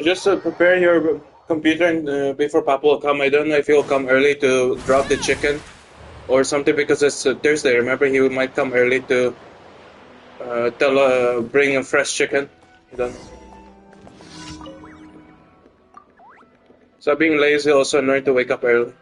just prepare your computer and before Papa will come. I don't know if he'll come early to drop the chicken or something because it's Thursday. Remember, he might come early to bring a fresh chicken. Done. So being lazy also annoying to wake up early.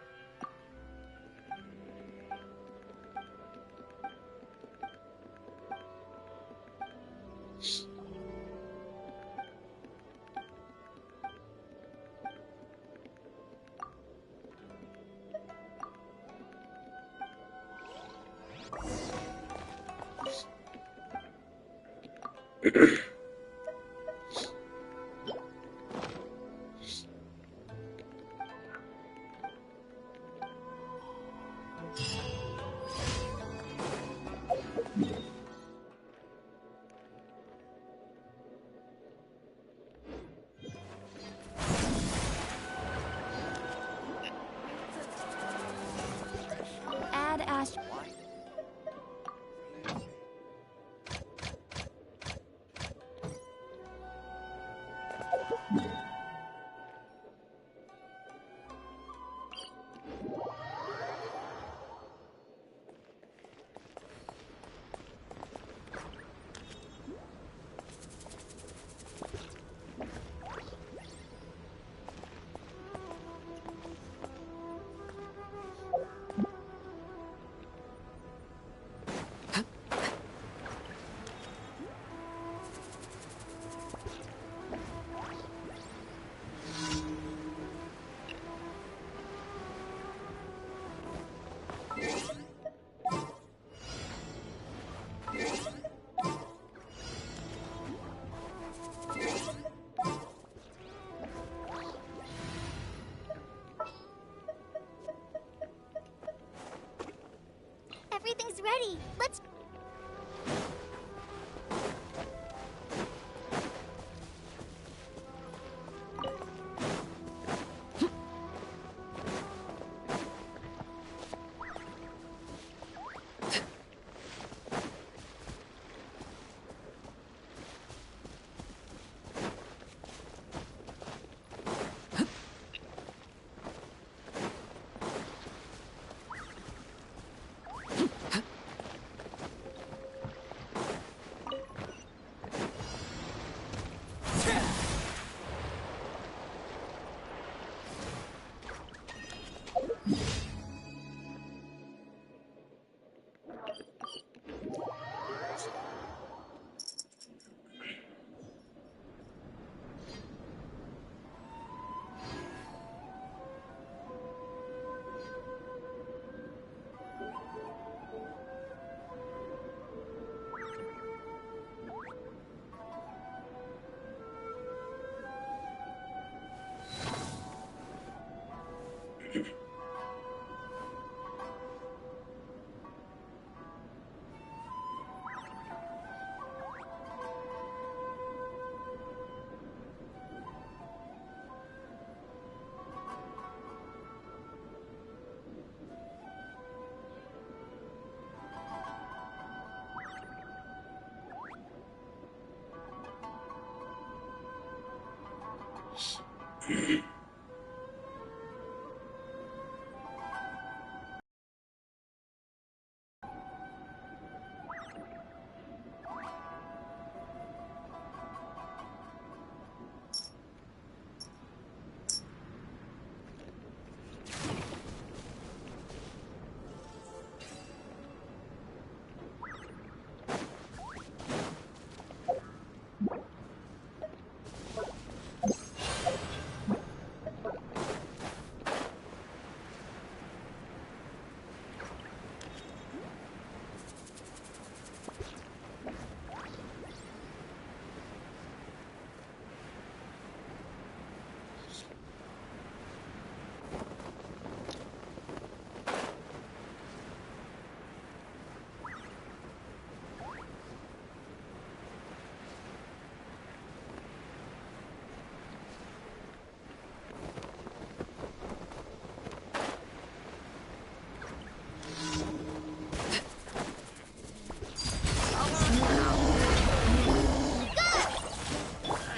Everything's ready. Let's...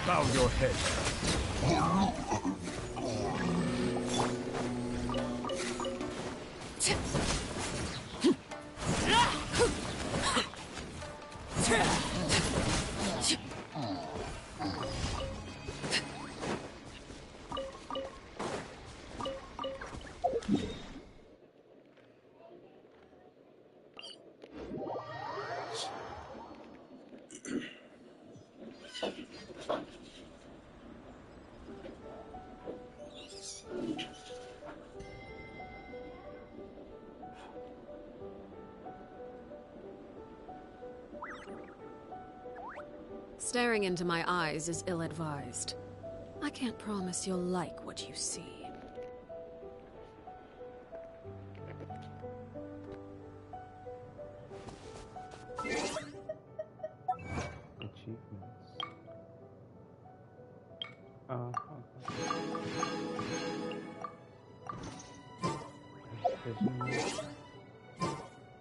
Bow your head. Staring into my eyes is ill-advised. I can't promise you'll like what you see. Achievements. Okay.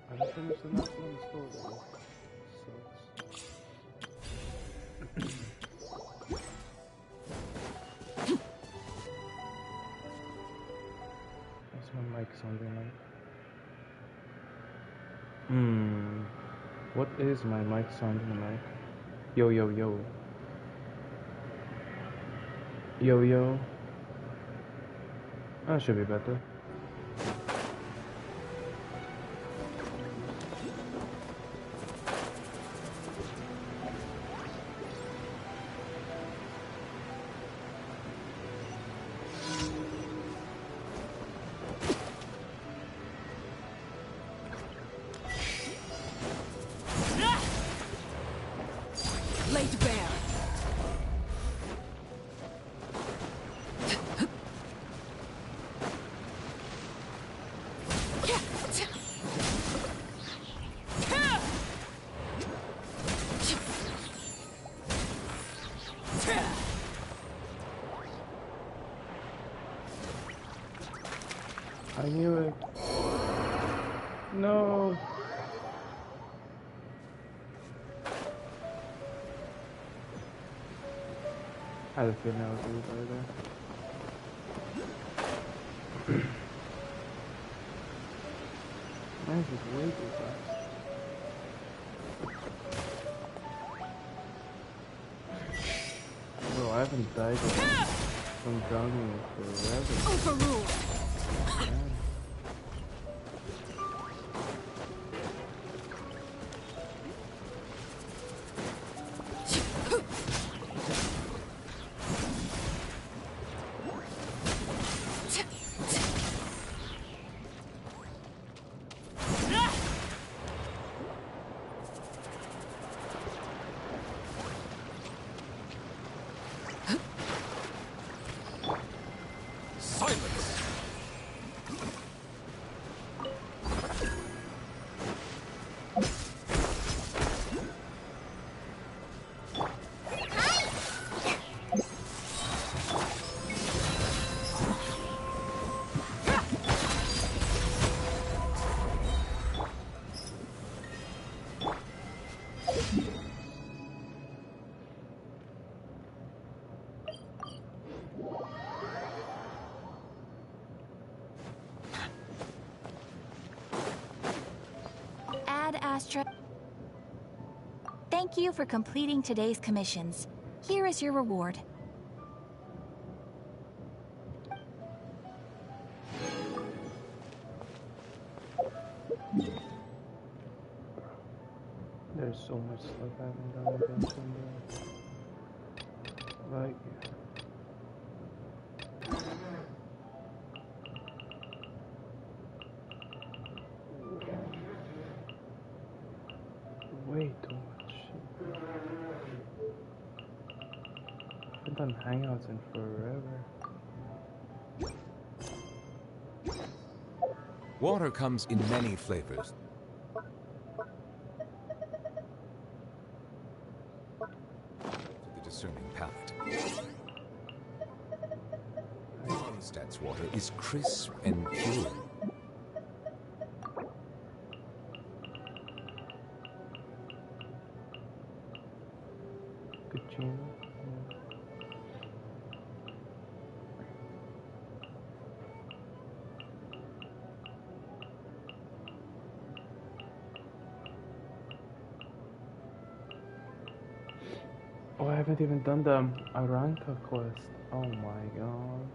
I just finished the last one store though. Sucks. What's my mic sounding like? What is my mic sounding like? Yo yo yo. Yo yo. That should be better. Laid bare. I knew it. No. I had a feeling I was going to die there. Mine is way too fast. Bro, I haven't died from drowning in forever. Overruled. Man. Astra. Thank you for completing today's commissions. Here is your reward. There's so much stuff I haven't done in Genshin though. Like... way too much. I haven't done hangouts in forever. Water comes in many flavors. To the discerning palate. Stat's water is crisp and pure. Good channel. Oh, I haven't even done the Aranka quest. Oh my god.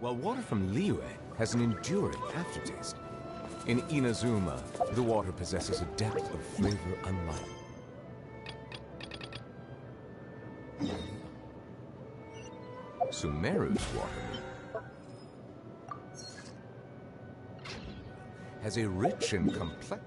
While water from Liyue has an enduring aftertaste, in Inazuma, the water possesses a depth of flavor unlike. Sumeru's water has a rich and complex.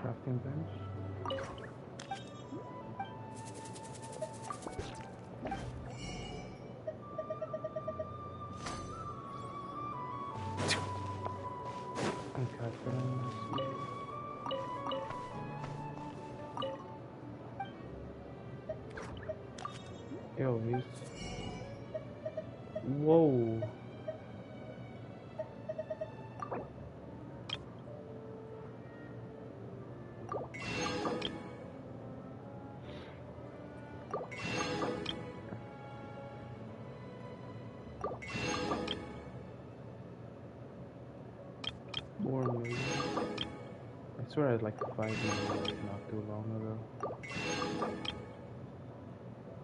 Crafting bench. Okay, yo, he's... Whoa. I swear I had like 5 minutes not too long ago.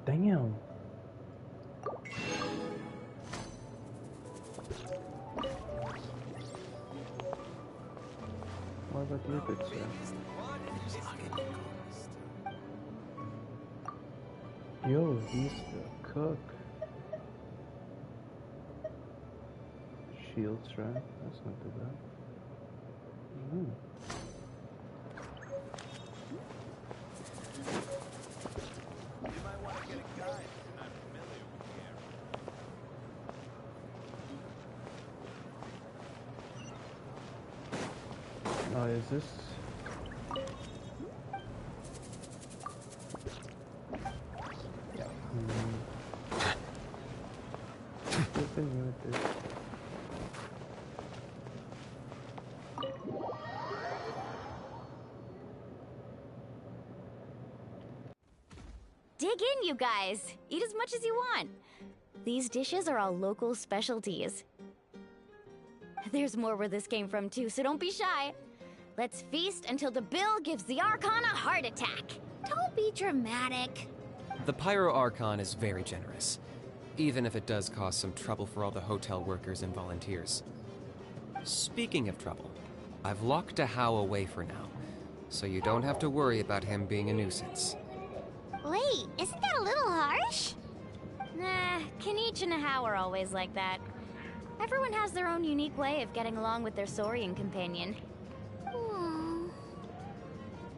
Damn! What about you, good sir? Yo, he's the cook. Shield strap, that's not too bad. Oh, is this? Something with this. Dig in, you guys. Eat as much as you want. These dishes are all local specialties. There's more where this came from too, so don't be shy. Let's feast until the bill gives the Archon a heart attack. Don't be dramatic. The Pyro Archon is very generous, even if it does cause some trouble for all the hotel workers and volunteers. Speaking of trouble, I've locked Ahau away for now, so you don't have to worry about him being a nuisance. Wait, isn't that a little harsh? Nah, Kenichi and Ahau are always like that. Everyone has their own unique way of getting along with their Saurian companion.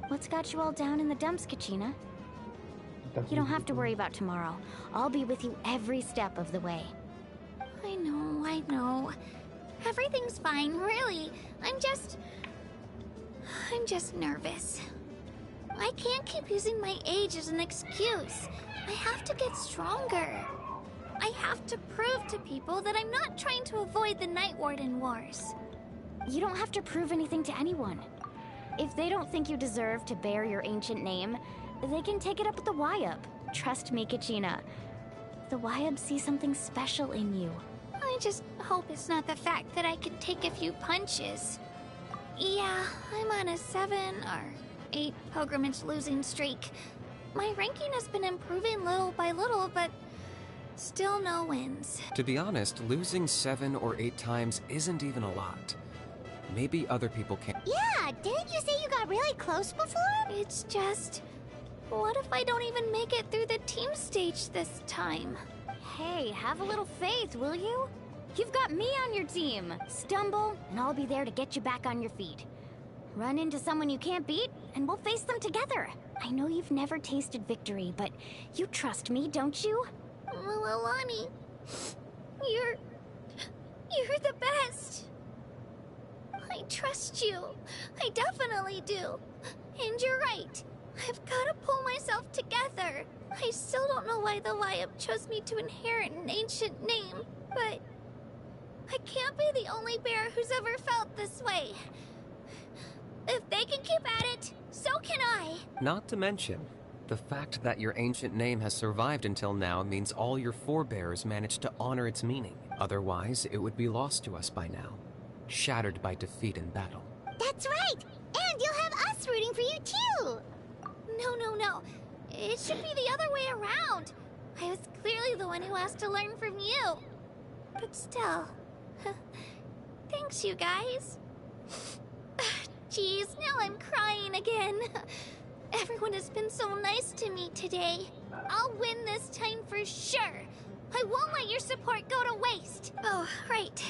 What's got you all down in the dumps, Kachina? You don't have to worry about tomorrow. I'll be with you every step of the way. I know. Everything's fine, really. I'm just nervous. I can't keep using my age as an excuse. I have to get stronger. I have to prove to people that I'm not trying to avoid the Night Warden Wars. You don't have to prove anything to anyone. If they don't think you deserve to bear your ancient name, they can take it up with the Wyub. Trust me, Kachina. The Wyub see something special in you. I just hope it's not the fact that I could take a few punches. Yeah, I'm on a 7 or 8 pilgrimage losing streak. My ranking has been improving little by little, but still no wins. To be honest, losing 7 or 8 times isn't even a lot. Maybe other people can. Yeah, didn't you say you got really close before? It's just... what if I don't even make it through the team stage this time? Hey, have a little faith, will you? You've got me on your team. Stumble, and I'll be there to get you back on your feet. Run into someone you can't beat, and we'll face them together. I know you've never tasted victory, but you trust me, don't you? Alani, you're the best. I trust you. I definitely do. And you're right. I've gotta pull myself together. I still don't know why the Liab chose me to inherit an ancient name, but I can't be the only bear who's ever felt this way. If they can keep at it, so can I. Not to mention, the fact that your ancient name has survived until now means all your forebears managed to honor its meaning. Otherwise, it would be lost to us by now, shattered by defeat in battle. That's right! And you'll have us rooting for you too! No. It should be the other way around. I was clearly the one who asked to learn from you. But still. Thanks, you guys. Jeez, now I'm crying again. Everyone has been so nice to me today. I'll win this time for sure. I won't let your support go to waste. Oh, right.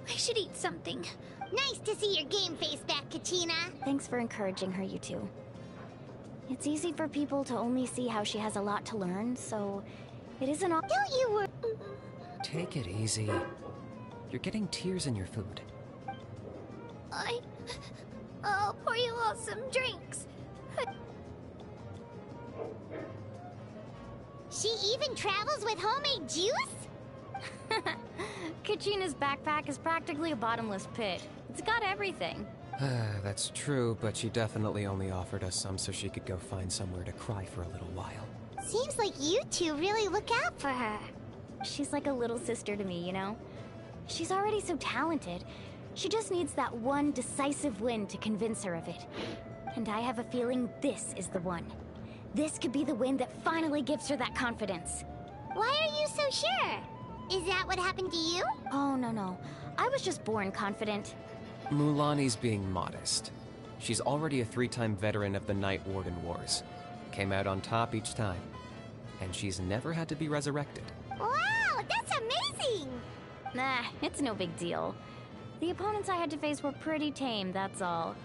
I should eat something. Nice to see your game face back, Kachina. Thanks for encouraging her, you two. It's easy for people to only see how she has a lot to learn, so it isn't all— Don't you worry. Take it easy. You're getting tears in your food. I'll pour you all some drinks. She even travels with homemade juice? Kachina's backpack is practically a bottomless pit. It's got everything. That's true, but she definitely only offered us some so she could go find somewhere to cry for a little while. Seems like you two really look out for her. She's like a little sister to me, you know? She's already so talented. She just needs that one decisive win to convince her of it. And I have a feeling this is the one. This could be the win that finally gives her that confidence. Why are you so sure? Is that what happened to you? Oh, no. I was just born confident. Mulani's being modest. She's already a 3-time veteran of the Night Warden Wars. Came out on top each time. And she's never had to be resurrected. Wow, that's amazing! Nah, it's no big deal. The opponents I had to face were pretty tame, that's all.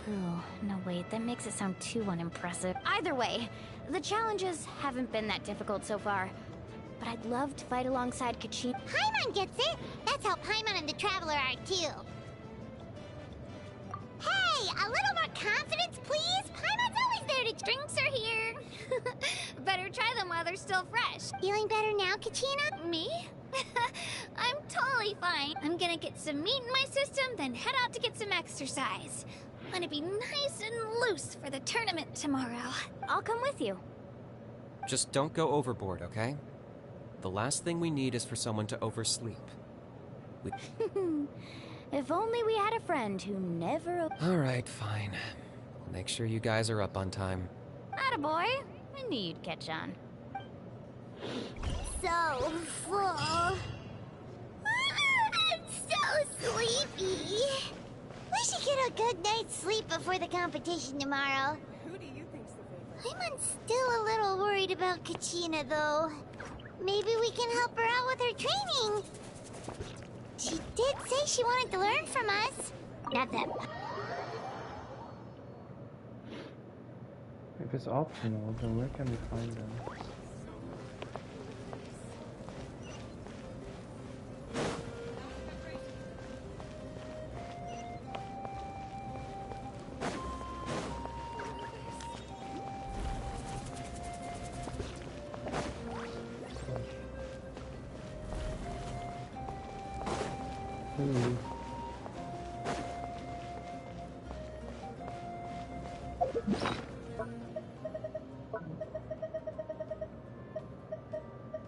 Oh, no wait, that makes it sound too unimpressive. Either way, the challenges haven't been that difficult so far. But I'd love to fight alongside Kachina. Paimon gets it! That's how Paimon and the Traveler are too. Hey, a little more confidence, please! Paimon's always there to— Drinks are here. Better try them while they're still fresh. Feeling better now, Kachina? Me? I'm totally fine. I'm gonna get some meat in my system, then head out to get some exercise. I'm gonna be nice and loose for the tournament tomorrow. I'll come with you. Just don't go overboard, okay? The last thing we need is for someone to oversleep. If only we had a friend who never— Alright, fine. I'll make sure you guys are up on time. Attaboy. I knew you'd catch on. So full. I'm so sleepy. We should get a good night's sleep before the competition tomorrow. Who do you think's the favorite? I'm still a little worried about Kachina, though. Maybe we can help her out with her training. She did say she wanted to learn from us. Not that. If it's optional, then where can we find them?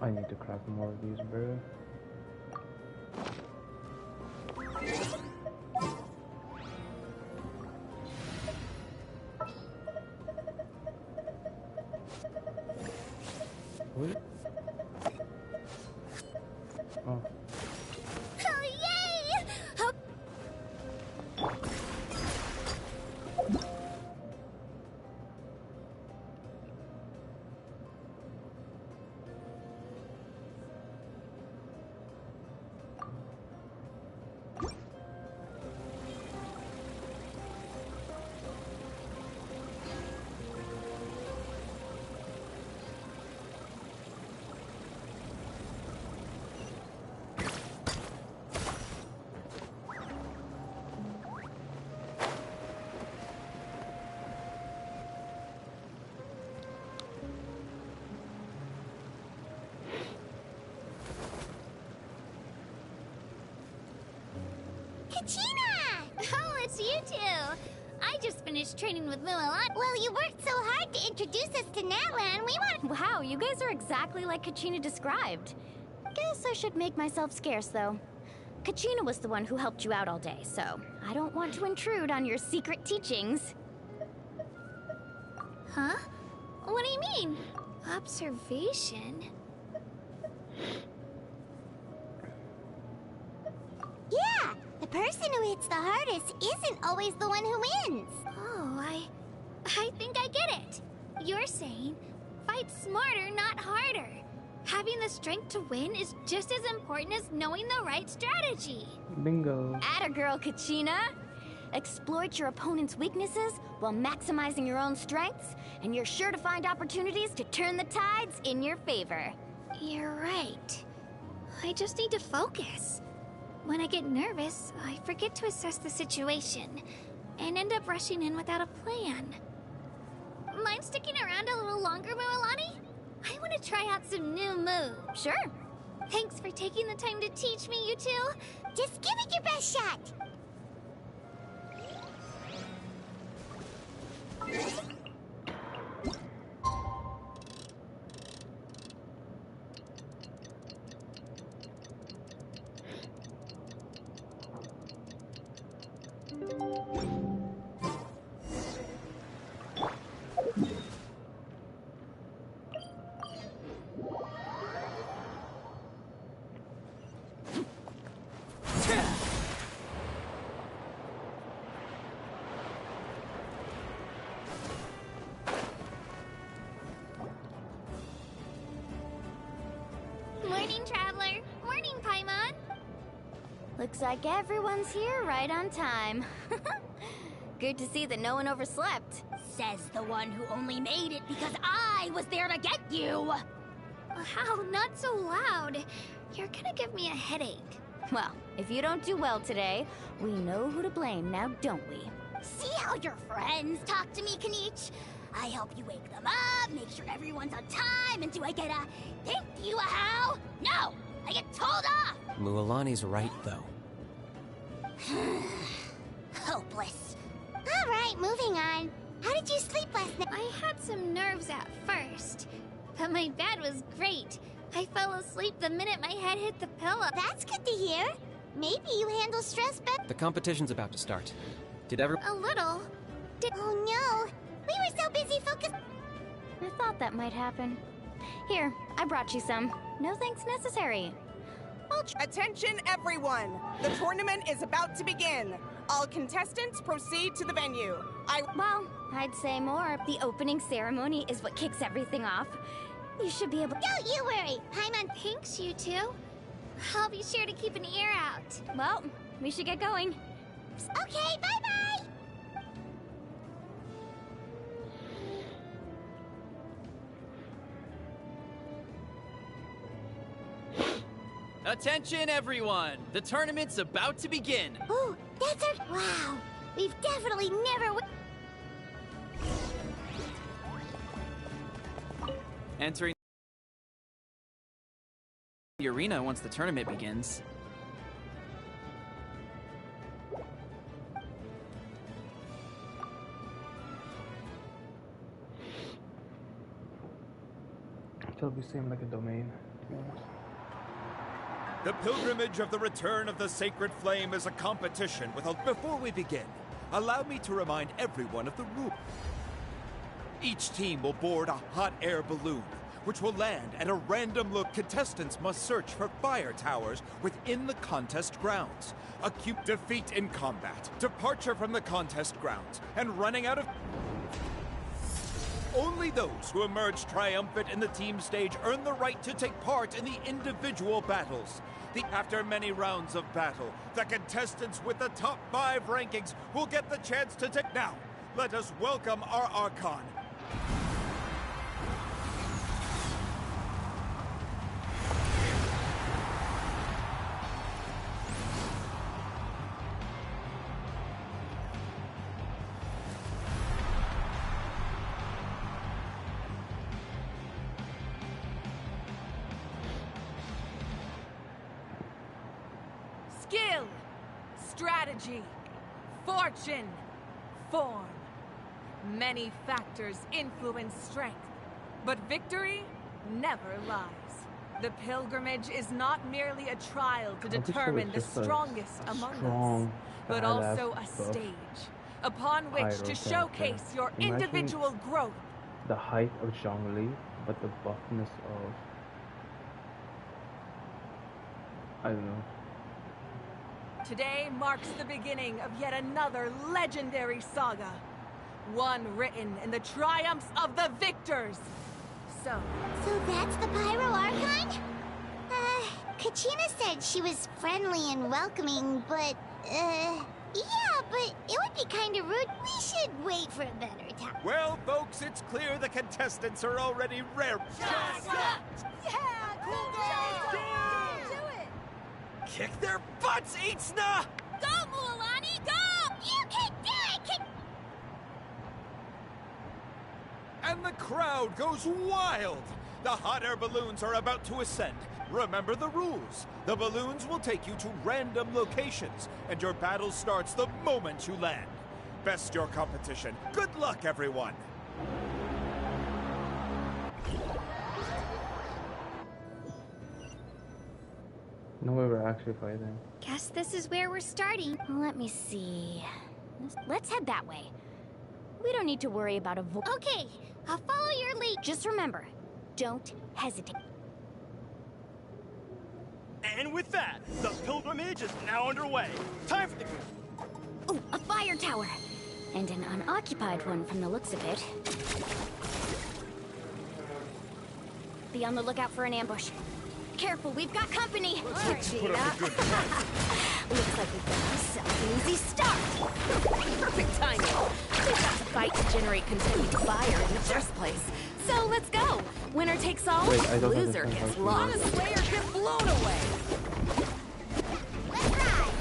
I need to craft more of these, bro. What? Oh. Oh, yay! Oh. Kachina! Oh, it's you two! I just finished training with Mulan. Well, you worked so hard to introduce us to Natlan. We want. Wow, you guys are exactly like Kachina described. Guess I should make myself scarce, though. Kachina was the one who helped you out all day, so I don't want to intrude on your secret teachings. Huh? What do you mean? Observation? Yeah, the person who hits the hardest isn't always the one who wins. Oh, I think I get it. You're saying, fight smarter, not harder. Having the strength to win is just as important as knowing the right strategy. Bingo. Atta girl, Kachina! Exploit your opponent's weaknesses while maximizing your own strengths, and you're sure to find opportunities to turn the tides in your favor. You're right. I just need to focus. When I get nervous, I forget to assess the situation, and end up rushing in without a plan. Mind sticking around a little longer, Mualani? I want to try out some new moves. Sure. Thanks for taking the time to teach me, you two. Just give it your best shot. Morning, Traveler. Morning, Paimon. Looks like everyone's here right on time. Good to see that no one overslept. Says the one who only made it because I was there to get you. How? Not so loud. You're gonna give me a headache. Well, if you don't do well today, we know who to blame now, don't we? See how your friends talk to me, Kanich? I help you wake them up, make sure everyone's on time, and do I get a thank you, a how? No! I get told off! Mualani's right, though. Hopeless. Alright, moving on. How did you sleep last night? I had some nerves at first, but my bed was great. I fell asleep the minute my head hit the pillow. That's good to hear. Maybe you handle stress better. The competition's about to start. Did ever... A little. Oh no! We were so busy focused. I thought that might happen. Here, I brought you some. No thanks necessary. Attention everyone! The tournament is about to begin. All contestants proceed to the venue. Well, I'd say more. The opening ceremony is what kicks everything off. You should be able... Don't you worry! Paimon. Thanks, you two. I'll be sure to keep an ear out. Well, we should get going. Okay, bye-bye! Attention everyone! The tournament's about to begin! Oh, that's our... Wow! We've definitely never... Entering the arena once the tournament begins. It'll be same like a domain, to be honest. The pilgrimage of the return of the sacred flame is a competition with a... Before we begin, allow me to remind everyone of the rule. Each team will board a hot air balloon, which will land at a random look. Contestants must search for fire towers within the contest grounds. Acute defeat in combat, departure from the contest grounds, and running out of... Only those who emerge triumphant in the team stage earn the right to take part in the individual battles. After many rounds of battle, the contestants with the top 5 rankings will get the chance to take... Now, let us welcome our Archon. strategy, fortune, form. Many factors influence strength, but victory never lies. The pilgrimage is not merely a trial to determine the strongest among us, but also a stage upon which to showcase your individual growth. The height of Zhongli, but the buffness of... I don't know. Today marks the beginning of yet another legendary saga. One written in the triumphs of the victors. So that's the Pyro Archon? Kachina said she was friendly and welcoming, but, yeah, but it would be kinda rude. We should wait for a better time. Well, folks, it's clear the contestants are already rare. Yeah, cool guys! Do it! Kick their butts, Itzna! Go, Mualani, go! You can do it! And the crowd goes wild! The hot air balloons are about to ascend. Remember the rules. The balloons will take you to random locations, and your battle starts the moment you land. Best your competition. Good luck, everyone! No way we're actually fighting. Guess this is where we're starting. Let me see. Let's head that way. We don't need to worry about Okay, I'll follow your lead. Just remember, don't hesitate. And with that, the pilgrimage is now underway. Time for the... Ooh, a fire tower! And an unoccupied one from the looks of it. Be on the lookout for an ambush. Careful, we've got company! Let's put up a good fight. Looks like we've got ourselves an easy start! Perfect timing! We've got to fight to generate continued fire in the first place. So let's go! Winner takes all, loser gets lost. The Slayer gets blown away! Let's ride!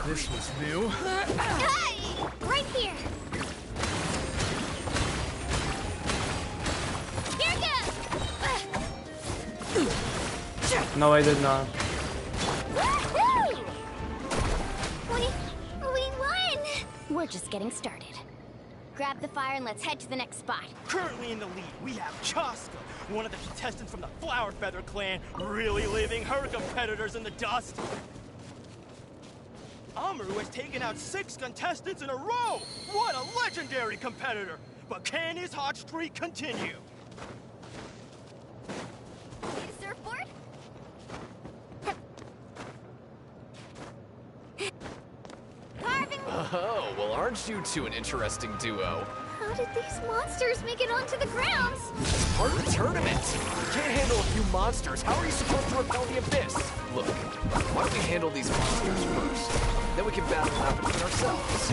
This was new. Hey! Right here! No, I did not. We won! We're just getting started. Grab the fire and let's head to the next spot. Currently in the lead, we have Chaska, one of the contestants from the Flower Feather clan, really leaving her competitors in the dust. Amaru has taken out 6 contestants in a row! What a legendary competitor! But can his hot streak continue? Surfboard? Carving! Oh, well, aren't you two an interesting duo? How did these monsters make it onto the grounds? It's part of the tournament. You can't handle a few monsters. How are you supposed to repel the abyss? Look, why don't we handle these monsters first? Then we can battle them out between ourselves.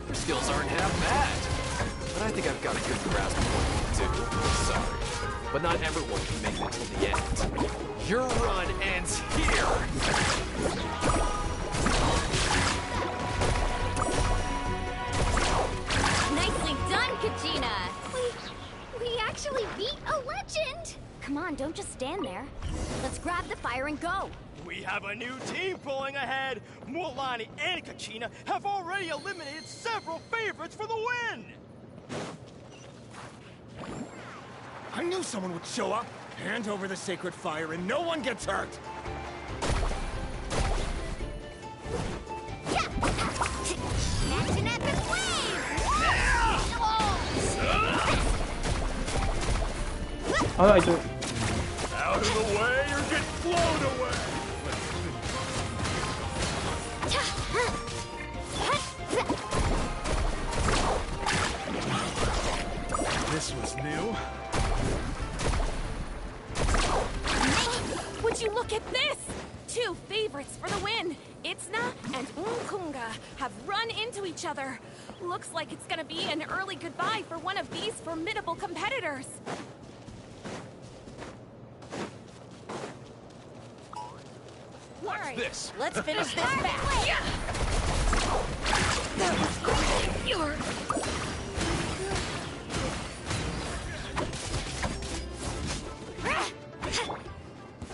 Your skills aren't half bad. But I think I've got a good grasp of what you do. Sorry. But not everyone can make it till the end. Your run ends here! Nicely done, Kachina! We actually beat a legend! Come on, don't just stand there. Let's grab the fire and go! We have a new team pulling ahead. Mualani and Kachina have already eliminated several favorites for the win. I knew someone would show up. Hand over the sacred fire and no one gets hurt. That's an epic wave! Oh, I do. Out of the way or get blown away. This was new. Would you look at this? 2 favorites for the win. Itzna and Unkunga have run into each other. Looks like it's gonna be an early goodbye for one of these formidable competitors. Watch this! Let's finish this match. Yeah. That was great. You're...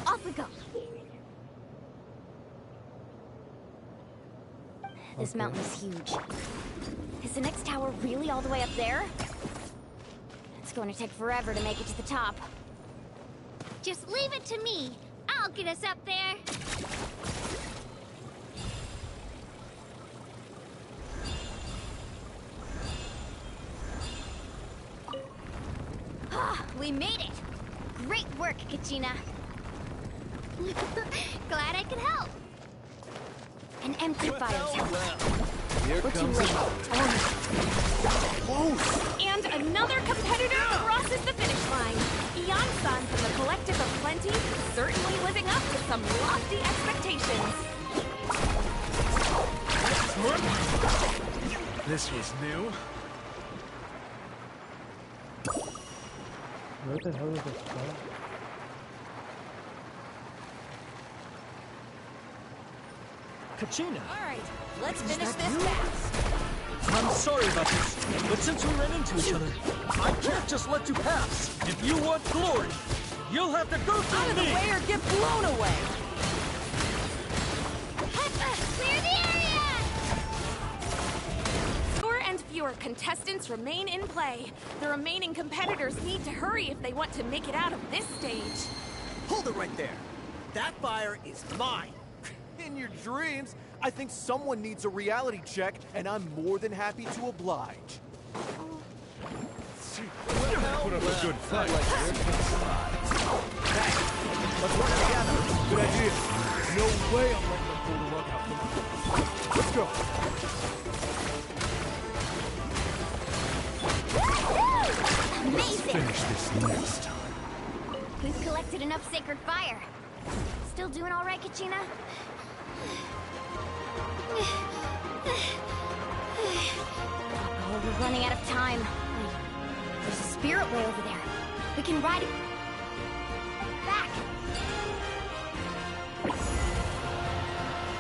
Off we go. This mountain is huge. Is the next tower really all the way up there? It's going to take forever to make it to the top. Just leave it to me. I'll get us up there. We made it! Great work, Kachina. Glad I could help. An empty fire tower. Here We're too comes late. And another competitor crosses the finish line. Eon-san from the Collective of Plenty, certainly living up to some lofty expectations. This was new. Where the hell is this from? Kachina! Alright, let's Is finish that this you? fast. I'm sorry about this, but since we ran into each other, I can't just let you pass. If you want glory, you'll have to go Out through of the me! way or get blown away. Clear the area! Fewer and fewer contestants remain in play. The remaining competitors need to hurry if they want to make it out of this stage. Hold it right there. That fire is mine. In your dreams, I think someone needs a reality check, and I'm more than happy to oblige. Put up a good fight. Let's work together. Good idea. No way I'm letting them pull the rug out from me. Let's go. Amazing! Finish this next time. We've collected enough sacred fire. Still doing all right, Kachina? Oh, we're running out of time. Wait, there's a spirit way over there. We can ride it back.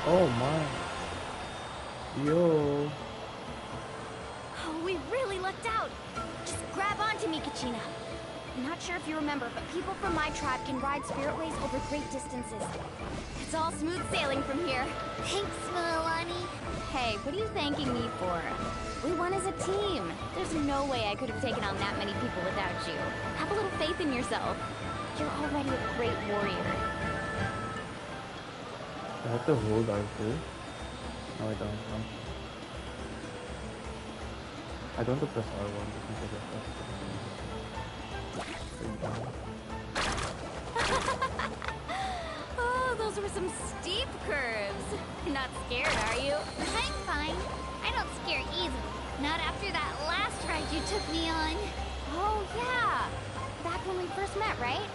Oh my. Yo. Oh, we really lucked out. Just grab onto me, Kachina. I'm not sure if you remember, but people from my tribe can ride spiritways over great distances. It's all smooth sailing from here. Thanks, Milani. Hey, what are you thanking me for? We won as a team. There's no way I could have taken on that many people without you. Have a little faith in yourself. You're already a great warrior. I have to hold R2. No, I don't. I don't have to press R1 because I get Oh, those were some steep curves. You're not scared, are you? I'm fine. I don't scare easily. Not after that last ride you took me on. Oh, yeah. Back when we first met, right?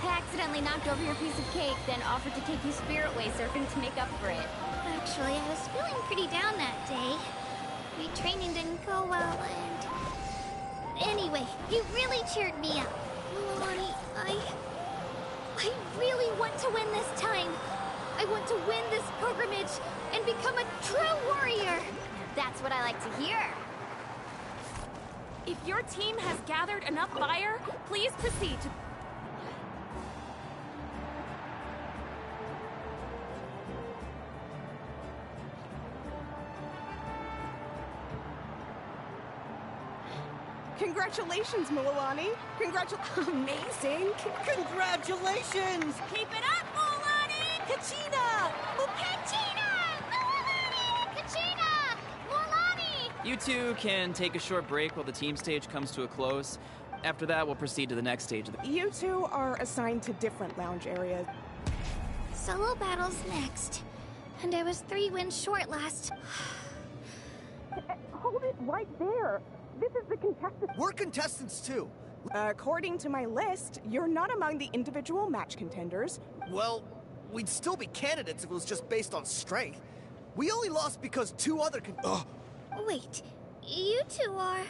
I accidentally knocked over your piece of cake, then offered to take you spiritway surfing to make up for it. Actually, I was feeling pretty down that day. Retraining didn't go well, and... Anyway, you really cheered me up. Milani, I really want to win this time. I want to win this pilgrimage and become a true warrior. That's what I like to hear. If your team has gathered enough fire, please proceed to... Congratulations, Milani. Amazing. Congratulations! Keep it up, Milani! Kachina! Kachina! Milani! You two can take a short break while the team stage comes to a close. After that, we'll proceed to the next stage of the... You two are assigned to different lounge areas. Solo battles next. And I was 3 wins short last. Hold it right there. This is the contestant. We're contestants too. According to my list, you're not among the individual match contenders. Well, we'd still be candidates if it was just based on strength. We only lost because 2 other Wait, you two are...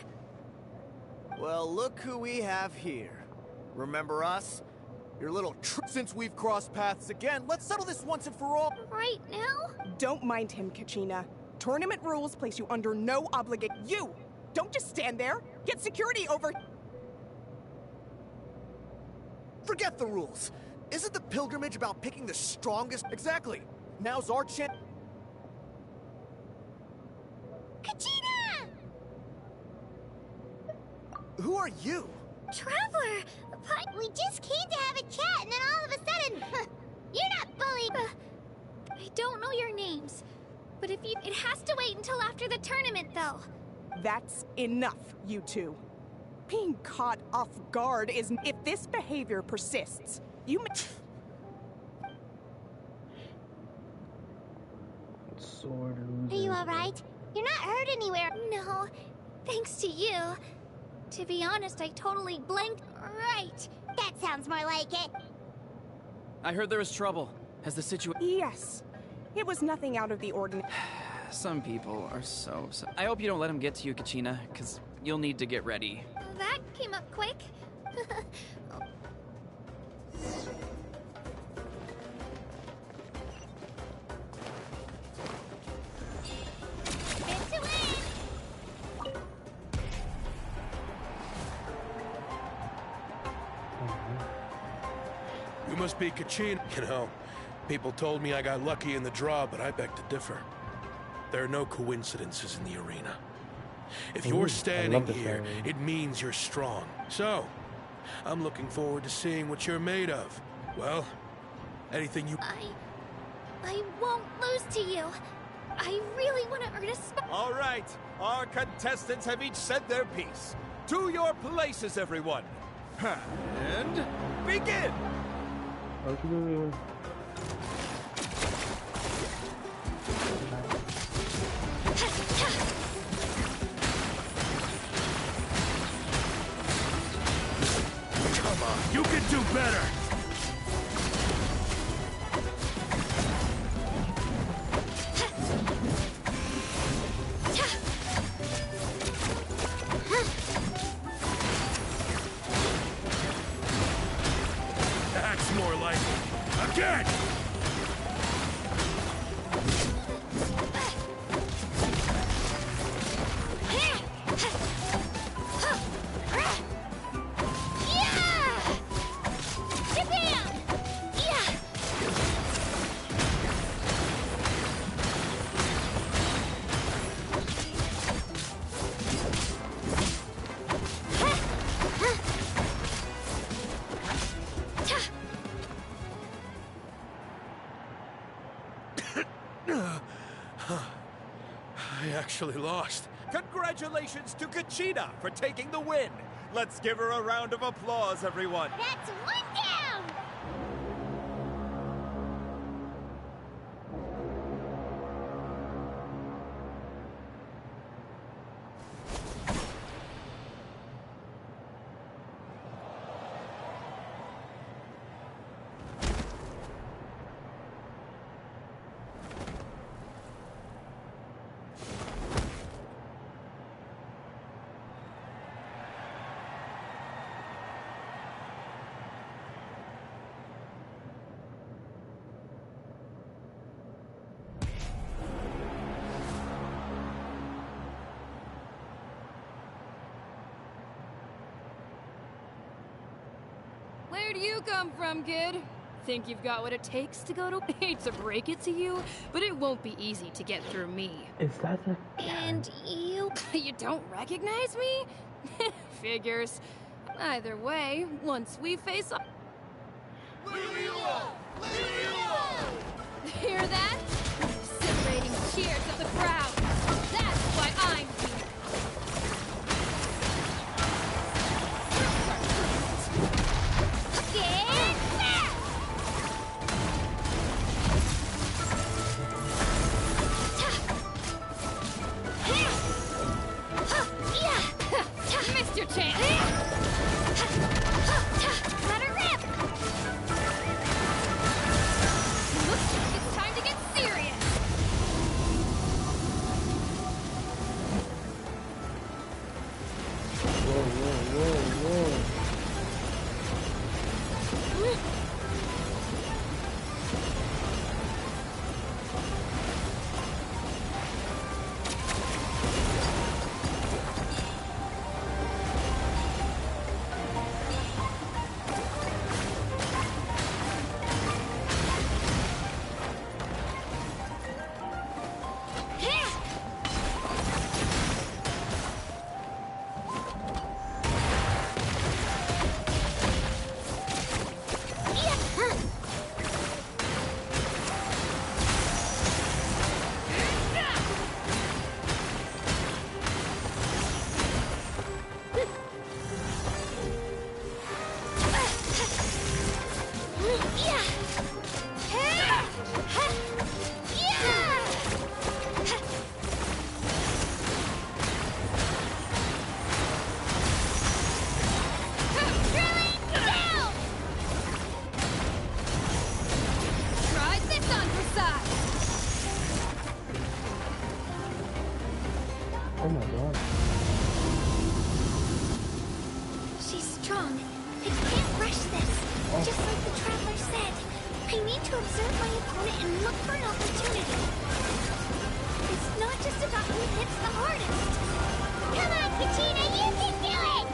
Well, look who we have here. Remember us? Your little since we've crossed paths again, let's settle this once and for all. Right now? Don't mind him, Kachina. Tournament rules place you under no obligation. You! Don't just stand there! Get security over... Forget the rules. Isn't the pilgrimage about picking the strongest? Exactly. Now's our chance. Kachina! Who are you? Traveler! We just came to have a chat, and then all of a sudden... You're not bullied! I don't know your names. But if you... It has to wait until after the tournament, though. That's enough, you two. Being caught off guard is... If this behavior persists, you... Sword Are you alright? You're not hurt anywhere. No, thanks to you. To be honest, I totally blanked. Right. That sounds more like it. I heard there was trouble. Has the situation... Yes. It was nothing out of the ordinary. Some people are so... I hope you don't let him get to you, Kachina, because you'll need to get ready. That came up quick. You must be Kachina. You know, people told me I got lucky in the draw, but I beg to differ. There are no coincidences in the arena. If you're standing here, it means you're strong. So, I'm looking forward to seeing what you're made of. Well, anything you... I won't lose to you. I really want to earn a spot. All right, our contestants have each said their piece. To your places, everyone. And begin! Okay. Come on, you can do better! That's more like it. Again! I actually lost. Congratulations to Kachina for taking the win. Let's give her a round of applause, everyone. That's one down! Where do you come from, kid? Think you've got what it takes to go to... Hate to break it to you, but it won't be easy to get through me. Is that a... And you... You don't recognize me? Figures. Either way, once we face off... Hear that? Exhilarating cheers of the crowd. That's why I'm here. Missed your chance. Let her rip. Oh my god. She's strong. I can't rush this. Just like the Traveler said, I need to observe my opponent and look for an opportunity. It's not just about who hits the hardest. Come on, Kachina, you can do it!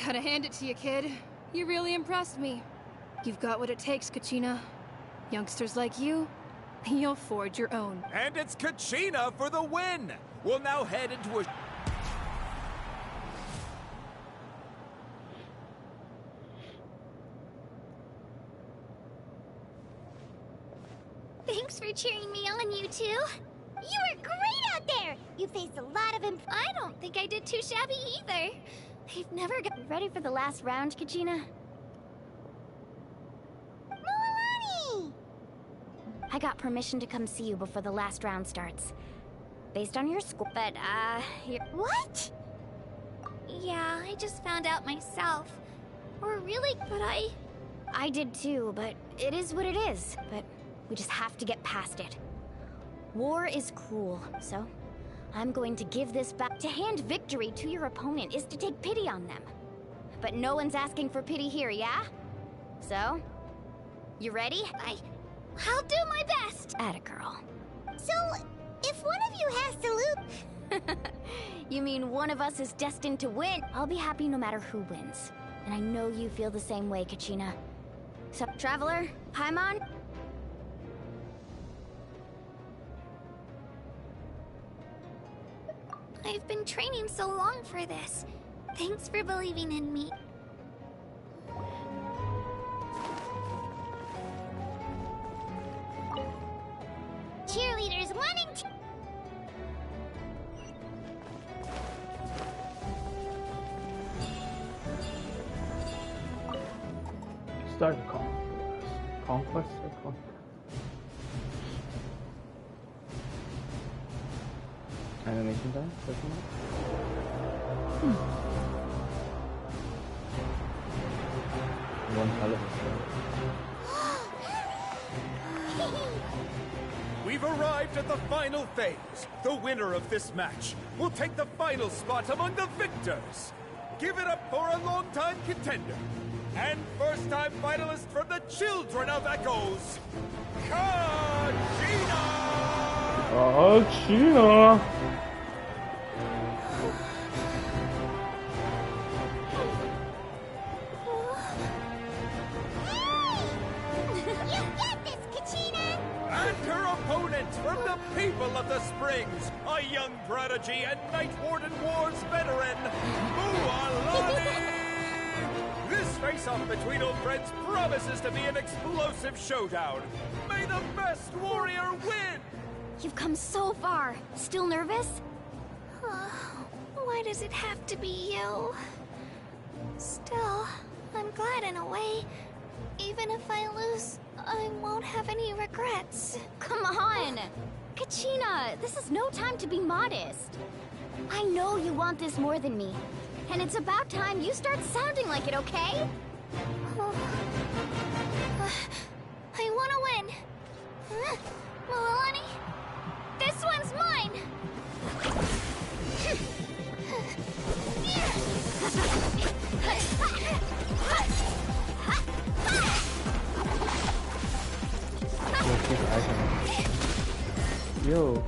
Gotta hand it to you, kid. You really impressed me. You've got what it takes, Kachina. Youngsters like you, you'll forge your own. And it's Kachina for the win! We'll now head into a... Thanks for cheering me on, you two. You were great out there. You faced a lot of I don't think I did too shabby either. I've never got... Ready for the last round, Kachina? Milani! I got permission to come see you before the last round starts. Based on your score, but, What? Yeah, I just found out myself. Or really, but I did too, but it is what it is. But we just have to get past it. War is cruel, so I'm going to give this back. To hand victory to your opponent is to take pity on them. But no one's asking for pity here, yeah? So, you ready? I'll do my best! Atta girl. So, if one of you has to lose... You mean one of us is destined to win? I'll be happy no matter who wins. And I know you feel the same way, Kachina. So, Traveler, Paimon? I've been training so long for this. Thanks for believing in me. Cheerleaders wanting to... Start the conquest. Animation time? One palette. We've arrived at the final phase. The winner of this match will take the final spot among the victors. Give it up for a long-time contender and first-time finalist from the Children of Echoes, Kachina! Kachina! And her opponent from the people of the Springs, a young prodigy and Night Warden Wars veteran, Mualani! This face-off between old friends promises to be an explosive showdown. May the best warrior win! You've come so far. Still nervous? Why does it have to be you? Still, I'm glad in a way. Even if I lose, I won't have any regrets. Come on! Kachina, this is no time to be modest. I know you want this more than me. And it's about time you start sounding like it, okay? I want to win. Milani, this one's mine! Yo.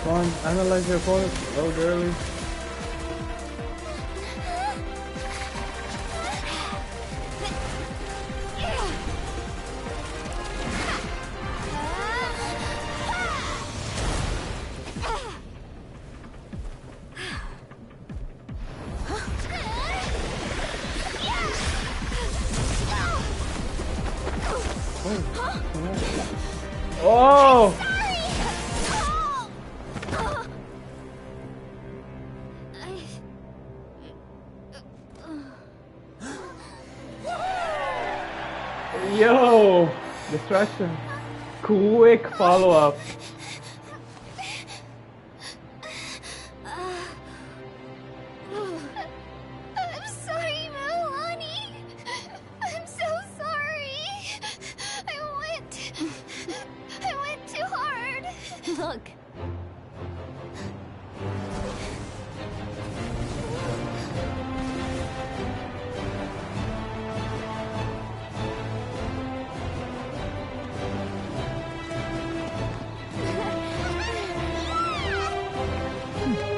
Come on, analyze your opponent. Oh, girly. Oh! Yo! Distraction. Quick follow-up. I'm sorry, Milani. I'm so sorry. I went too hard. Look.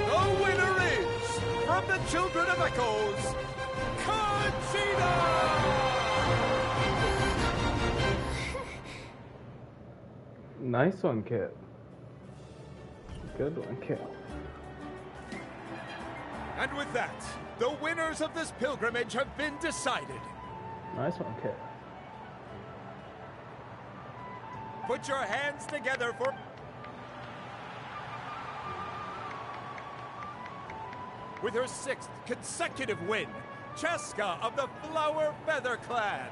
The winner is, from the Children of Echoes, Conchita! Nice one, kid. Good one, kid. And with that, the winners of this pilgrimage have been decided. Nice one, kid. Put your hands together for... With her 6th consecutive win, Cheska of the Flower Feather Clan.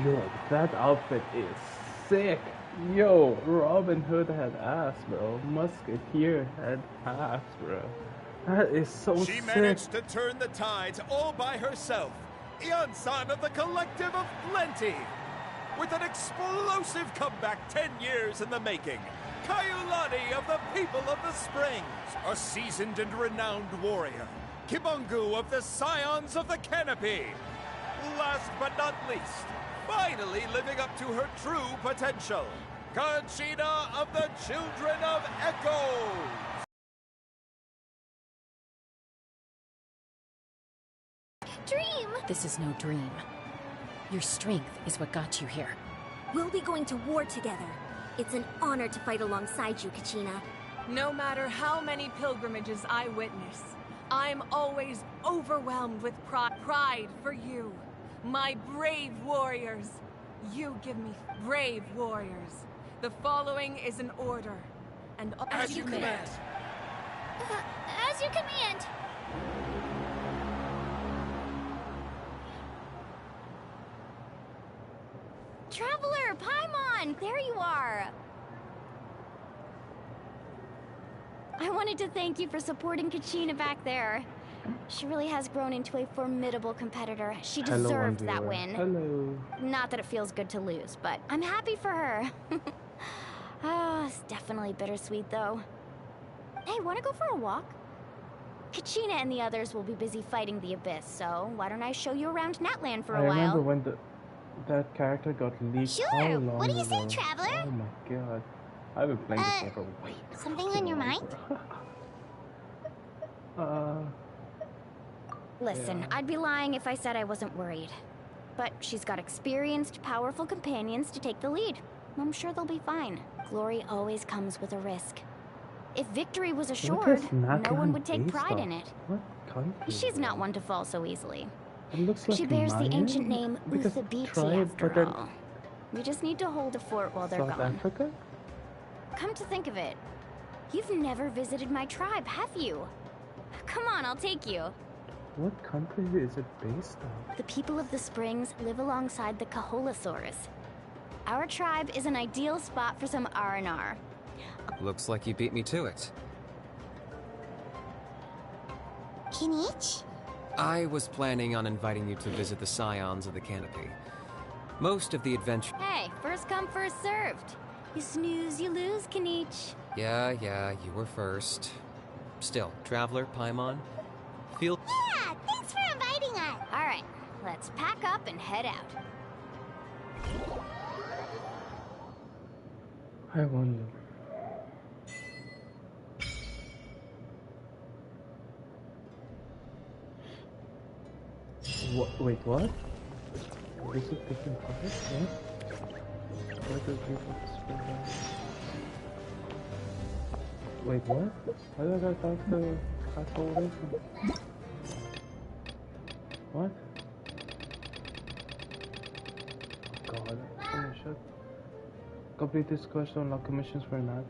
Yo, that outfit is sick. Yo, Robin Hood had ass, bro. Musketeer had ass, bro. That is so sick. She managed to turn the tides all by herself. Ian-san of the Collective of Plenty. With an explosive comeback 10 years in the making. Kaiulani of the People of the Springs, a seasoned and renowned warrior. Kibungu of the Scions of the Canopy. Last but not least, finally living up to her true potential, Conchita of the Children of Echoes. Dream! This is no dream. Your strength is what got you here. We'll be going to war together. It's an honor to fight alongside you, Kachina. No matter how many pilgrimages I witness, I'm always overwhelmed with pride for you, my brave warriors. You give me brave warriors. The following is an order, and as you command. As you command. Traveler, Paimon, there you are. I wanted to thank you for supporting Kachina back there. She really has grown into a formidable competitor. She deserved that win. Hello. Not that it feels good to lose, but I'm happy for her. It's definitely bittersweet, though. Hey, wanna go for a walk? Kachina and the others will be busy fighting the Abyss, so why don't I show you around Natland for a while? I remember when that character got leaked. Sure. How long What do you say, ago? Traveler? Oh my god. I've been playing this game for way too Something on your mind? Listen, yeah. I'd be lying if I said I wasn't worried. But she's got experienced, powerful companions to take the lead. I'm sure they'll be fine. Glory always comes with a risk. If victory was assured, no one would take pride in it. What country? She's not one to fall so easily. It looks like She bears the Mayan? ancient name Because Uthabiti tribe, but after then all. We just need to hold a fort while they're South gone. Africa? Come to think of it, you've never visited my tribe, have you? Come on, I'll take you. What country is it based on? The people of the Springs live alongside the Kaholasaurus. Our tribe is an ideal spot for some R&R. Looks like you beat me to it. Kinich? I was planning on inviting you to visit the Scions of the Canopy. Most of the adventure... Hey, first come, first served. You snooze, you lose, Kinich. Yeah, you were first. Still, Traveler, Paimon, feel... Yeah, thanks for inviting us. All right, let's pack up and head out. I wonder. What? Wait, what? This is different colors, what? Why do people spell that? Wait, what? Why did I talk to asshole? What? Oh god, so much check. Complete this quest to unlock commissions for not.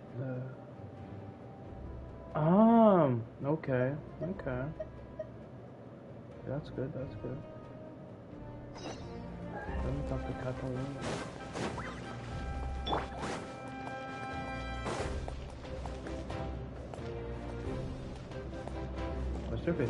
Okay. Okay. That's good, that's good. Let me talk to Catalina. What's your bitch?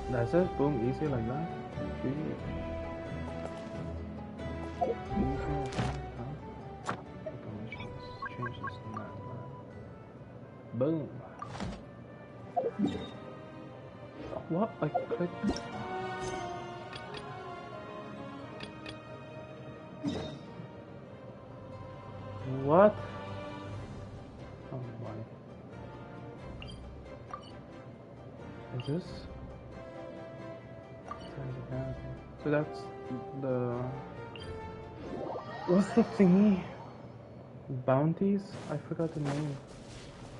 That's it, boom, easy like that. Easy like that, huh? Change this to map. Boom. What? I clicked. What? Oh my. Is this? So that's the... What's the thingy? Bounties? I forgot the name.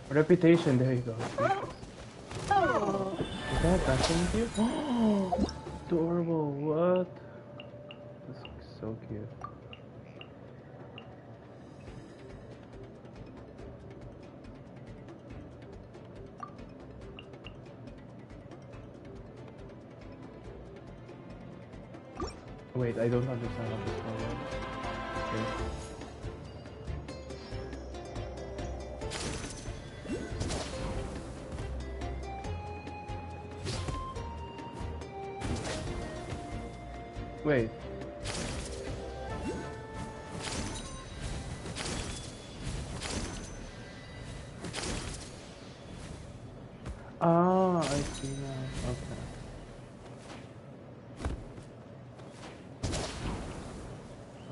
Reputation, there you go. Is that that thing here? Oh, adorable, what? This looks so cute. Wait, I don't understand how this one works. Okay. Wait. Ah, I see now. Okay.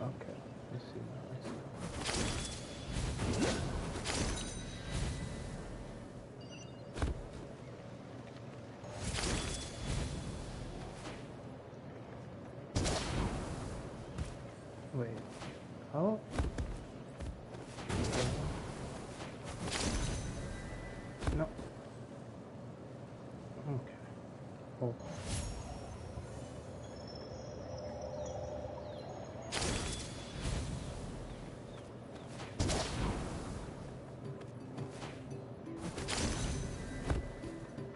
Okay, I see now. I see. Wait, how? No. Okay. Oh.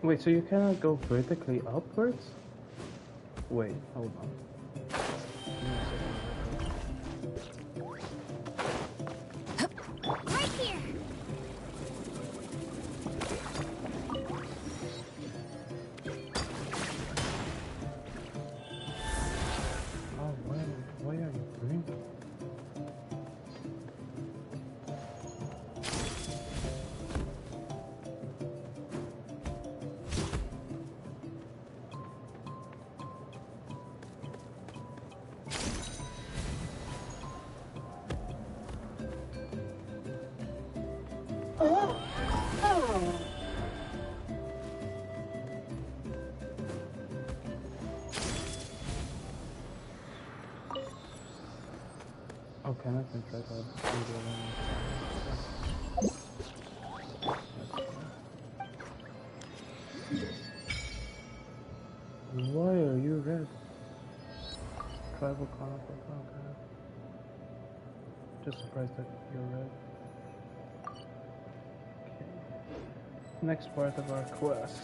Wait, so you cannot go vertically upwards? Wait, hold on. Right here. Oh, why are you green? Okay, I can try to Why are you red? Tribal conflict, okay. Just surprised that you're red. Okay. Next part of our quest.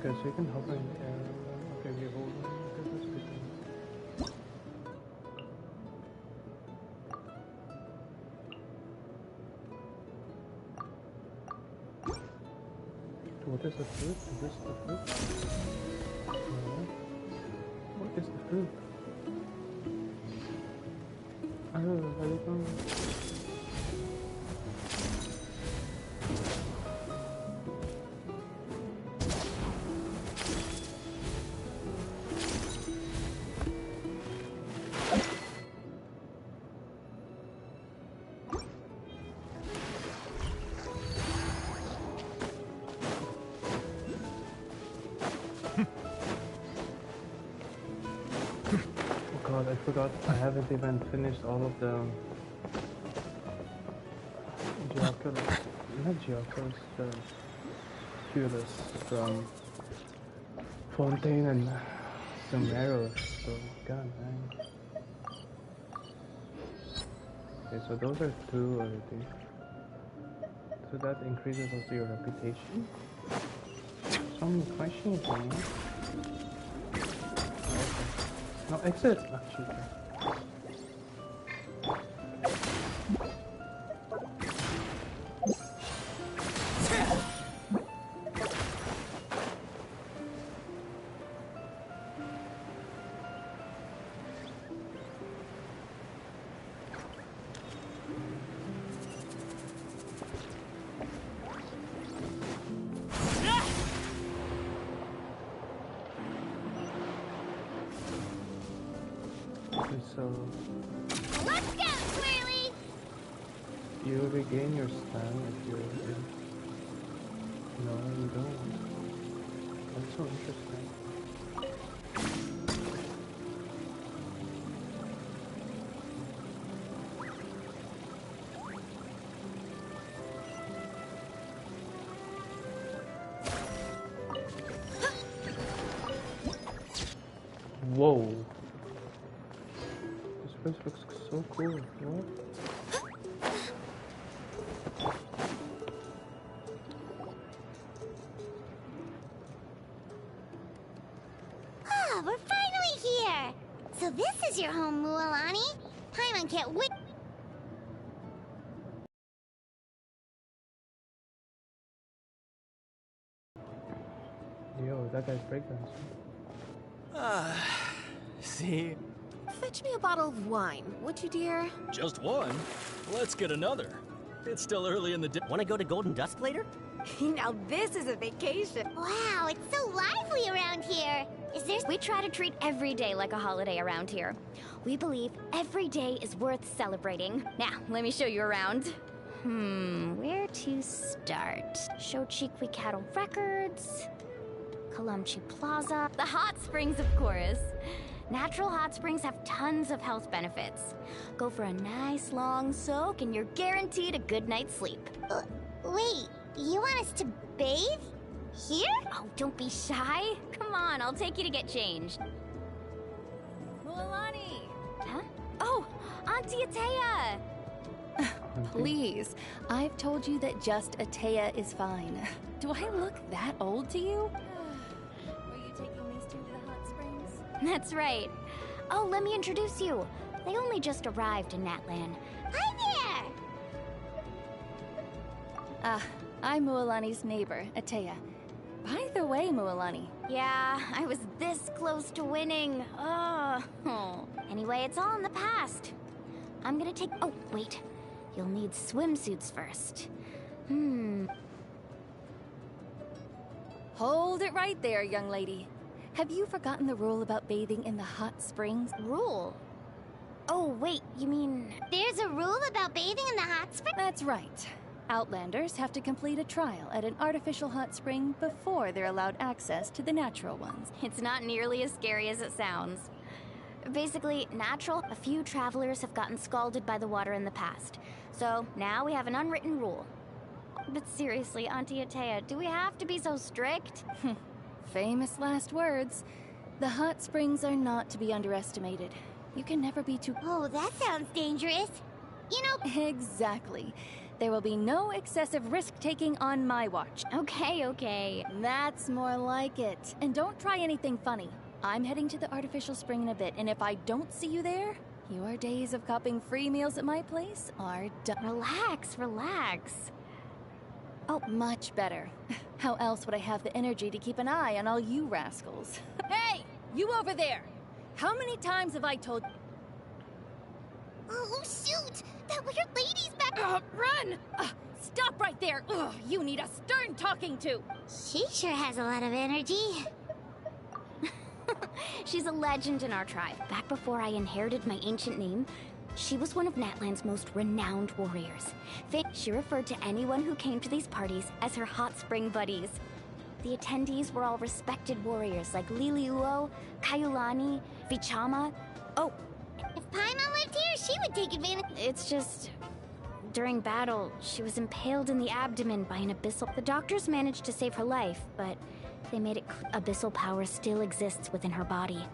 Okay, so you can hover in the air. Okay, we hold on. Okay, that's good. What is the fruit? Is this the fruit? No. What is the fruit? Oh, I don't know. I forgot, I haven't even finished all of the geoculus, not geoculus, the culus from Fontaine and Sumeros, so god dang. Okay, so those are 2 already. So that increases also your reputation. Some questions, man. No, exit! Actually. So let's go, Swirly! You regain your stam if you're in. No, you don't. That's so interesting. Whoa. This looks so cool. What? Ah, we're finally here! So this is your home, Mualani? Paimon can't wait. Yo, that guy's breakdance. See? Fetch me a bottle of wine, would you, dear? Just one? Let's get another. It's still early in the day. Want to go to Golden Dusk later? Now this is a vacation. Wow, it's so lively around here. Is there... We try to treat every day like a holiday around here. We believe every day is worth celebrating. Now, let me show you around. Where to start? Shochiqui Cattle Records, Kalumchi Plaza, the hot springs, of course. Natural hot springs have tons of health benefits. Go for a nice long soak and you're guaranteed a good night's sleep. Wait, you want us to bathe? Here? Oh, don't be shy. Come on, I'll take you to get changed. Mualani! Huh? Oh, Auntie Atea! Please, I've told you that just Atea is fine. Do I look that old to you? Were you taking these two to the hot springs? That's right. Oh, let me introduce you. They only just arrived in Natlan. Hi there! I'm Mualani's neighbor, Atea. By the way, Mualani. Yeah, I was this close to winning. Oh. Anyway, it's all in the past. I'm gonna take... Oh, wait. You'll need swimsuits first. Hold it right there, young lady. Have you forgotten the rule about bathing in the hot springs? Rule? Oh, wait, you mean... There's a rule about bathing in the hot spring? That's right. Outlanders have to complete a trial at an artificial hot spring before they're allowed access to the natural ones. It's not nearly as scary as it sounds. Basically, natural, a few travelers have gotten scalded by the water in the past. So now we have an unwritten rule. But seriously, Auntie Atea, do we have to be so strict? Famous last words. The hot springs are not to be underestimated. You can never be too... Oh, that sounds dangerous. You know... Exactly. There will be no excessive risk-taking on my watch. Okay, okay. That's more like it. And don't try anything funny. I'm heading to the artificial spring in a bit, and if I don't see you there, your days of copping free meals at my place are done. Relax, relax. Oh, much better. How else would I have the energy to keep an eye on all you rascals? Hey! You over there! How many times have I told... Oh, shoot! That weird lady's back! Run! Stop right there! Ugh, you need a stern talking to! She sure has a lot of energy. She's a legend in our tribe. Back before I inherited my ancient name, she was one of Natlan's most renowned warriors. She referred to anyone who came to these parties as her hot spring buddies. The attendees were all respected warriors like Liliuo, Kaiulani, Vichama. Oh, if Paimon lived here, she would take advantage. It's just... during battle, she was impaled in the abdomen by an abyssal... The doctors managed to save her life, but they made it abyssal power still exists within her body.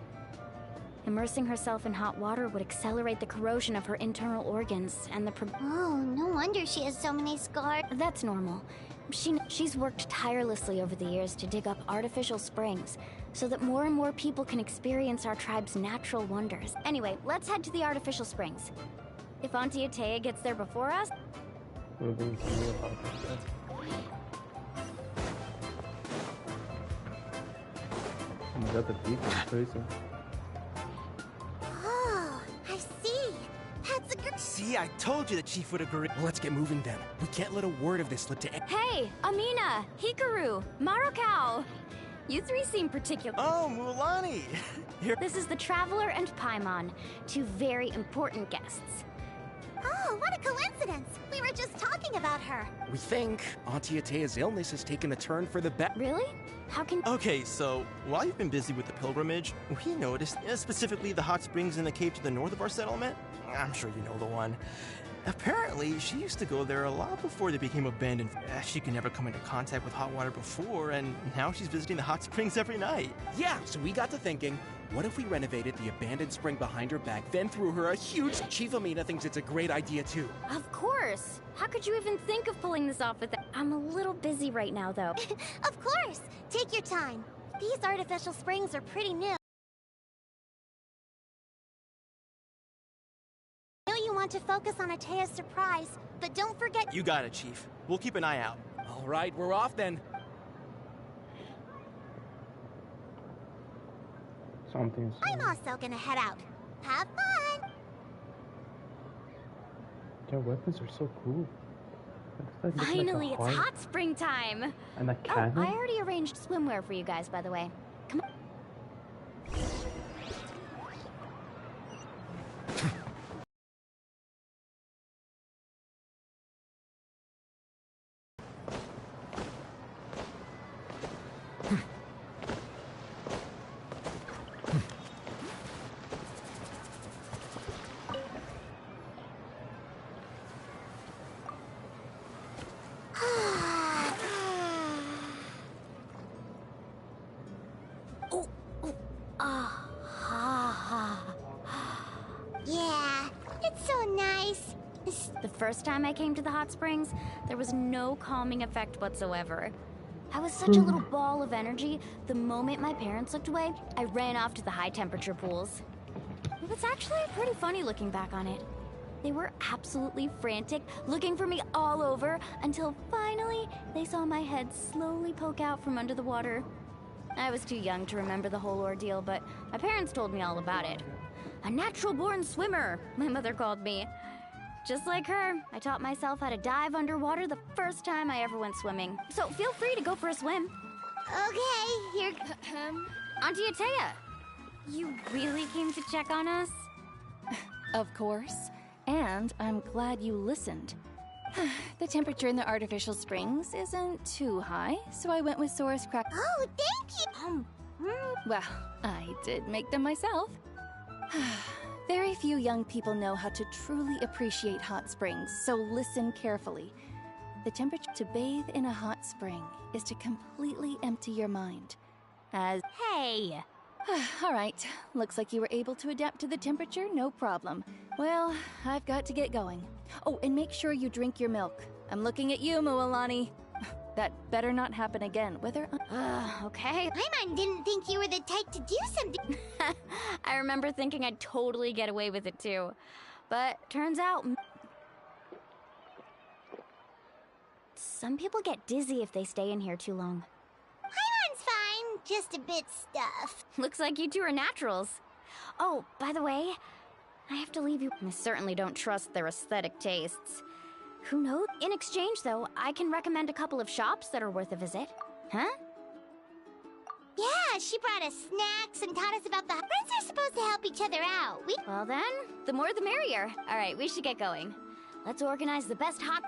Immersing herself in hot water would accelerate the corrosion of her internal organs and the... Oh, no wonder she has so many scars. That's normal. She's worked tirelessly over the years to dig up artificial springs, so that more and more people can experience our tribe's natural wonders. Anyway, let's head to the artificial springs. If Auntie Atea gets there before us... Moving to the artificial. Oh my god, the people are crazy. Oh, I see. That's a good... See, I told you the chief would agree. Well, let's get moving then. We can't let a word of this slip to... Hey, Amina, Hikaru, Marukao. You three seem particular. Oh, Mulani! This is the Traveler and Paimon, two very important guests. Oh, what a coincidence! We were just talking about her. We think Auntie Atea's illness has taken a turn for the better. Really? How can... Okay, so while you've been busy with the pilgrimage, we noticed, specifically the hot springs in the cave to the north of our settlement. I'm sure you know the one. Apparently, she used to go there a lot before they became abandoned. She could never come into contact with hot water before, and now she's visiting the hot springs every night. Yeah, so we got to thinking, what if we renovated the abandoned spring behind her back, then threw her a huge... Chief Amina thinks it's a great idea, too. Of course! How could you even think of pulling this off with that? I'm a little busy right now, though. Of course! Take your time. These artificial springs are pretty new. I know you want to focus on Atea's surprise, but don't forget... You got it, Chief. We'll keep an eye out. All right, we're off then. Something's... I'm also gonna head out. Have fun! Their weapons are so cool. Like Finally, like it's hot spring time! And a cannon? Oh, I already arranged swimwear for you guys, by the way. Come on. Yeah, it's so nice. The first time I came to the hot springs, there was no calming effect whatsoever. I was such a little ball of energy, the moment my parents looked away, I ran off to the high-temperature pools. It was actually pretty funny looking back on it. They were absolutely frantic, looking for me all over, until finally they saw my head slowly poke out from under the water. I was too young to remember the whole ordeal, but my parents told me all about it. A natural-born swimmer, my mother called me. Just like her, I taught myself how to dive underwater the first time I ever went swimming. So feel free to go for a swim. Okay, here... Auntie Atea, you really came to check on us? Of course. And I'm glad you listened. The temperature in the artificial springs isn't too high, so I went with Sora's crack... Oh, thank you! Well, I did make them myself. Very few young people know how to truly appreciate hot springs, so listen carefully. The temperature to bathe in a hot spring is to completely empty your mind. As... Hey! All right, looks like you were able to adapt to the temperature, no problem. Well, I've got to get going. Oh, and make sure you drink your milk. I'm looking at you, Mualani. That better not happen again, whether... Okay. Paimon didn't think you were the type to do something. I remember thinking I'd totally get away with it too. But turns out... Some people get dizzy if they stay in here too long. Paimon's fine, just a bit stuffed. Looks like you two are naturals. Oh, by the way, I have to leave you. I certainly don't trust their aesthetic tastes. Who knows? In exchange, though, I can recommend a couple of shops that are worth a visit. Huh? Yeah, she brought us snacks and taught us about the... Friends are supposed to help each other out. Well then, the more the merrier. All right, we should get going. Let's organize the best hot...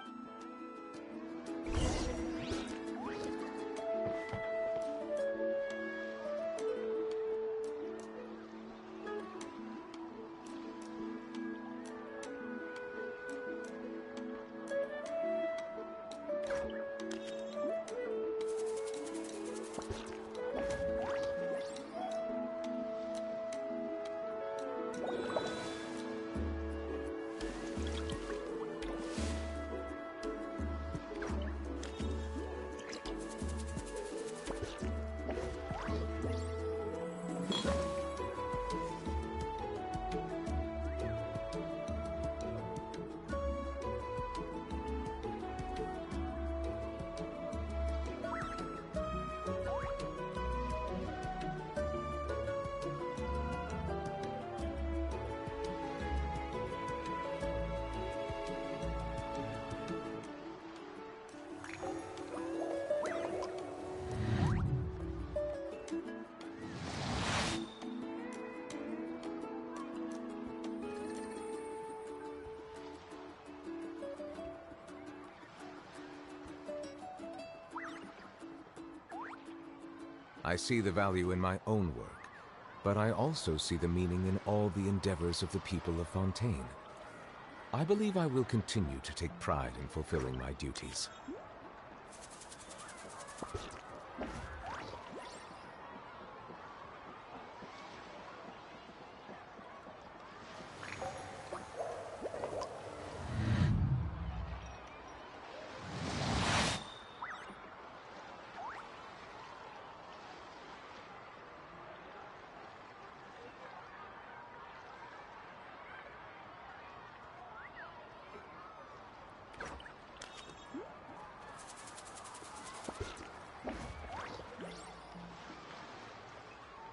I see the value in my own work, but I also see the meaning in all the endeavors of the people of Fontaine. I believe I will continue to take pride in fulfilling my duties.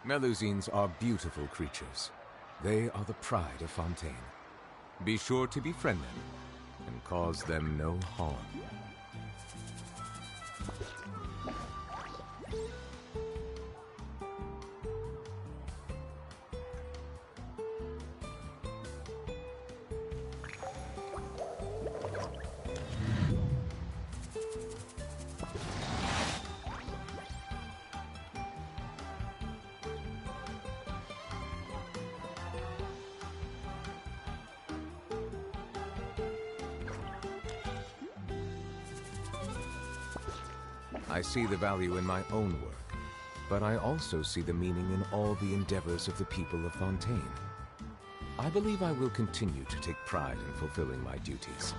Melusines are beautiful creatures. They are the pride of Fontaine. Be sure to befriend them and cause them no harm. I see the value in my own work, but I also see the meaning in all the endeavors of the people of Fontaine. I believe I will continue to take pride in fulfilling my duties.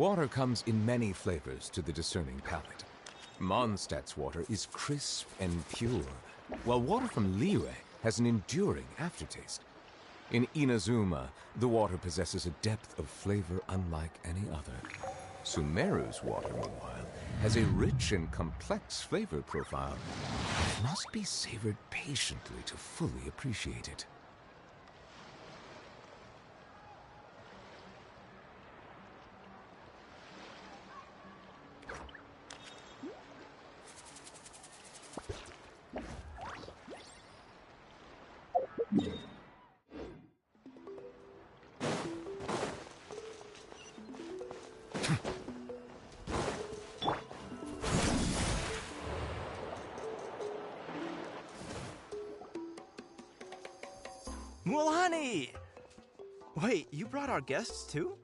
Water comes in many flavors to the discerning palate. Mondstadt's water is crisp and pure, while water from Liyue has an enduring aftertaste. In Inazuma, the water possesses a depth of flavor unlike any other. Sumeru's water, meanwhile, has a rich and complex flavor profile. It must be savored patiently to fully appreciate it. Mulani! Wait, you brought our guests too?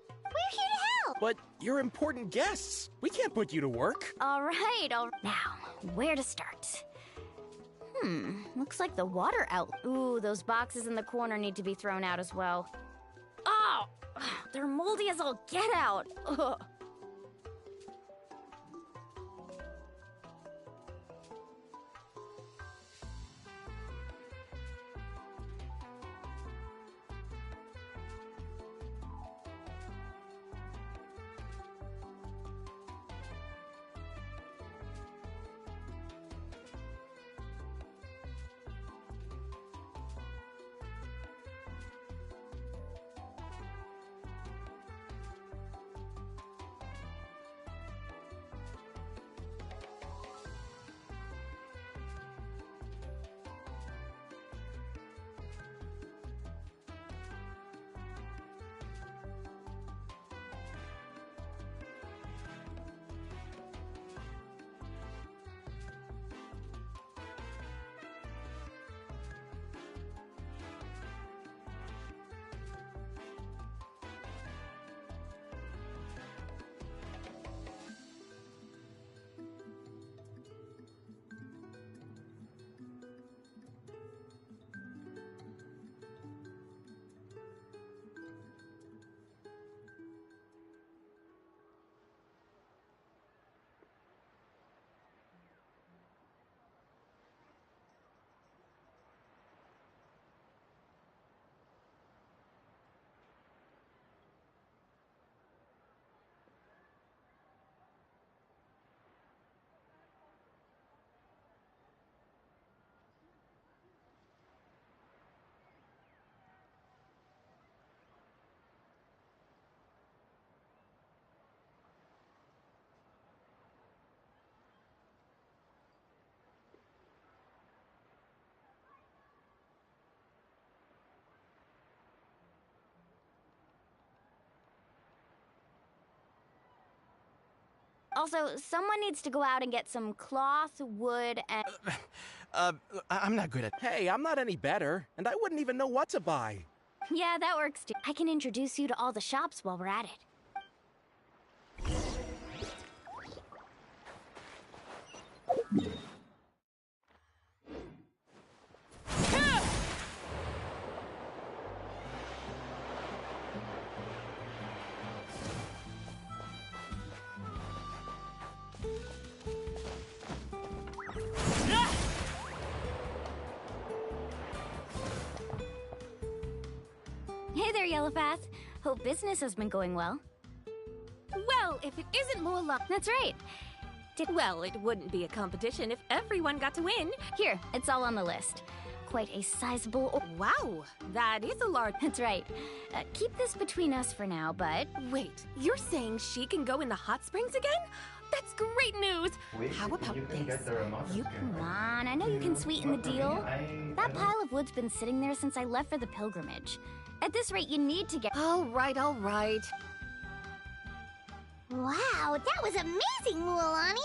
We're here to help! But you're important guests. We can't put you to work. All right. Now, where to start? Looks like the water out. Ooh, those boxes in the corner need to be thrown out as well. Oh! They're moldy as all get out. Ugh. Also, someone needs to go out and get some cloth, wood, and... I'm not good at... Hey, I'm not any better, and I wouldn't even know what to buy. Yeah, that works too. I can introduce you to all the shops while we're at it. Hey there, Yellowpath. Hope business has been going well. Well, if it isn't more luck. That's right. Well, it wouldn't be a competition if everyone got to win. Here, it's all on the list. Quite a sizable... Wow, that is a large... That's right. Keep this between us for now, but... Wait, you're saying she can go in the hot springs again? That's great news! How about this? Come on, I know you can sweeten the deal. That pile of wood's been sitting there since I left for the pilgrimage. At this rate, you need to get... All right, all right. Wow, that was amazing, Mualani!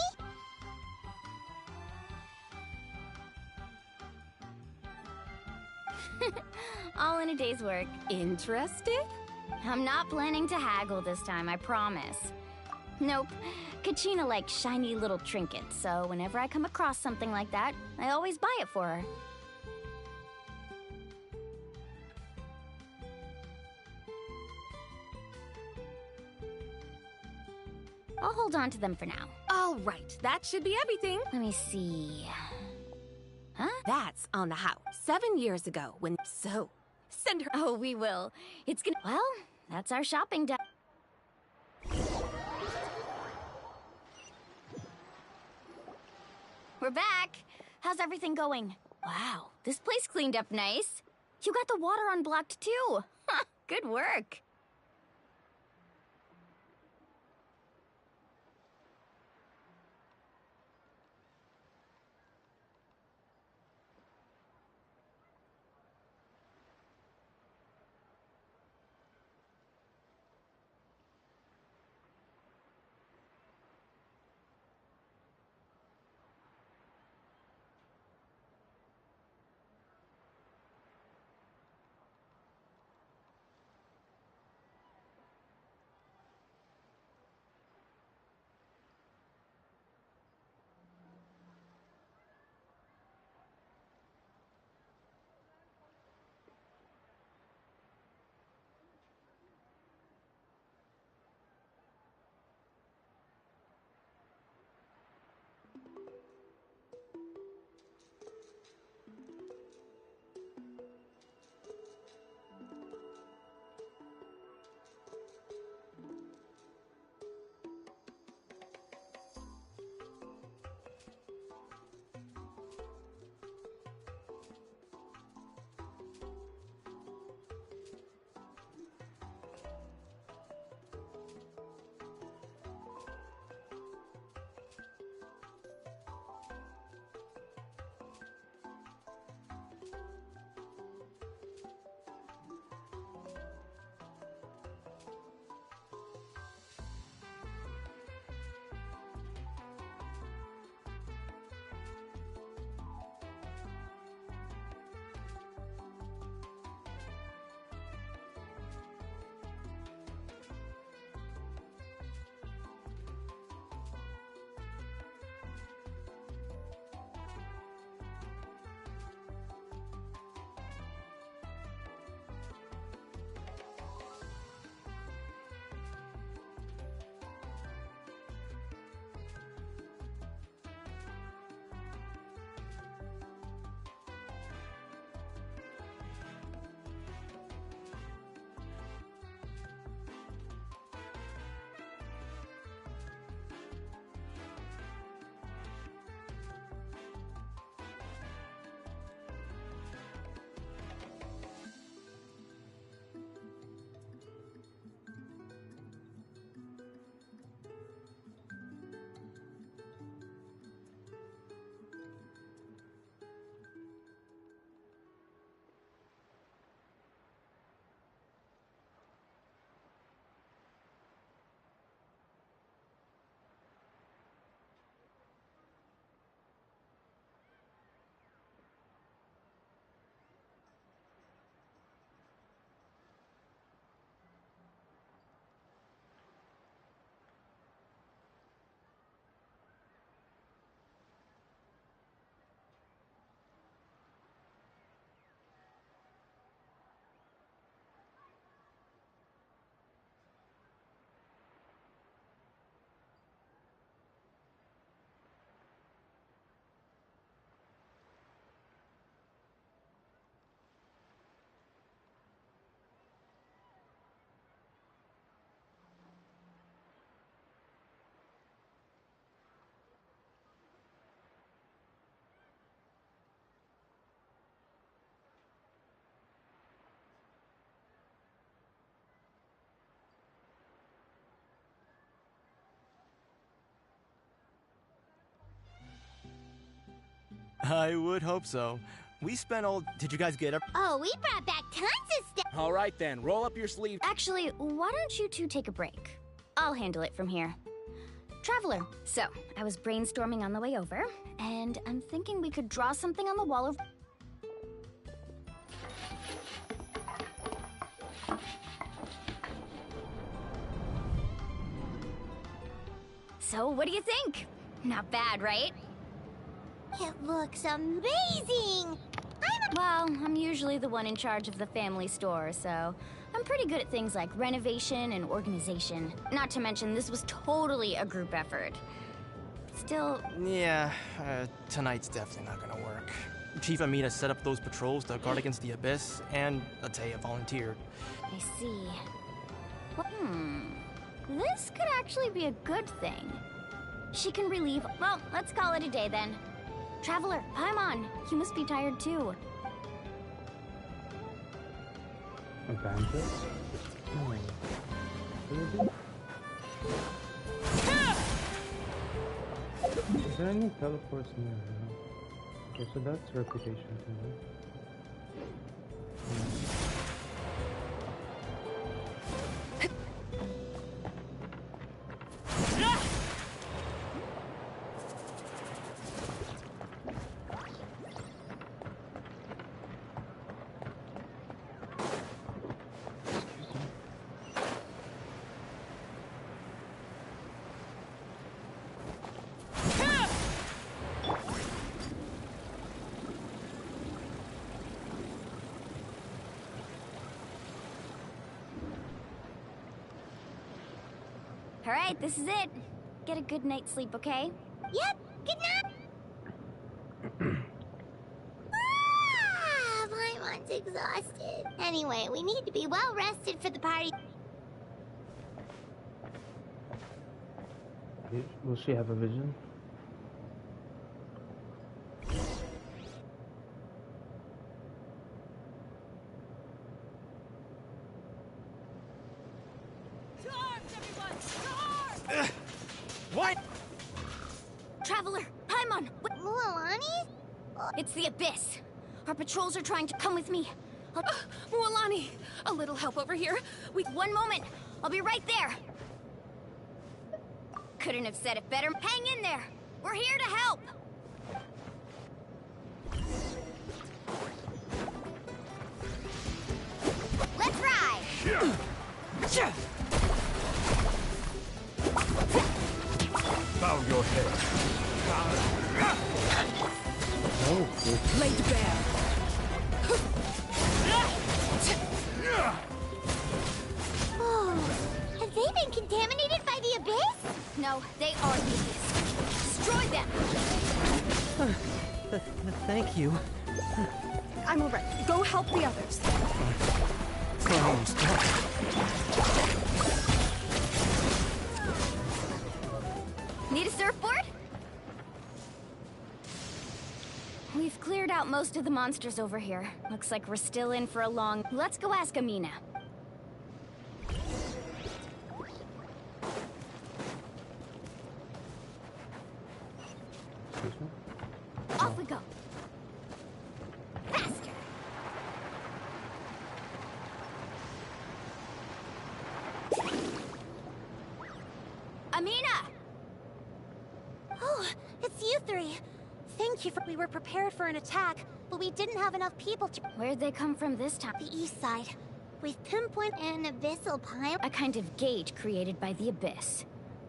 All in a day's work. Interested? I'm not planning to haggle this time, I promise. Nope. Kachina likes shiny little trinkets, so whenever I come across something like that, I always buy it for her. hold on to them for now. All right, that should be everything. Let me see. Huh? That's on the house. 7 years ago when... So, send her... Oh, we will. It's gonna... Well, that's our shopping done. We're back. How's everything going? Wow, this place cleaned up nice. You got the water unblocked too. Huh, good work. I would hope so. We spent all... Did you guys get up? Oh, we brought back tons of stuff. All right then, roll up your sleeve. Actually, why don't you two take a break? I'll handle it from here. Traveler, so I was brainstorming on the way over, and I'm thinking we could draw something on the wall of... So, what do you think? Not bad, right? It looks amazing! Well, I'm usually the one in charge of the family store, so I'm pretty good at things like renovation and organization. Not to mention, this was totally a group effort. Still... Yeah, tonight's definitely not gonna work. Chief Amina set up those patrols to guard against the Abyss, and Atea volunteered. I see. Well, this could actually be a good thing. She can relieve... Well, let's call it a day then. Traveler, Paimon, you must be tired too. Advantage? No. Is there any teleports near her? Okay, so that's reputation too. All right, this is it. Get a good night's sleep, okay? Yep, good night. Paimon's exhausted. Anyway, we need to be well rested for the party. Will she have a vision? What? Traveler, Paimon! Mualani? It's the Abyss. Our patrols are trying to come with me. Mualani, a little help over here. One moment. I'll be right there. Couldn't have said it better. Hang in there. We're here to help. Let's ride. Bow your head. Laid bare. Oh, have they been contaminated by the Abyss? No, they are the Abyss. Destroy them. Thank you. I'm alright. Go help the others. Need a surfboard? We've cleared out most of the monsters over here. Looks like we're still in for a long... Let's go ask Amina. Off we go. Faster. Amina! Oh, it's you three. Thank you for... We were prepared for an attack, but we didn't have enough people to... Where'd they come from this time? The east side. We've pinpointed an abyssal pile. A kind of gate created by the Abyss.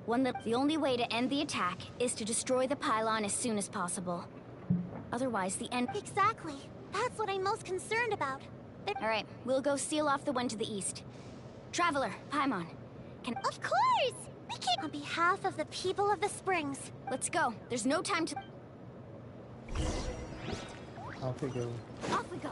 One that the only way to end the attack is to destroy the pylon as soon as possible. Otherwise, the end... Exactly. That's what I'm most concerned about. Alright, we'll go seal off the one to the east. Traveler, Paimon, can... Of course! We can... On behalf of the people of the Springs. Let's go. There's no time to... Off we go. Off we go.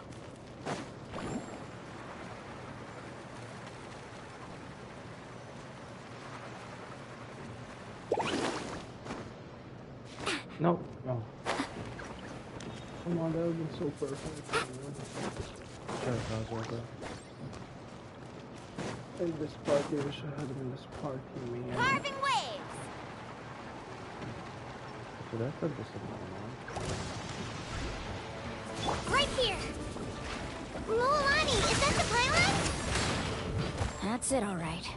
No, no. Come on, that would have been so perfect. Sure, Roger. In this party, we should have been in this party, man. Carving waves! So that's a discipline, Right here! Mualani, is that the pylon? That's it, alright.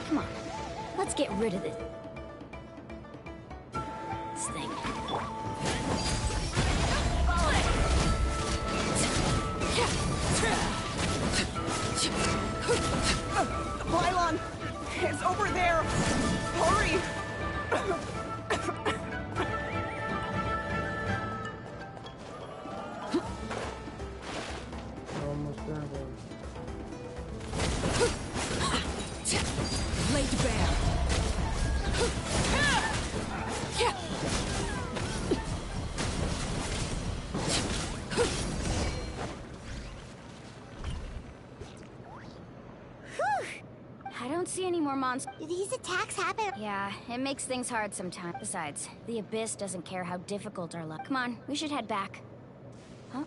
Come on, let's get rid of this thing. The pylon is over there. Hurry! more monsters. Do these attacks happen? Yeah, it makes things hard sometimes. Besides, the Abyss doesn't care how difficult our luck. Come on, we should head back. Huh?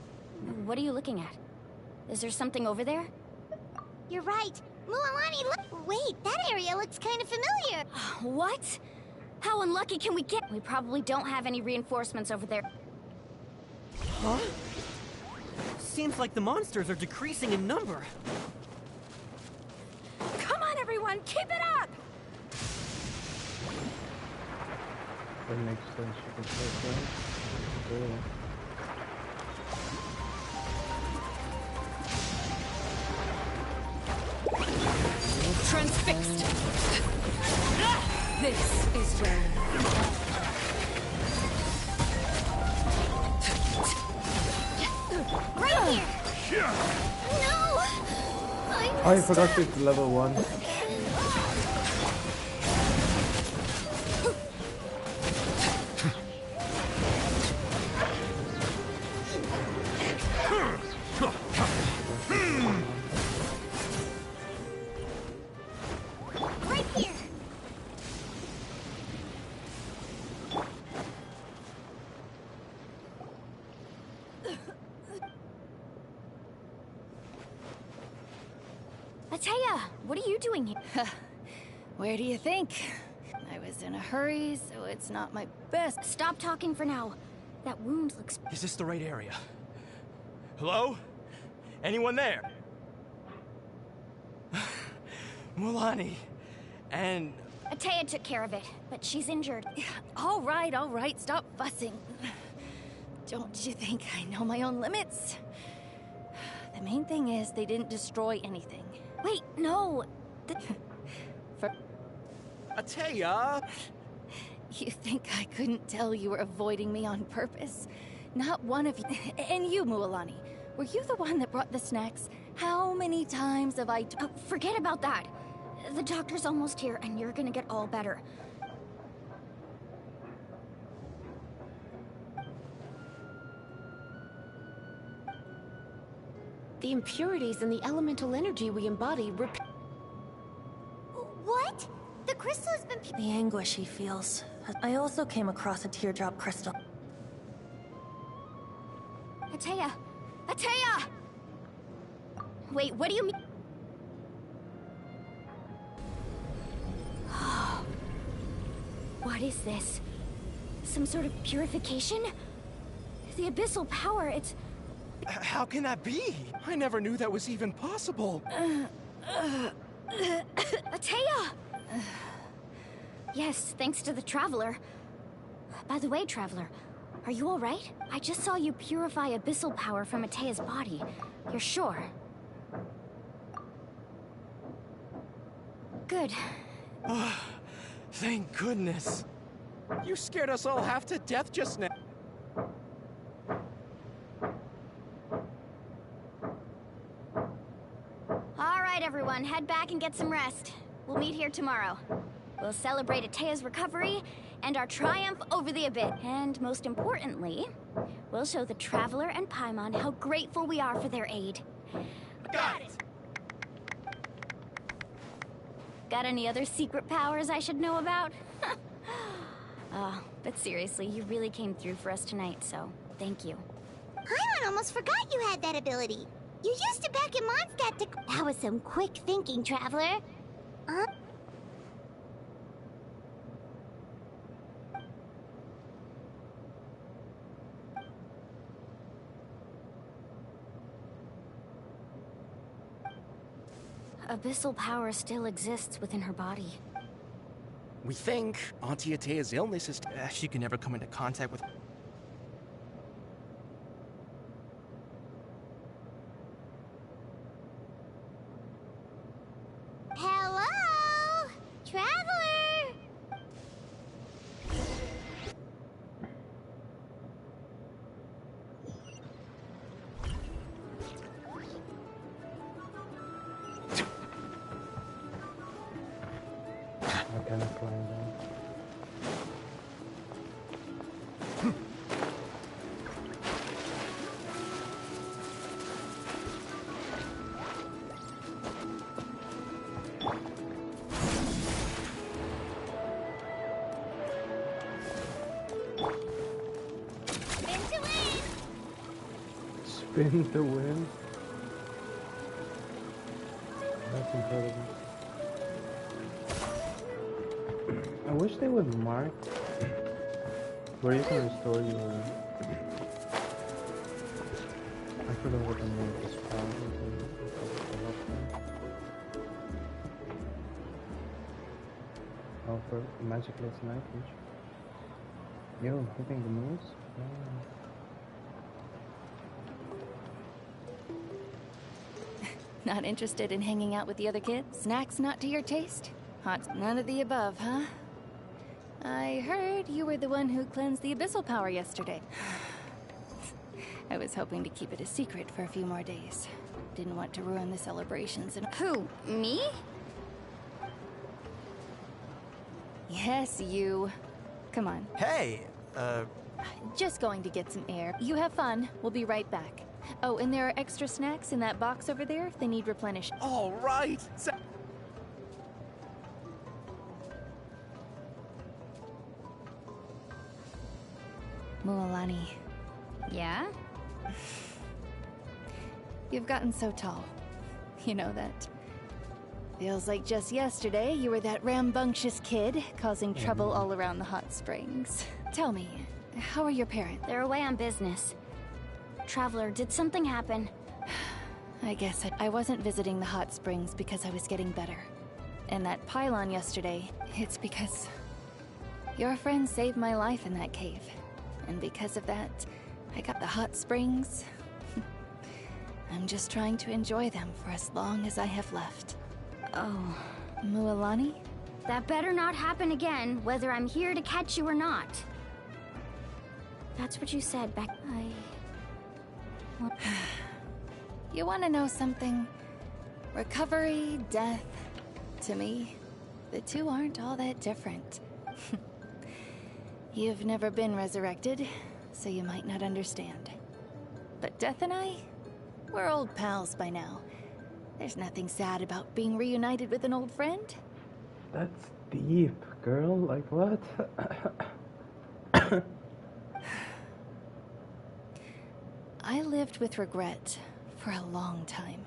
What are you looking at? Is there something over there? You're right. Mualani, look. Wait, that area looks kind of familiar. What? How unlucky can we get? We probably don't have any reinforcements over there. Huh? Seems like the monsters are decreasing in number. Come on, everyone, keep it up! That makes sense. You can take that. Cool. Transfixed. This is where... Right here! No! I forgot it's level 1. Right here! Ataya, what are you doing here? Where do you think? I was in a hurry, so it's not my best. Stop talking for now. That wound looks... Is this the right area? Hello? Anyone there? Mualani. And... Ataya took care of it, but she's injured. All right, stop fussing. Don't you think I know my own limits? The main thing is they didn't destroy anything. Wait, no. Ataya! You think I couldn't tell you were avoiding me on purpose? Not one of you. And you, Mualani. Were you the one that brought the snacks? How many times have I... Oh, forget about that. The doctor's almost here, and you're gonna get all better. The impurities in the elemental energy we embody What? The crystal has been... The anguish he feels. I also came across a teardrop crystal. Ataya! Ataya! Wait, what do you mean? What is this? Some sort of purification? The abyssal power, it's... How can that be? I never knew that was even possible. Ataya! Yes, thanks to the Traveler. By the way, Traveler, are you alright? I just saw you purify abyssal power from Ataya's body. You're sure? Good. Oh, thank goodness. You scared us all half to death just now. Alright, everyone, head back and get some rest. We'll meet here tomorrow. We'll celebrate Ataya's recovery and our triumph over the Abyss. And most importantly, we'll show the Traveler and Paimon how grateful we are for their aid. Got it! Got any other secret powers I should know about? But seriously, you really came through for us tonight, so thank you. Paimon almost forgot you had that ability. You used it back in Mondstadt to... That was some quick thinking, Traveler. Abyssal power still exists within her body. We think Auntie Ataya's illness is... she can never come into contact with... Hello? Traveler? I cannot climb down. Spin to win. That's incredible. I wish they would mark where you can restore your... I forgot what the name is called. Oh, for magicless knifage. Yo, hitting the moves? Not interested in hanging out with the other kids? Snacks not to your taste? Hot, none of the above, huh? I heard you were the one who cleansed the abyssal power yesterday. I was hoping to keep it a secret for a few more days. Didn't want to ruin the celebrations and— Who? Me? Yes, you. Come on. Hey, Just going to get some air. You have fun. We'll be right back. Oh, and there are extra snacks in that box over there if they need replenished. all right. Mualani. Yeah? You've gotten so tall. You know that. Feels like just yesterday you were that rambunctious kid causing trouble all around the hot springs. Tell me, how are your parents? They're away on business. Traveler, did something happen? I guess I wasn't visiting the hot springs because I was getting better. And that pylon yesterday, it's because your friend saved my life in that cave. And because of that, I got the hot springs. I'm just trying to enjoy them for as long as I have left. Oh. Mualani? That better not happen again, whether I'm here to catch you or not. That's what you said back... You want to know something? Recovery, death, to me, the two aren't all that different. You've never been resurrected, so you might not understand. But Death and I, we're old pals by now. There's nothing sad about being reunited with an old friend. That's deep, girl. Like what? I lived with regret for a long time.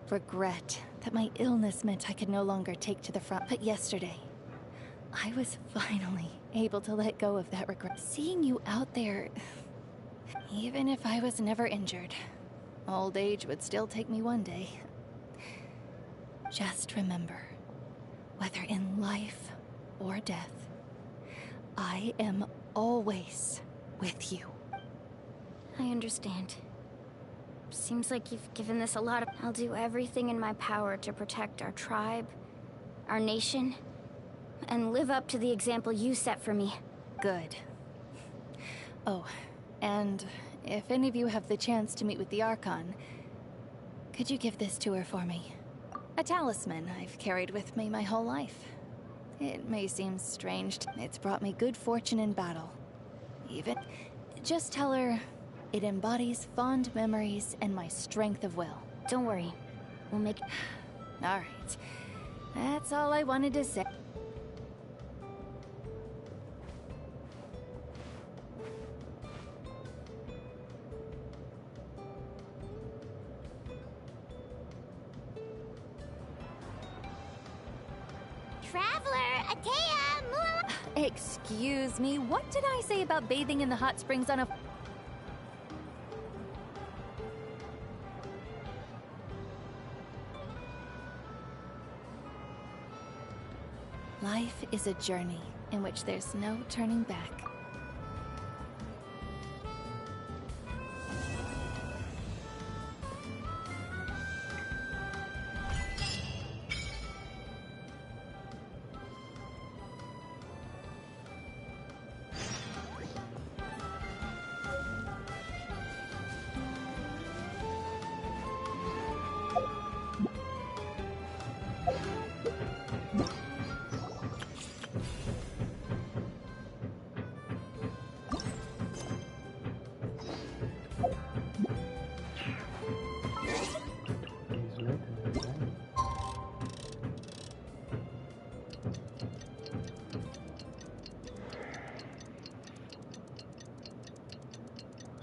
Regret that my illness meant I could no longer take to the front. But yesterday, I was finally able to let go of that regret. Seeing you out there, even if I was never injured, old age would still take me one day. Just remember, whether in life or death, I am always with you. I understand. Seems like you've given this a lot of... I'll do everything in my power to protect our tribe, our nation, and live up to the example you set for me. Good. Oh, and if any of you have the chance to meet with the Archon, could you give this to her for me? A talisman I've carried with me my whole life. It may seem strange. It's brought me good fortune in battle. Even... Just tell her it embodies fond memories and my strength of will. Don't worry. We'll make... All right. That's all I wanted to say. Traveler, Atea, Muala... Excuse me, what did I say about bathing in the hot springs on a... Life is a journey in which there's no turning back.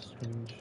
Strange.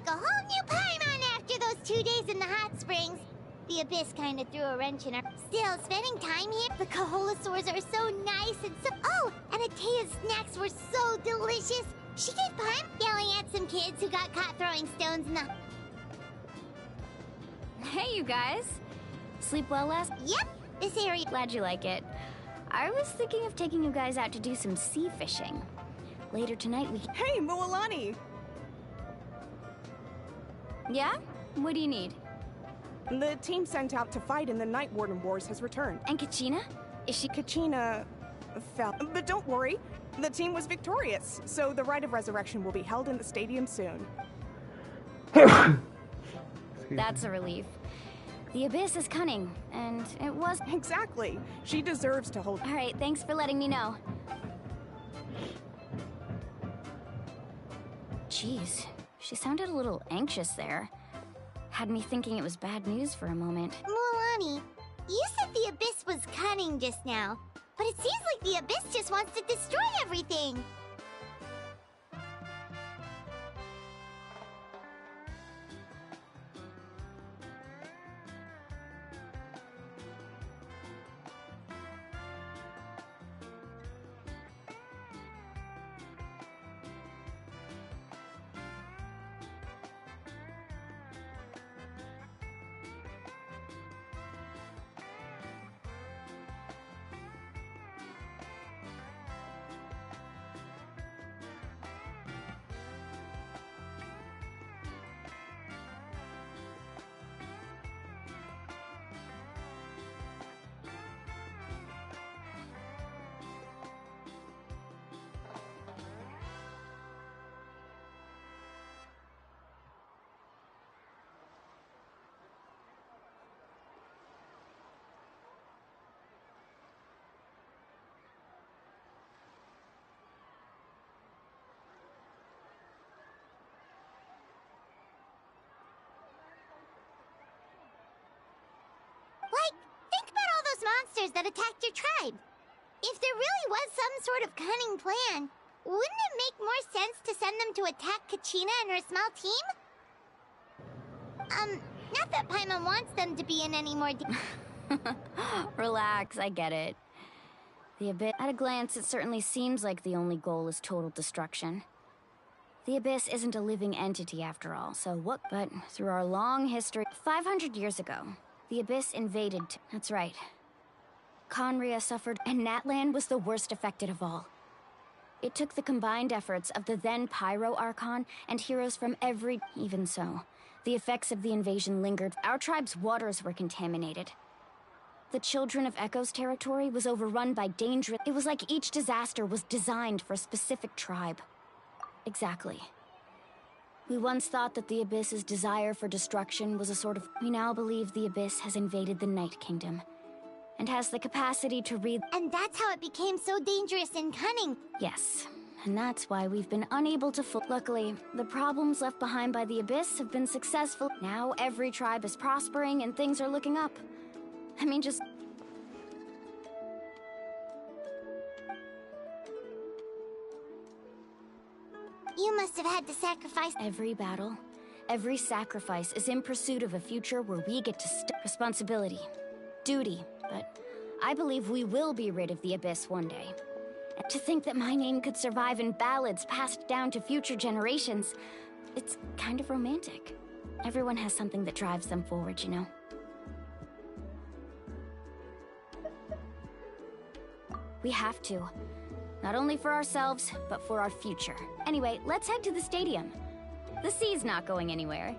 like a whole new Paimon after those 2 days in the hot springs. The Abyss kind of threw a wrench in her. Still, spending time here, the Kaholasaurs are so nice and so... Oh, and Atea's snacks were so delicious. She gave Paim yelling at some kids who got caught throwing stones in the... Hey, you guys. Sleep well last? Yep, this area... Glad you like it. I was thinking of taking you guys out to do some sea fishing. Later tonight we... Hey, Mualani! Yeah? What do you need? The team sent out to fight in the Night Warden Wars has returned. And Kachina? Is she... Kachina... fell. But don't worry, the team was victorious, so the Rite of Resurrection will be held in the stadium soon. That's a relief. The Abyss is cunning, and it was... Exactly. She deserves to hold... Alright, thanks for letting me know. Jeez, she sounded a little anxious there. Had me thinking it was bad news for a moment. Mualani, you said the Abyss was cunning just now, but it seems like the Abyss just wants to destroy everything. Like, think about all those monsters that attacked your tribe. If there really was some sort of cunning plan, wouldn't it make more sense to send them to attack Kachina and her small team? Not that Paimon wants them to be in any more Relax, I get it. The Abyss... At a glance, it certainly seems like the only goal is total destruction. The Abyss isn't a living entity after all, so what... But through our long history... 500 years ago, the Abyss invaded... That's right. Conria suffered, and Natlan was the worst affected of all. It took the combined efforts of the then Pyro Archon and heroes from every... Even so, the effects of the invasion lingered. Our tribe's waters were contaminated. The Children of Echo's territory was overrun by dangerous... It was like each disaster was designed for a specific tribe. Exactly. We once thought that the Abyss's desire for destruction was a sort of... We now believe the Abyss has invaded the Night Kingdom, and has the capacity to read... And that's how it became so dangerous and cunning. Yes, and that's why we've been unable to Luckily, the problems left behind by the Abyss have been successful. Now every tribe is prospering and things are looking up. I mean, just... You must have had to sacrifice... Every battle, every sacrifice is in pursuit of a future where we get to responsibility, duty, but I believe we will be rid of the Abyss one day. And to think that my name could survive in ballads passed down to future generations, it's kind of romantic. Everyone has something that drives them forward, you know? We have to. Not only for ourselves, but for our future. Anyway, let's head to the stadium. The sea's not going anywhere.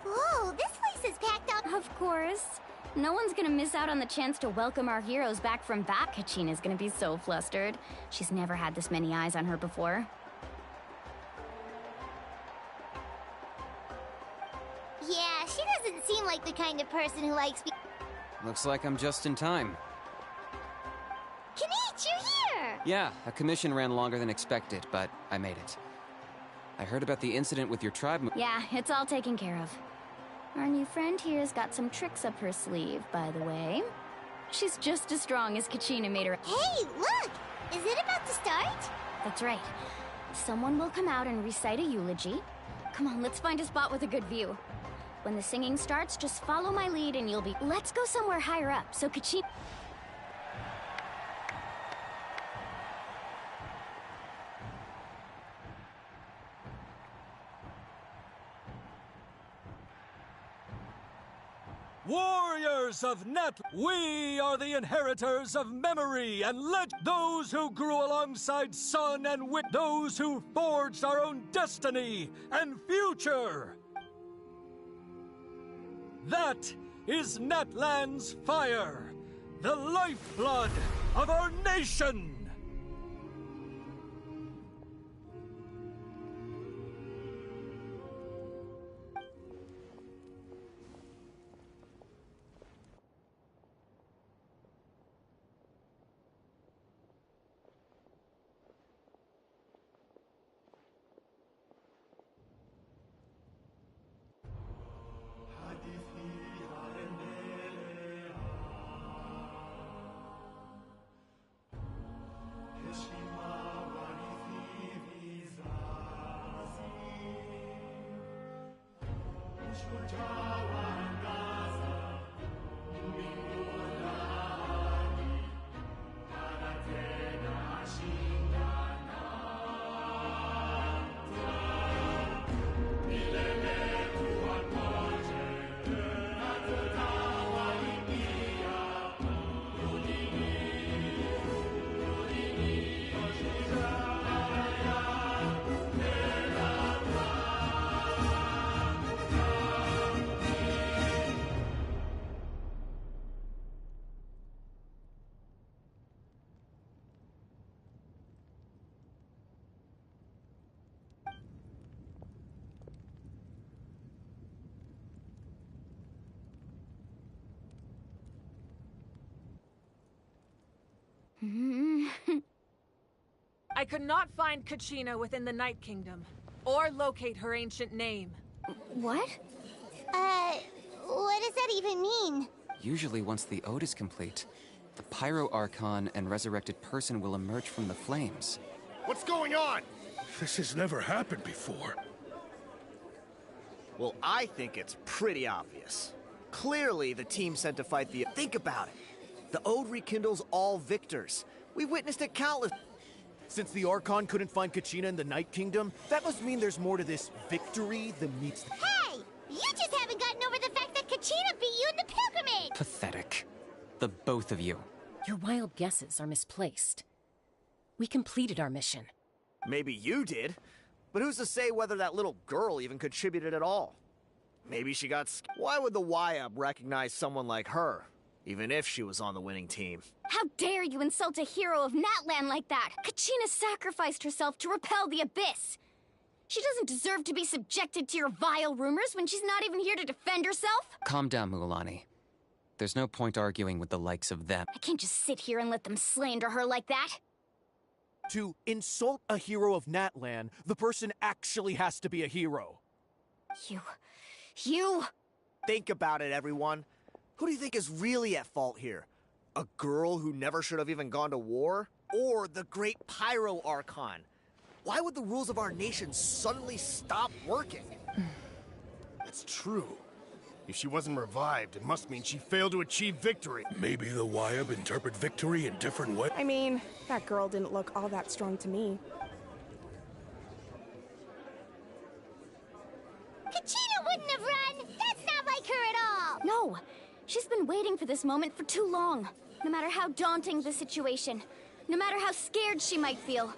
Whoa, this place is packed out. Of course. No one's gonna miss out on the chance to welcome our heroes back from back. Kachina's gonna be so flustered. She's never had this many eyes on her before. Yeah, she doesn't seem like the kind of person who likes Looks like I'm just in time. Kanich, you're here! Yeah, a commission ran longer than expected, but I made it. I heard about the incident with your tribe. Yeah, it's all taken care of. Our new friend here's got some tricks up her sleeve, by the way. She's just as strong as Kachina made her. Hey, look! Is it about to start? That's right. Someone will come out and recite a eulogy. Come on, let's find a spot with a good view. When the singing starts, just follow my lead and you'll be... Let's go somewhere higher up, so Kachina... Warriors of Net, we are the inheritors of memory and legend. Those who grew alongside sun and wind. Those who forged our own destiny and future. That is Netland's fire, the lifeblood of our nation. I could not find Kachina within the Night Kingdom, or locate her ancient name. What? What does that even mean? Usually once the ode is complete, the Pyro Archon and resurrected person will emerge from the flames. What's going on? This has never happened before. Well, I think it's pretty obvious. Clearly, the team sent to fight the... Think about it. The ode rekindles all victors. We witnessed it countless... Since the Archon couldn't find Kachina in the Night Kingdom, that must mean there's more to this victory than meets the... Hey! You just haven't gotten over the fact that Kachina beat you in the pilgrimage! Pathetic. The both of you. Your wild guesses are misplaced. We completed our mission. Maybe you did, but who's to say whether that little girl even contributed at all? Maybe she got... Why would the YUB recognize someone like her, even if she was on the winning team? How dare you insult a hero of Natland like that? Kachina sacrificed herself to repel the Abyss. She doesn't deserve to be subjected to your vile rumors when she's not even here to defend herself. Calm down, Mualani. There's no point arguing with the likes of them. I can't just sit here and let them slander her like that. To insult a hero of Natland, the person actually has to be a hero. You... Think about it, everyone. Who do you think is really at fault here? A girl who never should have even gone to war? Or the great Pyro Archon? Why would the rules of our nation suddenly stop working? That's true. If she wasn't revived, it must mean she failed to achieve victory. Maybe the YUB interpret victory in different ways. I mean, that girl didn't look all that strong to me. Kachina wouldn't have run! That's not like her at all! No! She's been waiting for this moment for too long. No matter how daunting the situation, no matter how scared she might feel,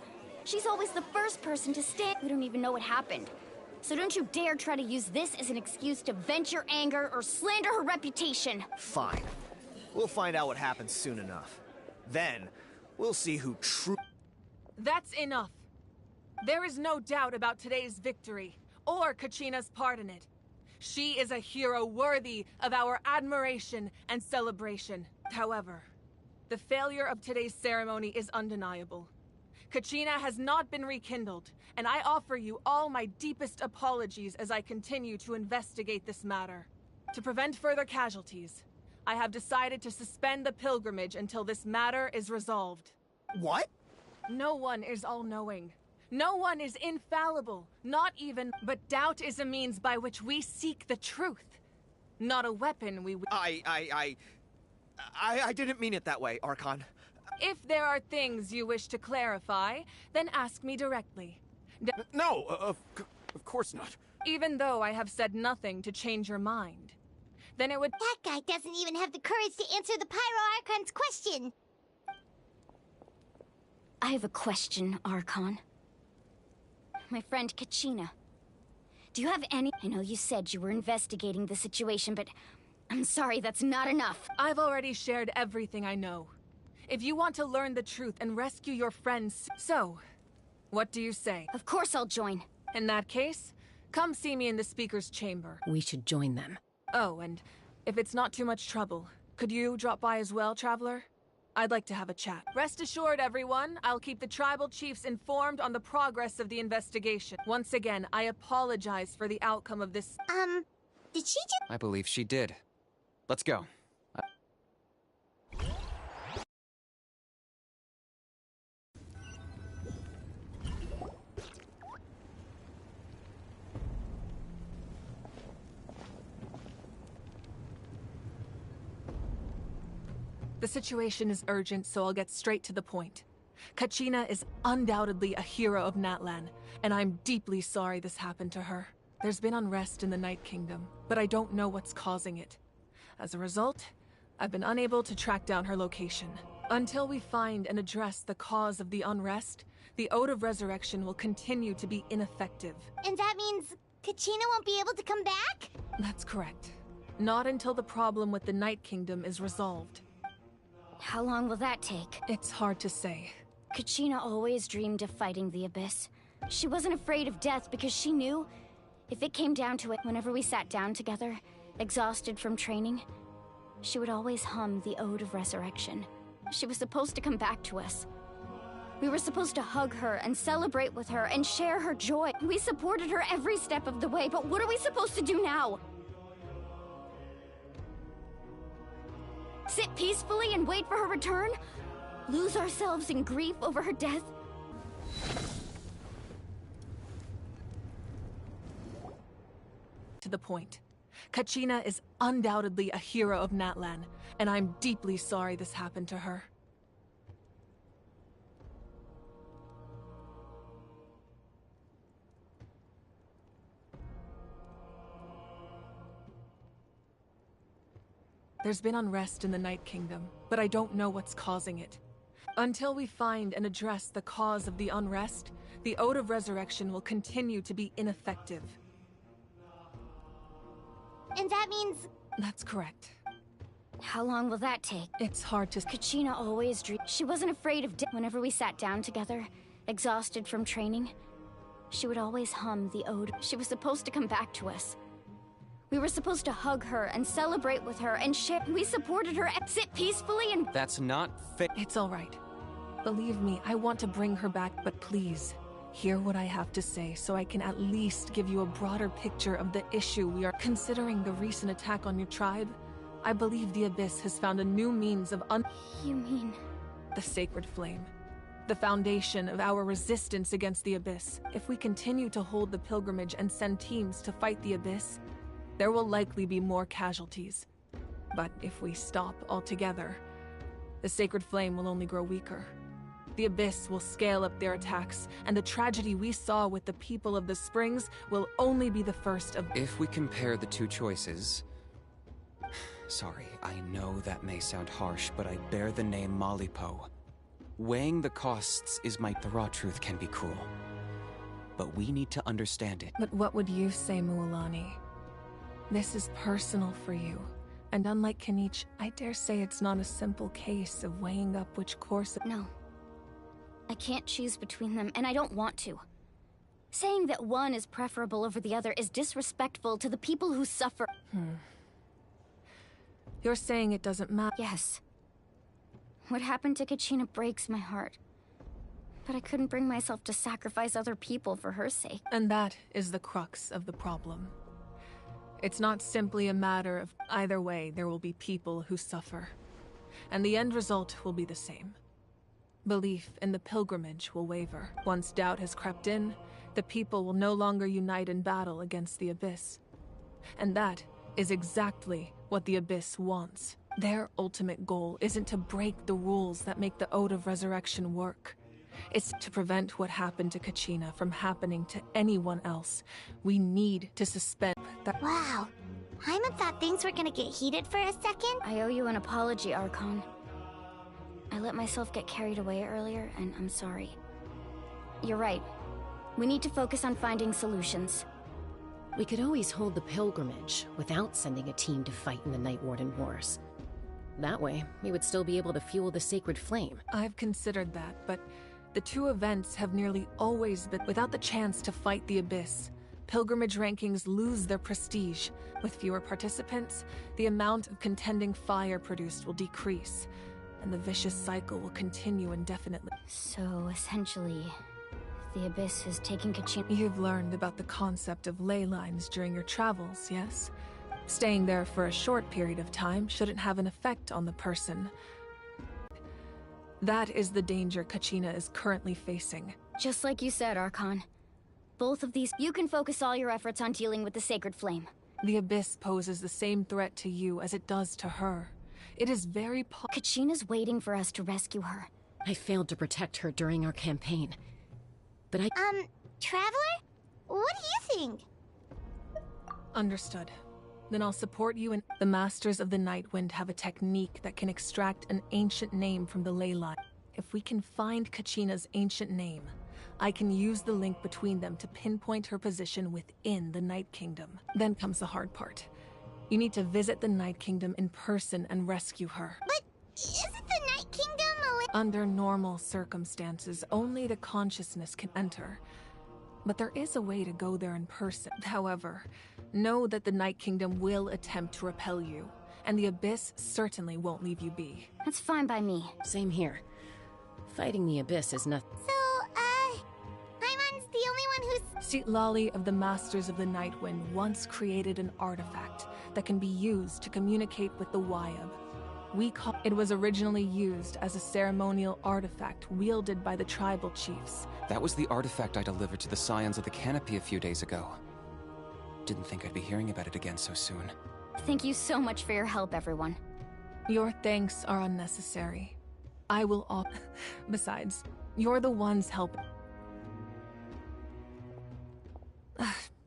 she's always the first person to stand. We don't even know what happened. So don't you dare try to use this as an excuse to vent your anger or slander her reputation. Fine. We'll find out what happens soon enough. Then, we'll see who That's enough. There is no doubt about today's victory, or Kachina's part in it. She is a hero worthy of our admiration and celebration. However, the failure of today's ceremony is undeniable. Kachina has not been rekindled, and I offer you all my deepest apologies as I continue to investigate this matter. To prevent further casualties, I have decided to suspend the pilgrimage until this matter is resolved. What? No one is all-knowing. No one is infallible, not even, but doubt is a means by which we seek the truth. Not a weapon we I didn't mean it that way, Archon. If there are things you wish to clarify, then ask me directly. No, of course not. Even though I have said nothing to change your mind, then it would— That guy doesn't even have the courage to answer the Pyro Archon's question. I have a question, Archon. My friend Kachina. Do you have any— I know you said you were investigating the situation, but I'm sorry, that's not enough. I've already shared everything I know. If you want to learn the truth and rescue your friends— So, what do you say? Of course I'll join. In that case, come see me in the speaker's chamber. We should join them. Oh, and if it's not too much trouble, could you drop by as well, Traveler? I'd like to have a chat. Rest assured, everyone, I'll keep the tribal chiefs informed on the progress of the investigation. Once again, I apologize for the outcome of this— Did she just— I believe she did. Let's go. The situation is urgent, so I'll get straight to the point. Kachina is undoubtedly a hero of Natlan, and I'm deeply sorry this happened to her. There's been unrest in the Night Kingdom, but I don't know what's causing it. As a result, I've been unable to track down her location. Until we find and address the cause of the unrest, the Ode of Resurrection will continue to be ineffective. And that means Kachina won't be able to come back? That's correct. Not until the problem with the Night Kingdom is resolved. How long will that take? It's hard to say. Kachina always dreamed of fighting the Abyss. She wasn't afraid of death because she knew if it came down to it, whenever we sat down together, exhausted from training, she would always hum the Ode of Resurrection. She was supposed to come back to us. We were supposed to hug her and celebrate with her and share her joy. We supported her every step of the way, but what are we supposed to do now? Sit peacefully and wait for her return? Lose ourselves in grief over her death? To the point. Kachina is undoubtedly a hero of Natlan, and I'm deeply sorry this happened to her. There's been unrest in the Night Kingdom, but I don't know what's causing it. Until we find and address the cause of the unrest, the Ode of Resurrection will continue to be ineffective. And that means— That's correct. How long will that take? It's hard to— Kachina always dreamed. She wasn't afraid of death. Whenever we sat down together, exhausted from training, she would always hum the Ode. She was supposed to come back to us. We were supposed to hug her and celebrate with her and share— We supported her and sit peacefully and— That's not fair. It's all right. Believe me, I want to bring her back, but please, hear what I have to say so I can at least give you a broader picture of the issue we are— Considering the recent attack on your tribe, I believe the Abyss has found a new means of You mean— the Sacred Flame. The foundation of our resistance against the Abyss. If we continue to hold the pilgrimage and send teams to fight the Abyss, there will likely be more casualties. But if we stop altogether, the Sacred Flame will only grow weaker. The Abyss will scale up their attacks, and the tragedy we saw with the people of the Springs will only be the first of— If we compare the two choices... Sorry, I know that may sound harsh, but I bear the name Malipo. Weighing the costs is the raw truth can be cruel. but we need to understand it. But what would you say, Mualani? This is personal for you. And unlike Kenichi, I dare say it's not a simple case of weighing up which course... No. I can't choose between them, and I don't want to. Saying that one is preferable over the other is disrespectful to the people who suffer. You're saying it doesn't matter? Yes. What happened to Kachina breaks my heart. But I couldn't bring myself to sacrifice other people for her sake. And that is the crux of the problem. It's not simply a matter of either way, there will be people who suffer. And the end result will be the same. Belief in the pilgrimage will waver. Once doubt has crept in, the people will no longer unite in battle against the Abyss. And that is exactly what the Abyss wants. Their ultimate goal isn't to break the rules that make the Ode of Resurrection work. It's to prevent what happened to Kachina from happening to anyone else. We need to suspend that. Wow. Hyman thought things were gonna get heated for a second. I owe you an apology, Archon. I let myself get carried away earlier, and I'm sorry. You're right. We need to focus on finding solutions. We could always hold the pilgrimage without sending a team to fight in the Night Warden Wars. That way, we would still be able to fuel the sacred flame. I've considered that, but the two events have nearly always been without the chance to fight the Abyss. Pilgrimage rankings lose their prestige. With fewer participants, the amount of contending fire produced will decrease, and the vicious cycle will continue indefinitely. So, essentially, the Abyss is taking Kachina. You've learned about the concept of ley lines during your travels, yes? Staying there for a short period of time shouldn't have an effect on the person. That is the danger Kachina is currently facing. Just like you said, Archon. Both of these, you can focus all your efforts on dealing with the sacred flame. The Abyss poses the same threat to you as it does to her. It is very Kachina's waiting for us to rescue her. I failed to protect her during our campaign. But Traveler? What do you think? Understood. Then I'll support you and the Masters of the Nightwind have a technique that can extract an ancient name from the ley line. If we can find Kachina's ancient name, I can use the link between them to pinpoint her position within the Night Kingdom. Then comes the hard part. You need to visit the Night Kingdom in person and rescue her. But isn't the Night Kingdom Under normal circumstances, only the consciousness can enter. But there is a way to go there in person. However, know that the Night Kingdom will attempt to repel you, and the Abyss certainly won't leave you be. That's fine by me. Same here. Fighting the Abyss is nothing. So, Hyman's the only one who's... Lali of the Masters of the Nightwind once created an artifact that can be used to communicate with the Wyab. It was originally used as a ceremonial artifact wielded by the tribal chiefs. That was the artifact I delivered to the Scions of the Canopy a few days ago. Didn't think I'd be hearing about it again so soon. Thank you so much for your help, everyone. Your thanks are unnecessary. I will all... Besides, you're the ones helping.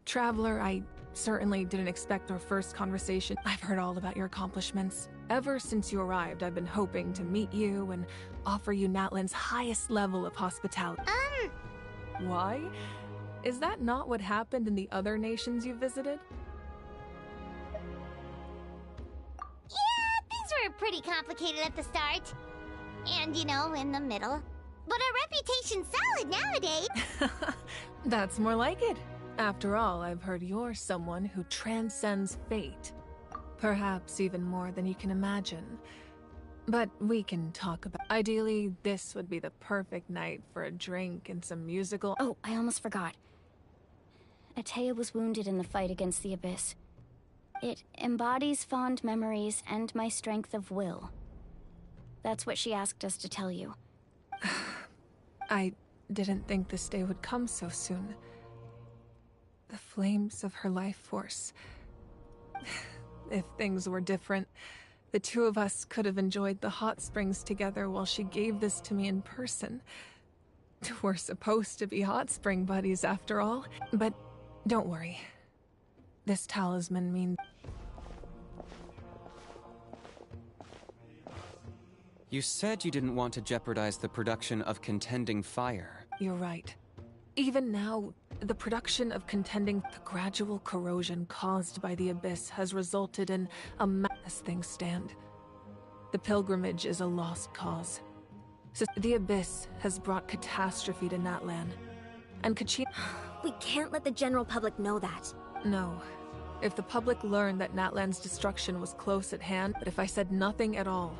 Traveler, I certainly didn't expect our first conversation. I've heard all about your accomplishments. Ever since you arrived, I've been hoping to meet you and offer you Natlan's highest level of hospitality. Why? Is that not what happened in the other nations you visited? Yeah, things were pretty complicated at the start. And, you know, in the middle. But our reputation's solid nowadays. That's more like it. After all, I've heard you're someone who transcends fate. Perhaps even more than you can imagine. But we can talk about... Ideally, this would be the perfect night for a drink and some musical... Oh, I almost forgot. Atea was wounded in the fight against the Abyss. It embodies fond memories and my strength of will. That's what she asked us to tell you. I didn't think this day would come so soon. The flames of her life force. If things were different, the two of us could have enjoyed the hot springs together while she gave this to me in person. We're supposed to be hot spring buddies after all. But don't worry. This talisman means... You said you didn't want to jeopardize the production of contending fire. You're right. Even now, the production of contending the gradual corrosion caused by the Abyss has resulted in a mass things stand. The pilgrimage is a lost cause. The Abyss has brought catastrophe to Natlan. And Kachina... We can't let the general public know that. No. If the public learned that Natlan's destruction was close at hand, but if I said nothing at all,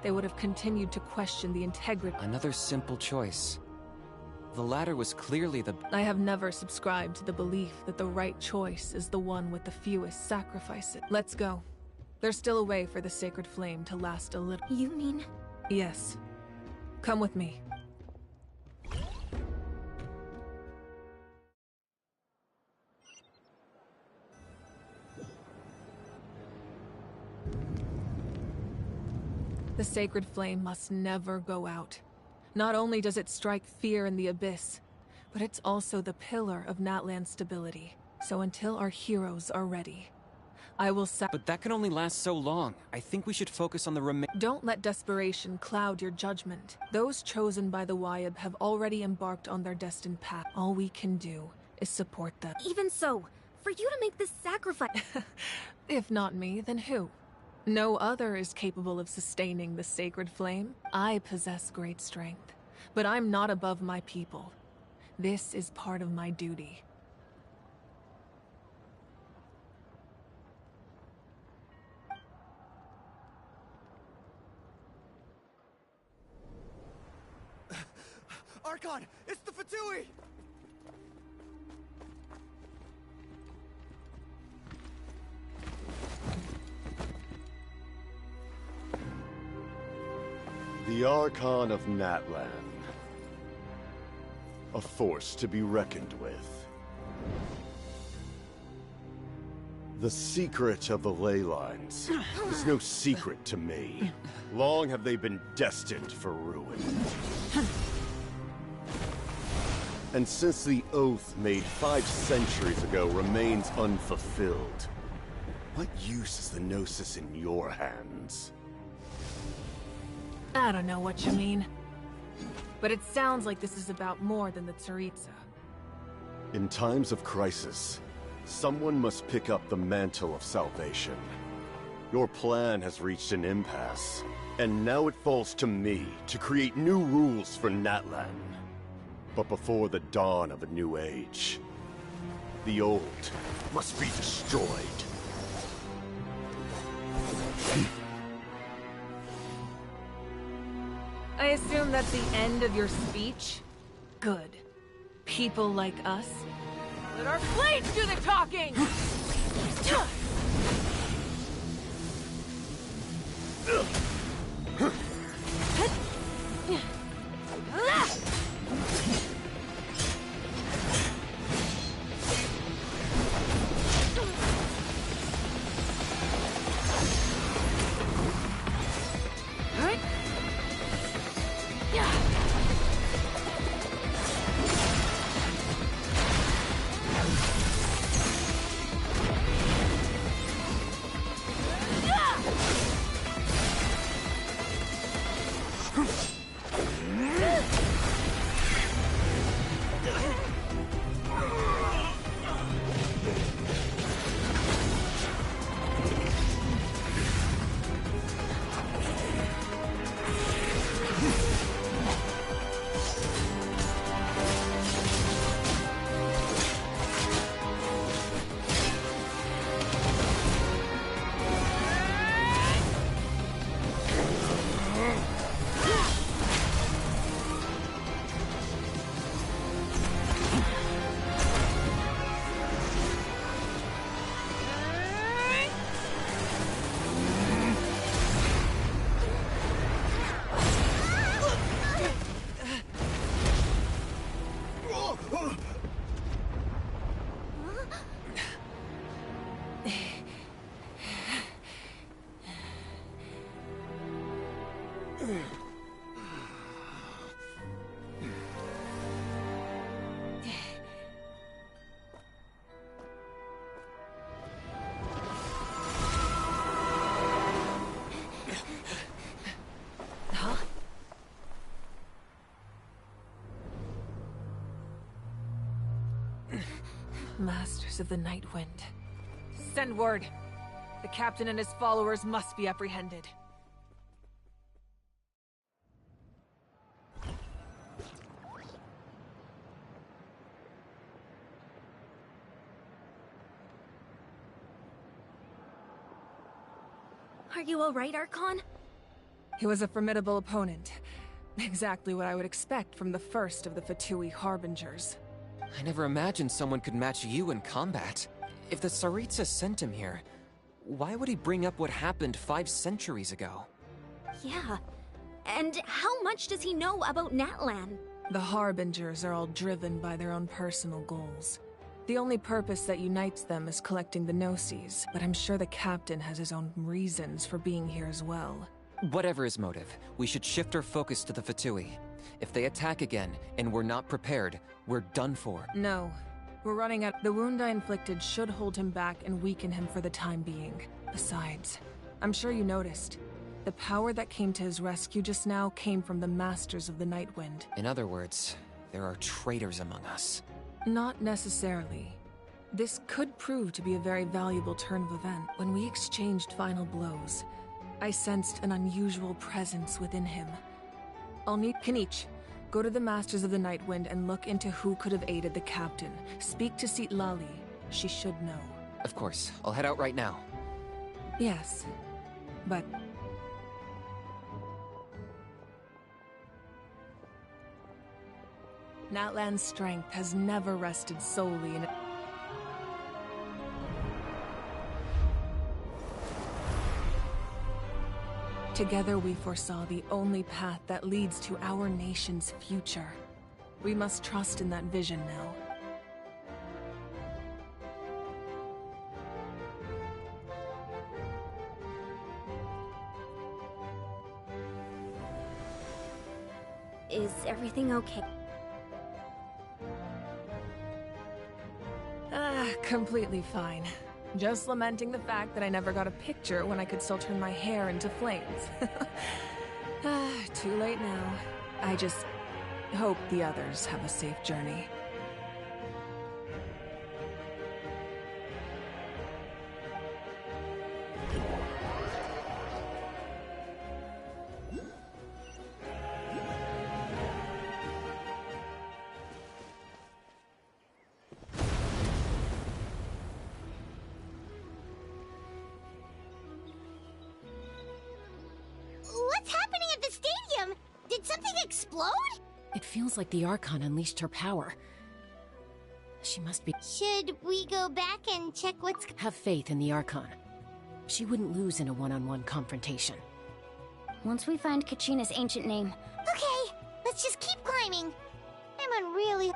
they would have continued to question the integrity... Another simple choice. The latter was clearly the... I have never subscribed to the belief that the right choice is the one with the fewest sacrifices. Let's go. There's still a way for the sacred flame to last a little. You mean? Yes. Come with me. The sacred flame must never go out. Not only does it strike fear in the Abyss, but it's also the pillar of Natlan's stability. So until our heroes are ready, I will But that can only last so long. I think we should focus on the Don't let desperation cloud your judgment. Those chosen by the Wyab have already embarked on their destined path. All we can do is support them. Even so, for you to make this sacrifice... If not me, then who? No other is capable of sustaining the sacred flame. I possess great strength, but I'm not above my people. This is part of my duty. Archon, it's the Fatui! The Archon of Natlan. A force to be reckoned with. The secret of the ley lines is no secret to me. Long have they been destined for ruin. And since the oath made 5 centuries ago remains unfulfilled, what use is the Gnosis in your hands? I don't know what you mean. But it sounds like this is about more than the Tsaritsa. In times of crisis, someone must pick up the mantle of salvation. Your plan has reached an impasse, and now it falls to me to create new rules for Natlan. But before the dawn of a new age, the old must be destroyed. I assume that's the end of your speech? Good. People like us? Let our blades do the talking! Masters of the Night Wind. Send word. The captain and his followers must be apprehended. Are you alright, Archon? He was a formidable opponent. Exactly what I would expect from the first of the Fatui Harbingers. I never imagined someone could match you in combat. If the Tsaritsa sent him here, why would he bring up what happened 5 centuries ago? Yeah. And how much does he know about Natlan? The Harbingers are all driven by their own personal goals. The only purpose that unites them is collecting the Gnosis, but I'm sure the captain has his own reasons for being here as well. Whatever his motive, we should shift our focus to the Fatui. If they attack again, and we're not prepared, we're done for. No. We're running out. The wound I inflicted should hold him back and weaken him for the time being. Besides, I'm sure you noticed. The power that came to his rescue just now came from the Masters of the Night Wind. In other words, there are traitors among us. Not necessarily. This could prove to be a very valuable turn of event. When we exchanged final blows, I sensed an unusual presence within him. I'll need Kanich. Go to the Masters of the Night Wind and look into who could have aided the captain. Speak to Sitlali. She should know. Of course. I'll head out right now. Yes, but... Natlan's strength has never rested solely in... Together we foresaw the only path that leads to our nation's future. We must trust in that vision now. Is everything okay? Completely fine. Just lamenting the fact that I never got a picture when I could still turn my hair into flames. Too late now. I just hope the others have a safe journey. What's happening at the stadium? Did something explode? It feels like the Archon unleashed her power. She must be... Should we go back and check what's... Have faith in the Archon. She wouldn't lose in a one-on-one confrontation. Once we find Kachina's ancient name... Okay, let's just keep climbing. I'm on really...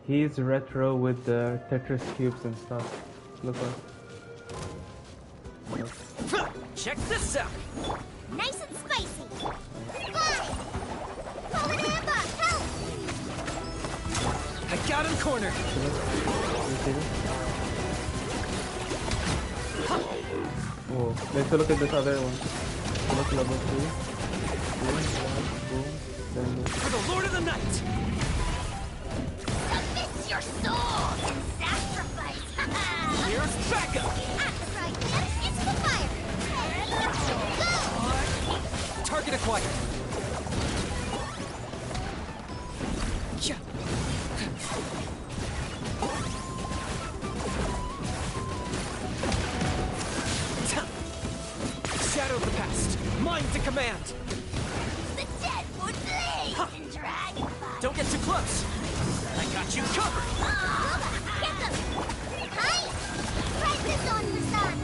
He's retro with the Tetris cubes and stuff. Look like. Check this out! Nice and spicy. Fly! Forward and back, help! I got him cornered! Oh, let's look at this other one. Look, level 2. Boom, boom, then For the Lord of the Night! Submit your soul and sacrifice! Here's Pepega! At the right hand, it's the fire! Go! Target acquired! Shadow of the past! Mine to command! The dead would blaze in dragonfire! Don't get too close! I got you covered! Get them! Hi! Press this on the sun!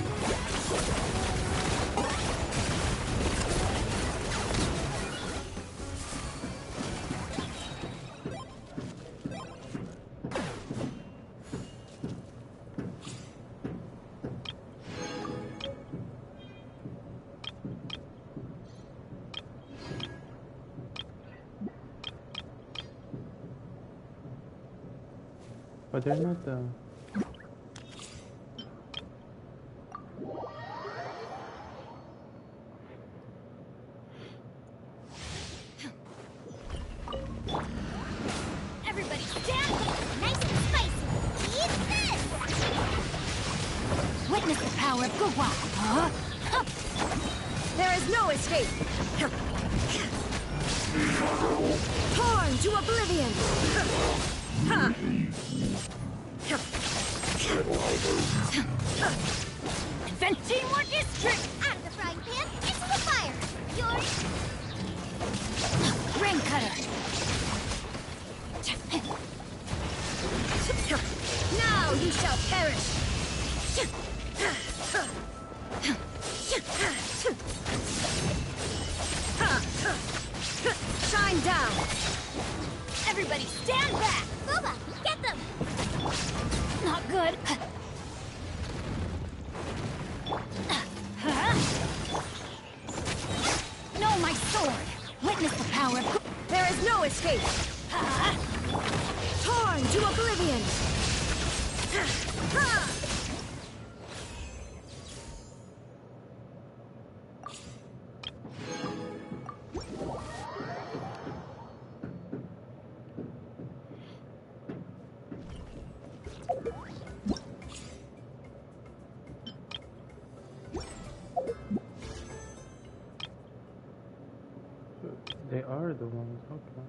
But they're not Everybody stand! Nice and spicy! Eat this! Witness the power of Gugwa! There is no escape! Torn to oblivion! Invent teamwork is trick! Out of the frying pan, into the fire! Yours! Rain cutter! Now you shall perish! Shine down! Everybody stand back! Boba, get them! Not good. No, my sword! Witness the power of... There is no escape! Torn to oblivion! They are the ones, okay.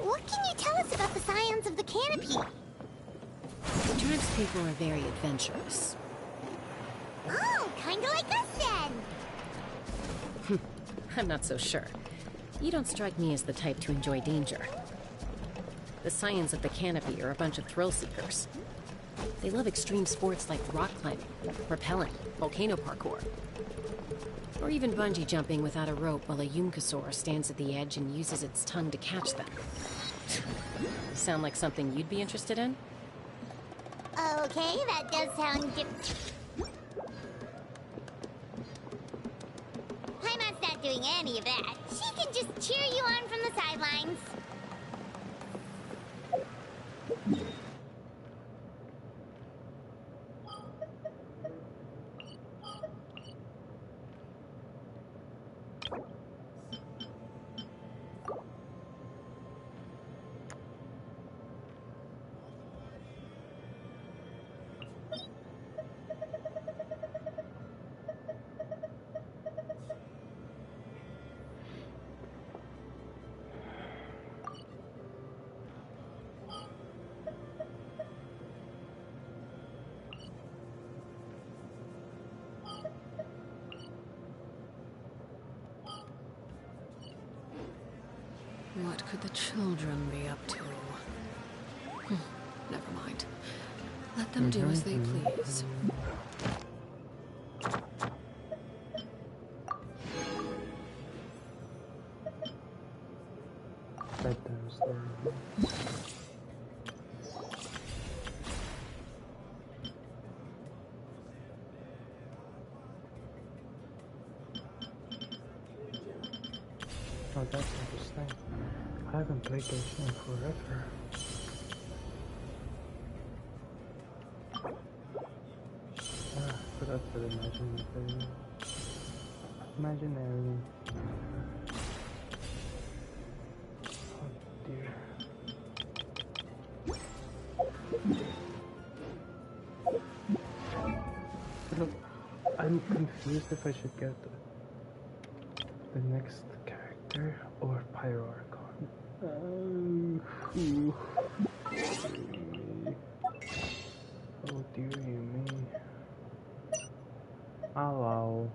What can you tell us about the scions of the canopy? People are very adventurous. Oh, kinda like us then! I'm not so sure. You don't strike me as the type to enjoy danger. The scions of the canopy are a bunch of thrill seekers. They love extreme sports like rock climbing, rappelling, volcano parkour, or even bungee jumping without a rope while a Yumkasaur stands at the edge and uses its tongue to catch them. Sound like something you'd be interested in? Okay, that does sound Paimon's not doing any of that. She can just cheer you on from the sidelines. What could the children be up to? Never mind. Let them do as they please. Bedtime story. Oh, that's interesting. I haven't played Genshin in forever. Ah, but that's for the imaginary. Imaginary. Oh dear. Look, I'm confused if I should get the next character or Pyro Archon. Oh dear me. Oh wow.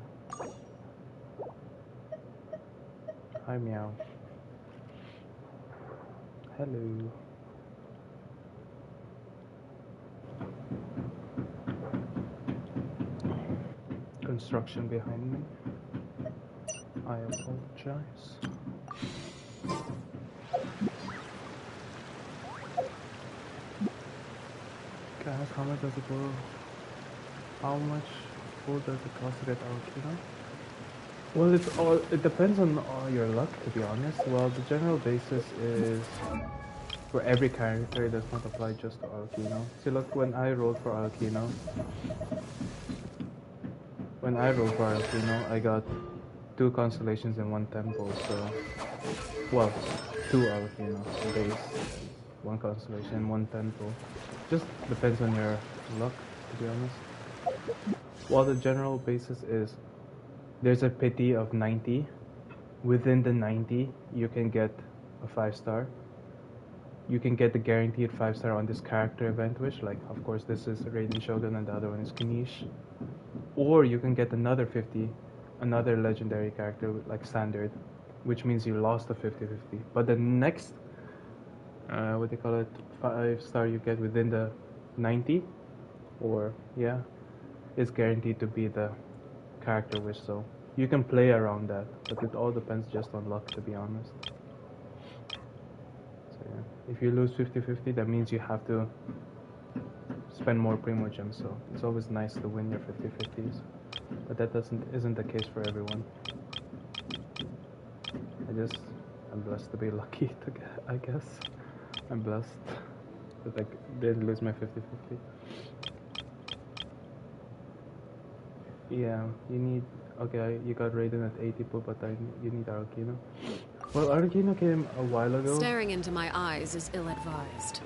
Hi meow. Hello. Construction behind me. I apologize. Guys, how much does it go? How much gold does it cost to get Aokina? Well, it depends on your luck, to be honest. Well, the general basis is for every character, it does not apply just to Aokino. See, look, when I rolled for Aokino, I got 2 constellations in 1 temple, so... Well, 2 Aokino base, 1 constellation, 1 temple. Just depends on your luck, to be honest. Well, the general basis is there's a pity of 90. Within the 90, you can get a 5-star. You can get the guaranteed 5-star on this character event wish, like, of course, this is Raiden Shogun and the other one is Kanish. Or you can get another 50, another legendary character, like standard, which means you lost a 50-50. But the next, 5-star you get within the 90, or, yeah, is guaranteed to be the character wish, so you can play around that, but it all depends just on luck, to be honest. So yeah, if you lose 50-50, that means you have to spend more Primo Gems, so it's always nice to win your 50-50s, but that isn't the case for everyone. I'm blessed to be lucky, I guess. I'm blessed that I didn't lose my 50-50. Yeah, you need... Okay, you got Raiden at 80 but you need Aokino. Well, Aokino came a while ago. Staring into my eyes is ill-advised.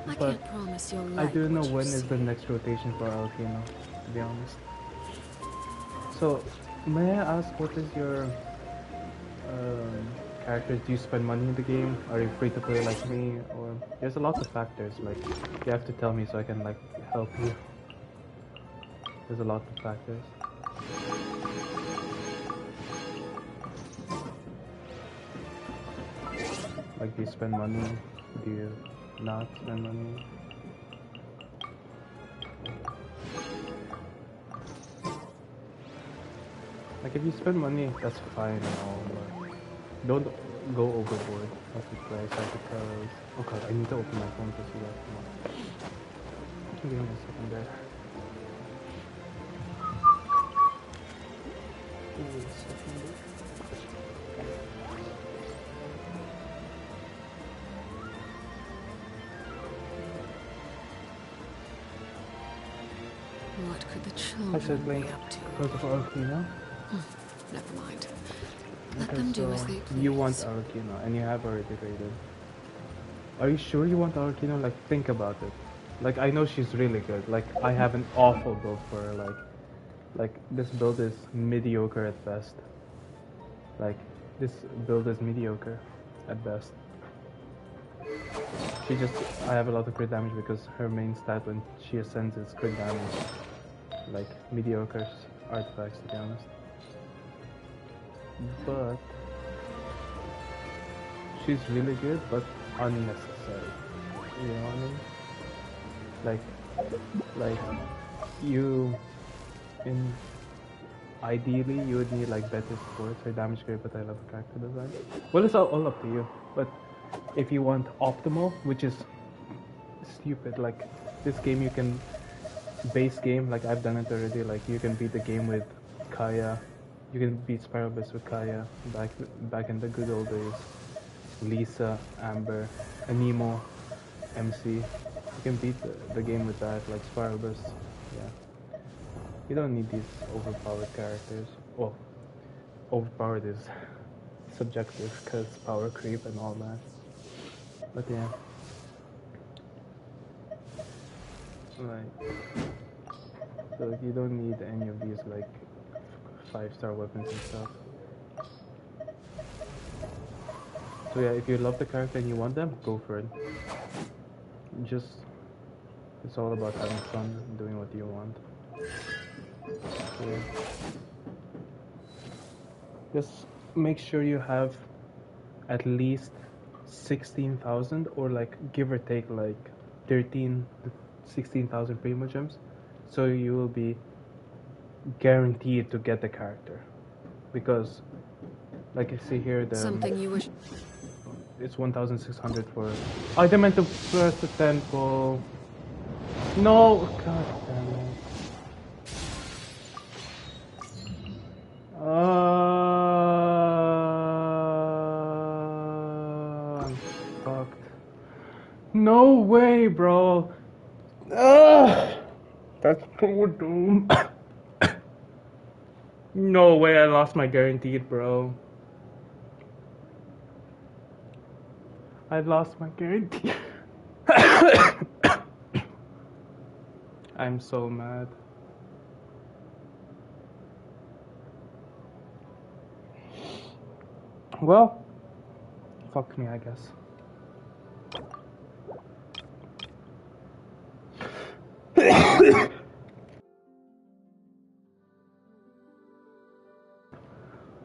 I can't promise you'll like I do know what you when see. is the next rotation for Aokino, to be honest. So, may I ask what is your characters? Do you spend money in the game? Are you free to play like me? Or there's a lot of factors, like you have to tell me so I can like help you. There's a lot of factors. Like, do you spend money? Do you not spend money? Like, if you spend money, that's fine and all, but don't go overboard as you play, because... Oh god, I need to open my phone to see that. Come on. Give me a second there. Give me a second there. What could the children be up to? Because of Aokino? Never mind. Let them do as they please. You want Aokino, and you have already rated. Are you sure you want Aokino? Like, think about it. Like, I know she's really good. Like, I have an awful build for her. Like this build is mediocre at best. Like, this build is mediocre at best. I have a lot of crit damage because her main stat when she ascends is crit damage. Like, mediocre artifacts, to be honest. But she's really good, but unnecessary. You know what I mean? Like you, in ideally you would need like better sports or damage grade, but I love character design. Well, it's all up to you. But if you want optimal, which is stupid, like this game you can base game, like I've done it already. Like you can beat the game with Kaya. You can beat Spiral Bliss with Kaya back in the good old days. Lisa, Amber, Anemo, MC. You can beat the game with that, like Spiral Bliss. Yeah. You don't need these overpowered characters. Well, overpowered is subjective because power creep and all that. But yeah. Like, so you don't need any of these like 5-star weapons and stuff. So yeah, if you love the character and you want them, go for it. Just, it's all about having fun, doing what you want. So, yeah. Just make sure you have at least 16,000 or like give or take like 13 to 16,000 primo gems, so you will be guaranteed to get the character. Because like you see here, the Something you wish. It's 1,600 for. I meant to press the temple. No, god damn it. I'm fucked. No way, bro. That's so dumb. No way, I lost my guaranteed, bro. I lost my guarantee. I'm so mad. Well, fuck me, I guess.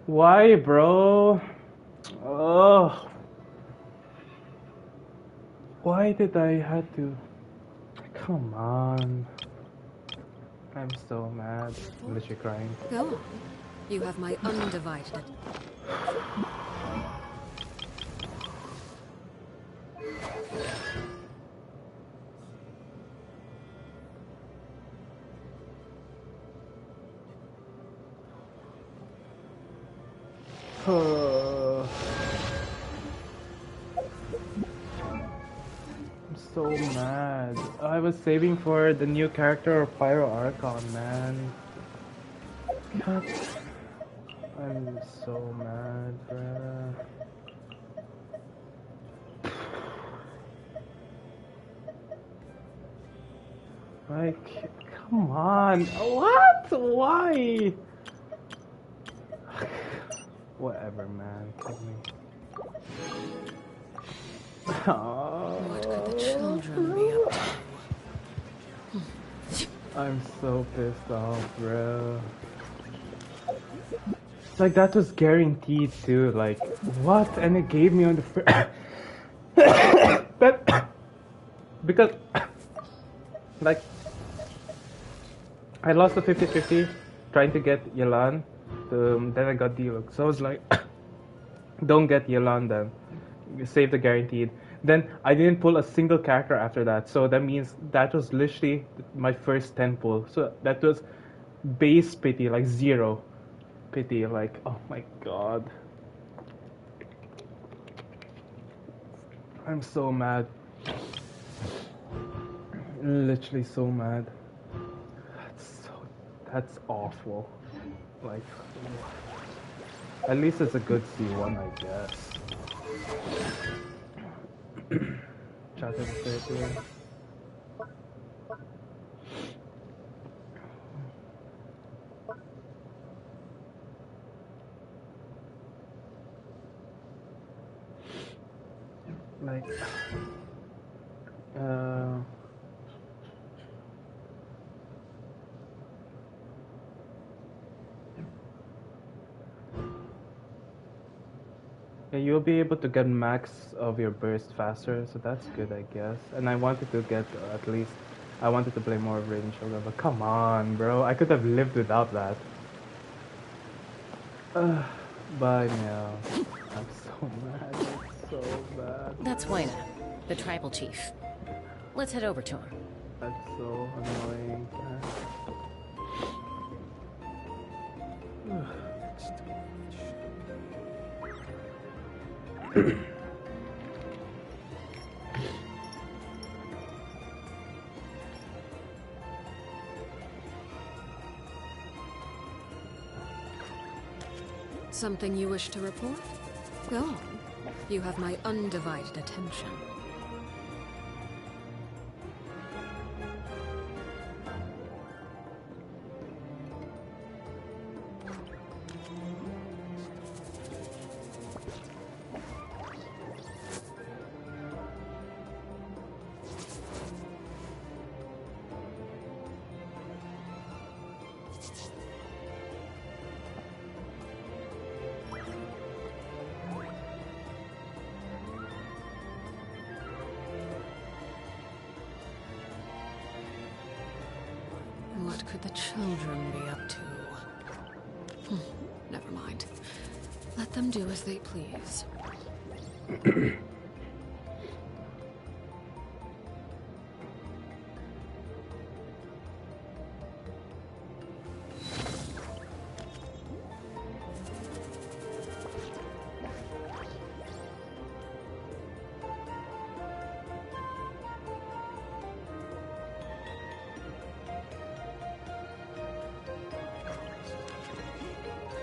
Why, bro? Oh. Why did I have to? Come on. I'm so mad. I'm literally crying. Go on. You have my undivided. I'm so mad. I was saving for the new character of Pyro Archon, man. God. I'm so mad, bruh. Like, come on. What? Why? Whatever, man. Kill me. What could the children be up to? I'm so pissed off, bro. Like, that was guaranteed too. Like, what? And it gave me on the but because like I lost the 50-50 trying to get Yelan. Then I got Deluxe. So I was like, don't get Yelan then. You save the guaranteed. Then I didn't pull a single character after that. So that means that was literally my first 10 pull. So that was base pity, like 0 pity. Like, oh my god. I'm so mad. Literally so mad. That's awful. Like, at least it's a good C1, I guess. Chat is straight here. Like, Yeah, you'll be able to get max of your burst faster, so that's good, I guess. And I wanted to get at least, I wanted to play more of Raiden Shogun, but come on, bro. I could have lived without that. Bye now. I'm so mad. It's so bad. That's Wayna, the tribal chief. Let's head over to him. That's so annoying. Something you wish to report? Go on. You have my undivided attention. What could the children be up to? Never mind. Let them do as they please.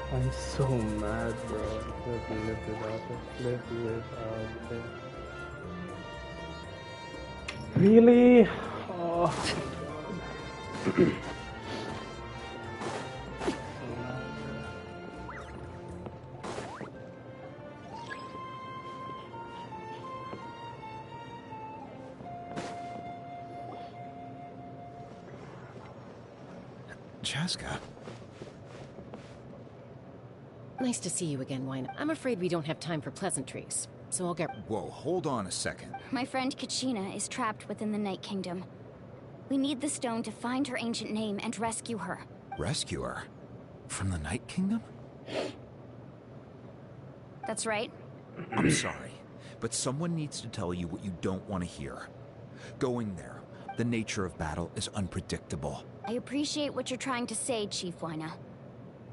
I'm so mad, bro. I could have lived without it. Lived without it. Really? Oh. Chaska. Nice to see you again, Wayne. I'm afraid we don't have time for pleasantries, so I'll get... Whoa, hold on a second. My friend Kachina is trapped within the Night Kingdom. We need the stone to find her ancient name and rescue her. Rescue her? From the Night Kingdom? That's right. I'm sorry, but someone needs to tell you what you don't want to hear. Going there, the nature of battle is unpredictable. I appreciate what you're trying to say, Chief Wayna.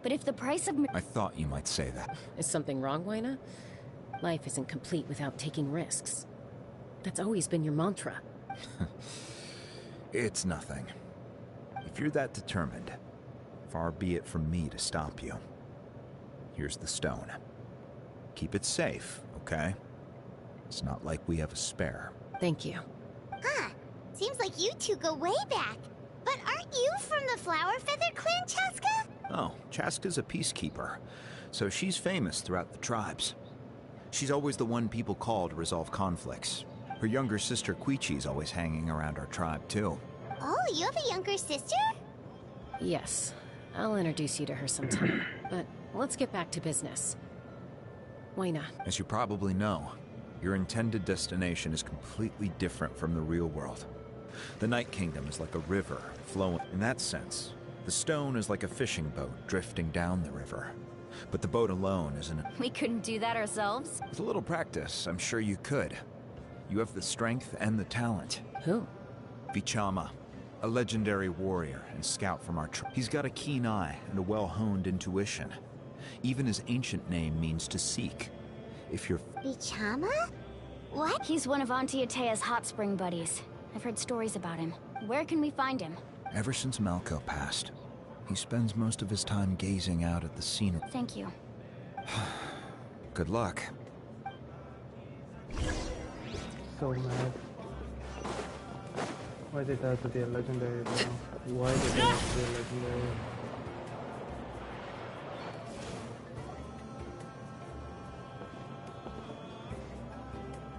But if the price of... I thought you might say that. Is something wrong, Wayna? Life isn't complete without taking risks. That's always been your mantra. It's nothing. If you're that determined, far be it from me to stop you. Here's the stone. Keep it safe, okay? It's not like we have a spare. Thank you. Huh. Seems like you two go way back. But aren't you from the Flower Feather Clan, Chaska? Oh, Chaska's a peacekeeper, so she's famous throughout the tribes. She's always the one people call to resolve conflicts. Her younger sister Quichi's always hanging around our tribe, too. Oh, you have a younger sister? Yes. I'll introduce you to her sometime. But let's get back to business. Wayna. As you probably know, your intended destination is completely different from the real world. The Night Kingdom is like a river flowing. In that sense, the stone is like a fishing boat drifting down the river. But the boat alone isn't... We couldn't do that ourselves? With a little practice, I'm sure you could. You have the strength and the talent. Who? Vichama, a legendary warrior and scout from our tribe. He's got a keen eye and a well-honed intuition. Even his ancient name means to seek. If you're... Vichama? What? He's one of Auntie Atea's hot spring buddies. I've heard stories about him. Where can we find him? Ever since Malko passed, he spends most of his time gazing out at the scenery. Thank you. Good luck. So mad. Why did that have to be a legendary, bro? Why did that have to be a legendary?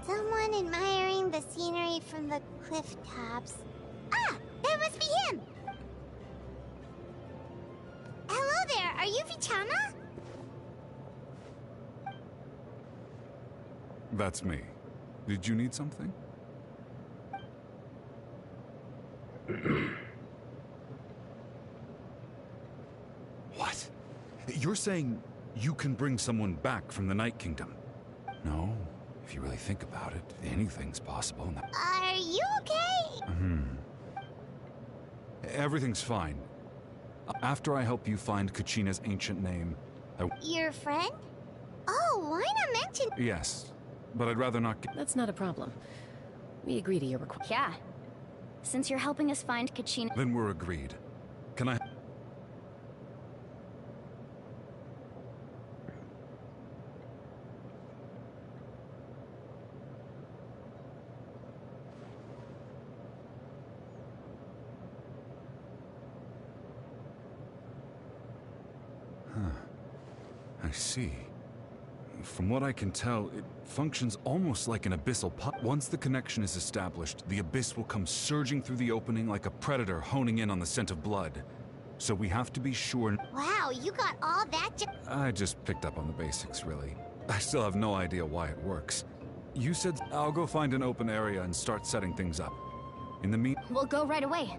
Someone admiring the scenery from the cliff tops. Ah! That must be him! Hello there, are you Vichama? That's me. Did you need something? What? You're saying you can bring someone back from the Night Kingdom? No. If you really think about it, anything's possible. Are you okay? Everything's fine. After I help you find Kachina's ancient name, Your friend? Oh, why not mention? Yes, but I'd rather not get... That's not a problem. We agree to your request. Yeah. Since you're helping us find Kachina... Then we're agreed. Can I... I see. From what I can tell, it functions almost like an abyssal pot. Once the connection is established, the abyss will come surging through the opening like a predator honing in on the scent of blood. So we have to be sure... Wow, you got all that I just picked up on the basics, really. I still have no idea why it works. You said I'll go find an open area and start setting things up. In the meantime... We'll go right away.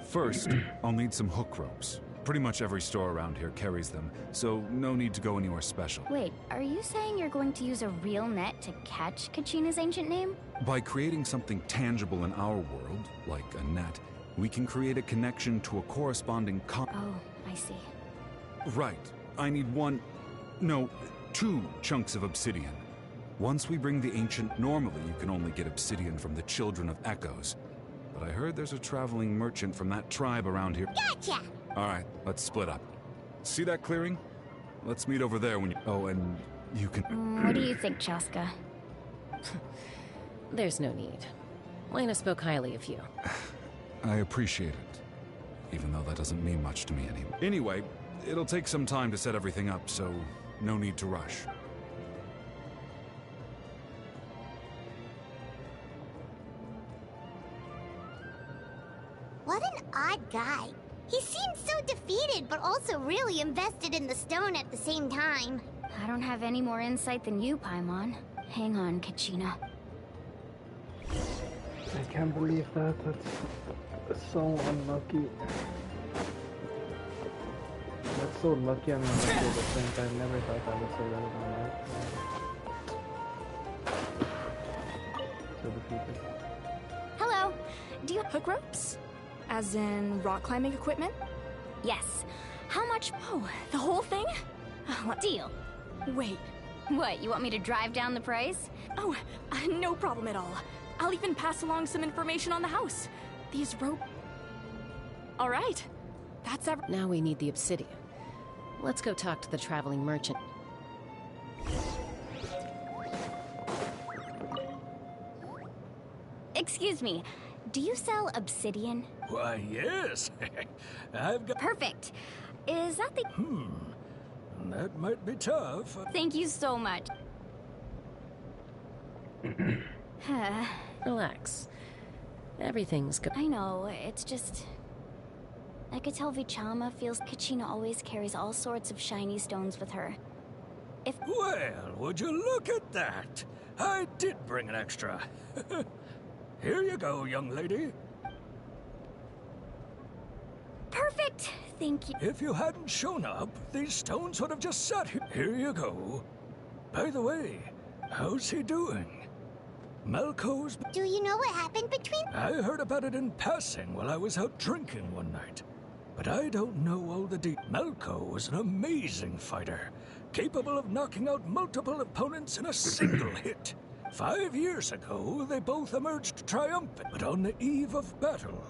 First, I'll need some hook ropes. Pretty much every store around here carries them, so no need to go anywhere special. Wait, are you saying you're going to use a real net to catch Kachina's ancient name? By creating something tangible in our world, like a net, we can create a connection to a corresponding Oh, I see. Right. I need two chunks of obsidian. Once we bring the ancient... Normally, you can only get obsidian from the Children of Echoes. But I heard there's a traveling merchant from that tribe around here. Gotcha! Alright, let's split up. See that clearing? Let's meet over there when you... Oh, and you can... What do you think, Chaska? There's no need. Lena spoke highly of you. I appreciate it. Even though that doesn't mean much to me anymore. Anyway, it'll take some time to set everything up, so no need to rush. What an odd guy. He seems so defeated, but also really invested in the stone at the same time. I don't have any more insight than you, Paimon. Hang on, Kachina. I can't believe that. That's so unlucky. That's so lucky and unlucky at the same time. Never thought I would say that in my life. So defeated. Hello. Do you hook ropes? As in rock climbing equipment? Yes. How much? Oh, the whole thing? Deal. Wait. What, you want me to drive down the price? Oh, no problem at all. I'll even pass along some information on the house. These rope... All right. That's Now we need the obsidian. Let's go talk to the traveling merchant. Excuse me. Do you sell obsidian? Why, yes. I've got... Perfect. Is that the... That might be tough. Thank you so much. Relax. Everything's good. I know, it's just... I could tell Vichama feels Kachina always carries all sorts of shiny stones with her. Well, would you look at that? I did bring an extra. Here you go, young lady. Perfect! Thank you. If you hadn't shown up, these stones would have just sat here. Here you go. By the way, how's he doing? Malco's... Do you know what happened between... I heard about it in passing while I was out drinking one night. But I don't know all the Malco was an amazing fighter, capable of knocking out multiple opponents in a single hit. 5 years ago, they both emerged triumphant, but on the eve of battle,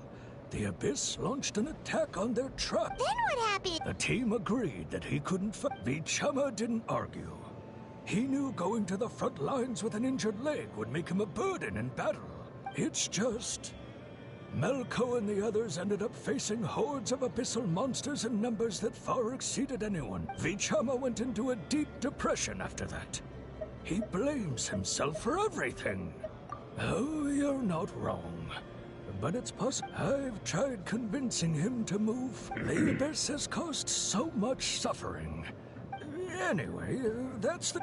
the Abyss launched an attack on their tribe. Then what happened? The team agreed that he couldn't fight. Vichama didn't argue. He knew going to the front lines with an injured leg would make him a burden in battle. It's just... Malco and the others ended up facing hordes of abyssal monsters in numbers that far exceeded anyone. Vichama went into a deep depression after that. He blames himself for everything. Oh, you're not wrong. But it's possible. I've tried convincing him to move. The Abyss has caused so much suffering. Anyway, that's the...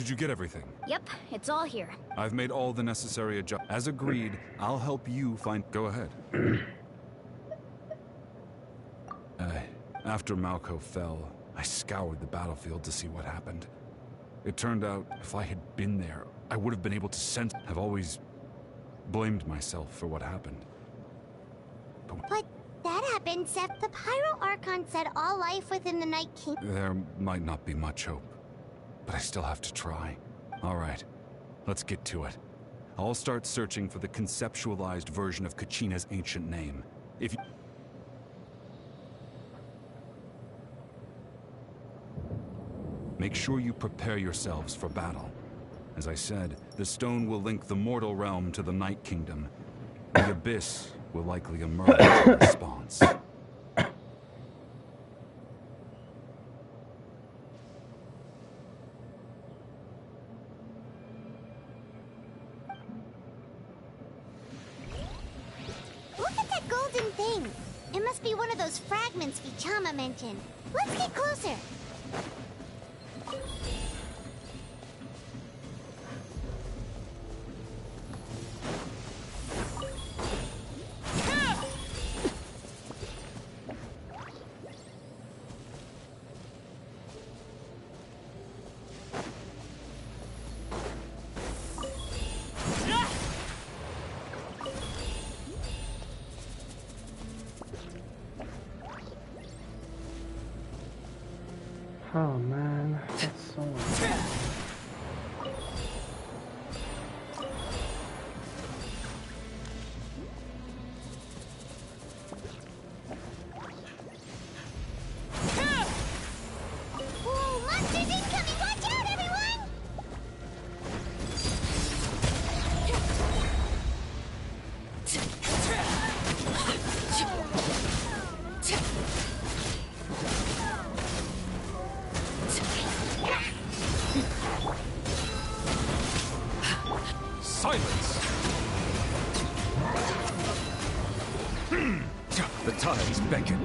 Did you get everything? Yep, it's all here. I've made all the necessary adjustments. As agreed, I'll help you find... Go ahead. After Malco fell, I scoured the battlefield to see what happened. It turned out, if I had been there, I would have been able to sense... I've always blamed myself for what happened. But that happened, Seth. The Pyro Archon said all life within the Night King... There might not be much hope, but I still have to try. All right, let's get to it. I'll start searching for the conceptualized version of Kachina's ancient name. If you... Make sure you prepare yourselves for battle. As I said, the stone will link the mortal realm to the Night Kingdom. The Abyss will likely emerge in response. Look at that golden thing! It must be one of those fragments Vichama mentioned. Let's get closer! Oh man, that's so annoying. Whoa, monsters incoming! Watch out, everyone! Silence! The times beckon.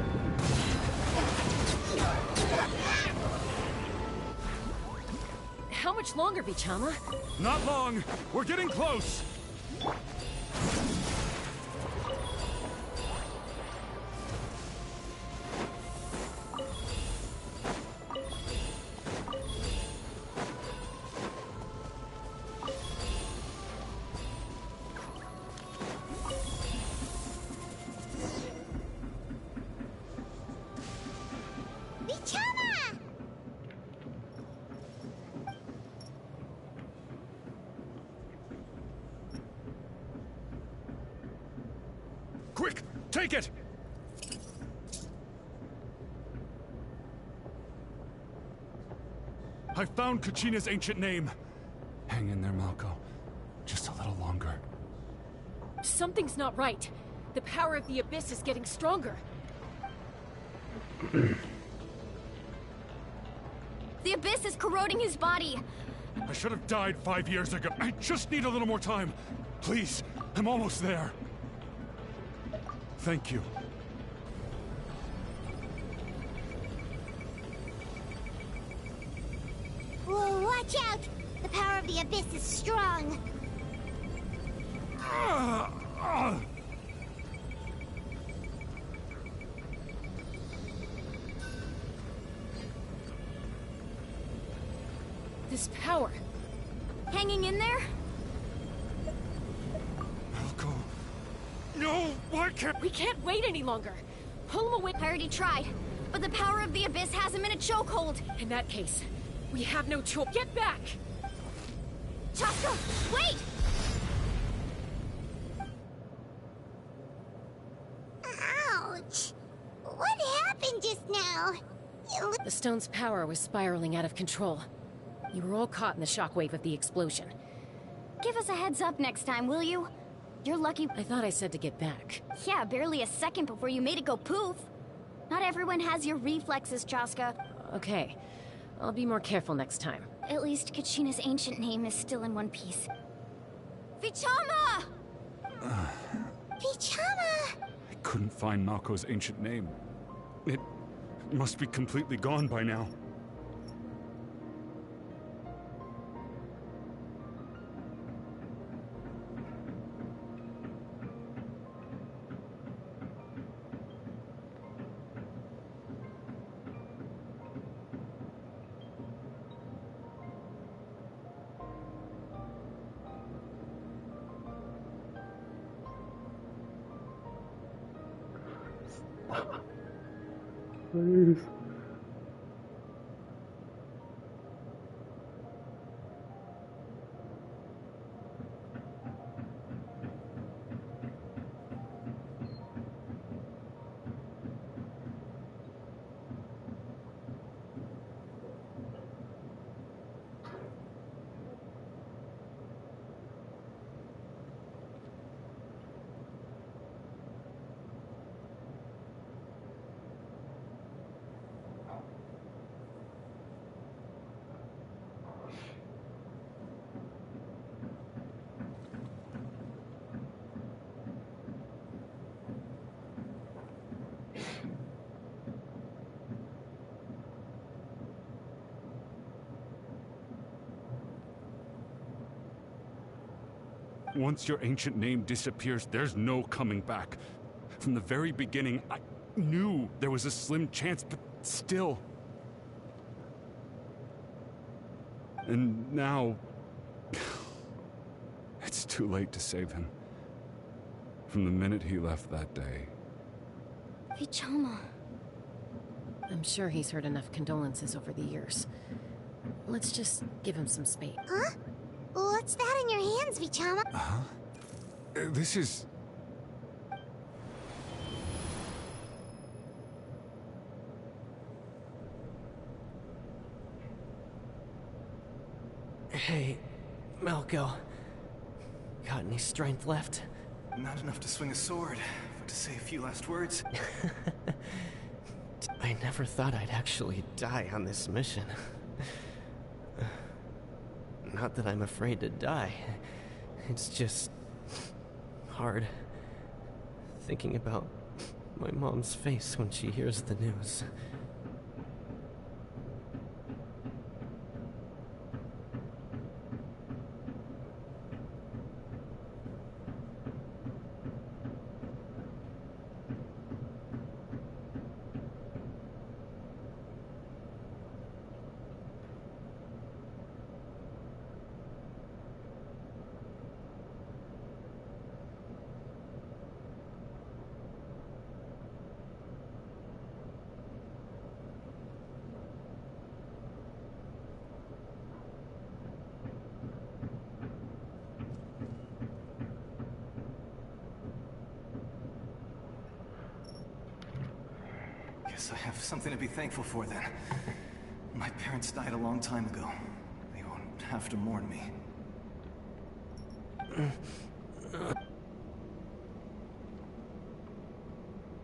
How much longer, Vichama? Not long. We're getting close. Vichama! Quick, take it! I found Kachina's ancient name. Hang in there, Malco. Just a little longer. Something's not right. The power of the Abyss is getting stronger. The Abyss is corroding his body. I should have died 5 years ago. I just need a little more time. Please, I'm almost there. Thank you. Whoa, watch out! The power of the Abyss is strong. This power. Hanging in there? Malco. No, why can't... We can't wait any longer. Pull him away. I already tried, but the power of the Abyss has him in a chokehold. In that case, we have no choice. Get back! Chaska, wait! Ouch! What happened just now? The stone's power was spiraling out of control. You were all caught in the shockwave of the explosion. Give us a heads up next time, will you? You're lucky. I thought I said to get back. Yeah, barely a second before you made it go poof. Not everyone has your reflexes, Chaska. Okay. I'll be more careful next time. At least Kachina's ancient name is still in one piece. Vichama! Vichama! I couldn't find Malco's ancient name. It must be completely gone by now. Please. Once your ancient name disappears, there's no coming back. From the very beginning, I knew there was a slim chance, but still. And now... it's too late to save him. From the minute he left that day. Vichama. I'm sure he's heard enough condolences over the years. Let's just give him some space. Huh? What's that in your hands, Vichama? Huh? This is... Hey, Malco. Got any strength left? Not enough to swing a sword, but to say a few last words. I never thought I'd actually die on this mission. Not that I'm afraid to die. It's just... hard. Thinking about my mom's face when she hears the news. Guess I have something to be thankful for then. My parents died a long time ago. They won't have to mourn me.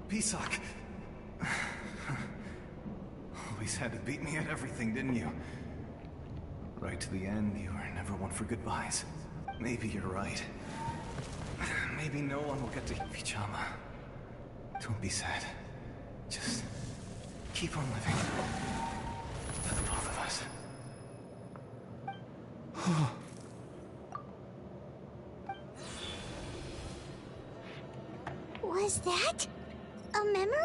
P5. Always had to beat me at everything, didn't you? Right to the end, you were never one for goodbyes. Maybe you're right. Maybe no one will get to Vichama. Don't be sad. Just keep on living. For the both of us. Was that a memory?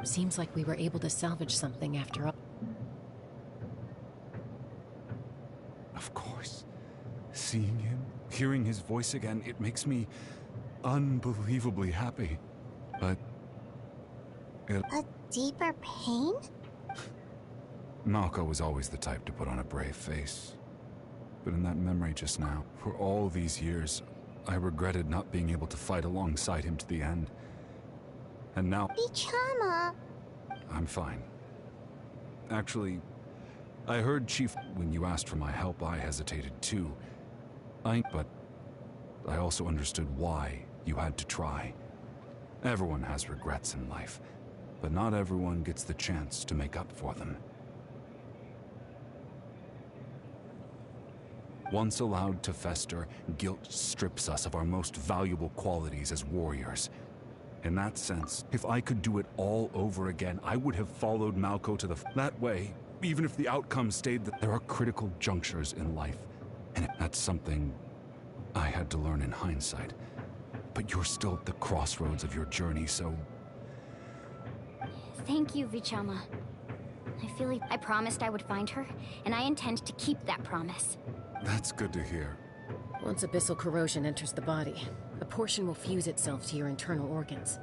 Seems like we were able to salvage something after all. Of course. Seeing him, hearing his voice again, it makes me unbelievably happy. But... A deeper pain? Malco was always the type to put on a brave face. but in that memory just now, for all these years, I regretted not being able to fight alongside him to the end. And now... Vichama! I'm fine. Actually, I heard Chief... When you asked for my help, I hesitated too. But I also understood why you had to try. Everyone has regrets in life, but not everyone gets the chance to make up for them. Once allowed to fester, guilt strips us of our most valuable qualities as warriors. In that sense, if I could do it all over again, I would have followed Malco to the... That way, even if the outcome stayed that there are critical junctures in life, and that's something I had to learn in hindsight. But you're still at the crossroads of your journey, so... Thank you, Vichama. I feel like I promised I would find her, and I intend to keep that promise. That's good to hear. Once abyssal corrosion enters the body, a portion will fuse itself to your internal organs.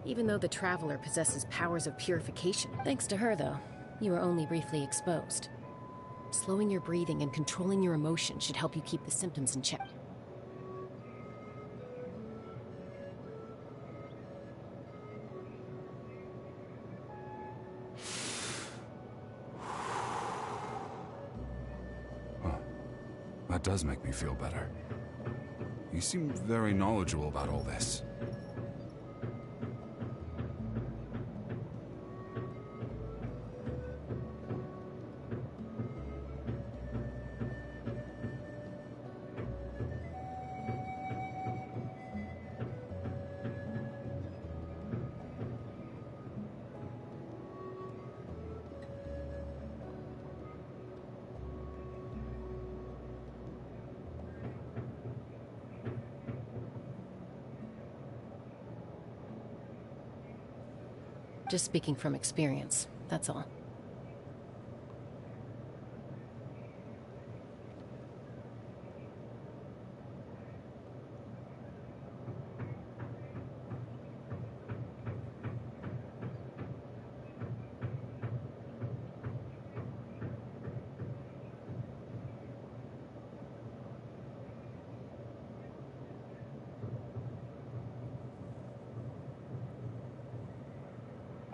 Even though the Traveler possesses powers of purification. Thanks to her, though, you are only briefly exposed. Slowing your breathing and controlling your emotion should help you keep the symptoms in check. That does make me feel better. You seem very knowledgeable about all this. Just speaking from experience, that's all.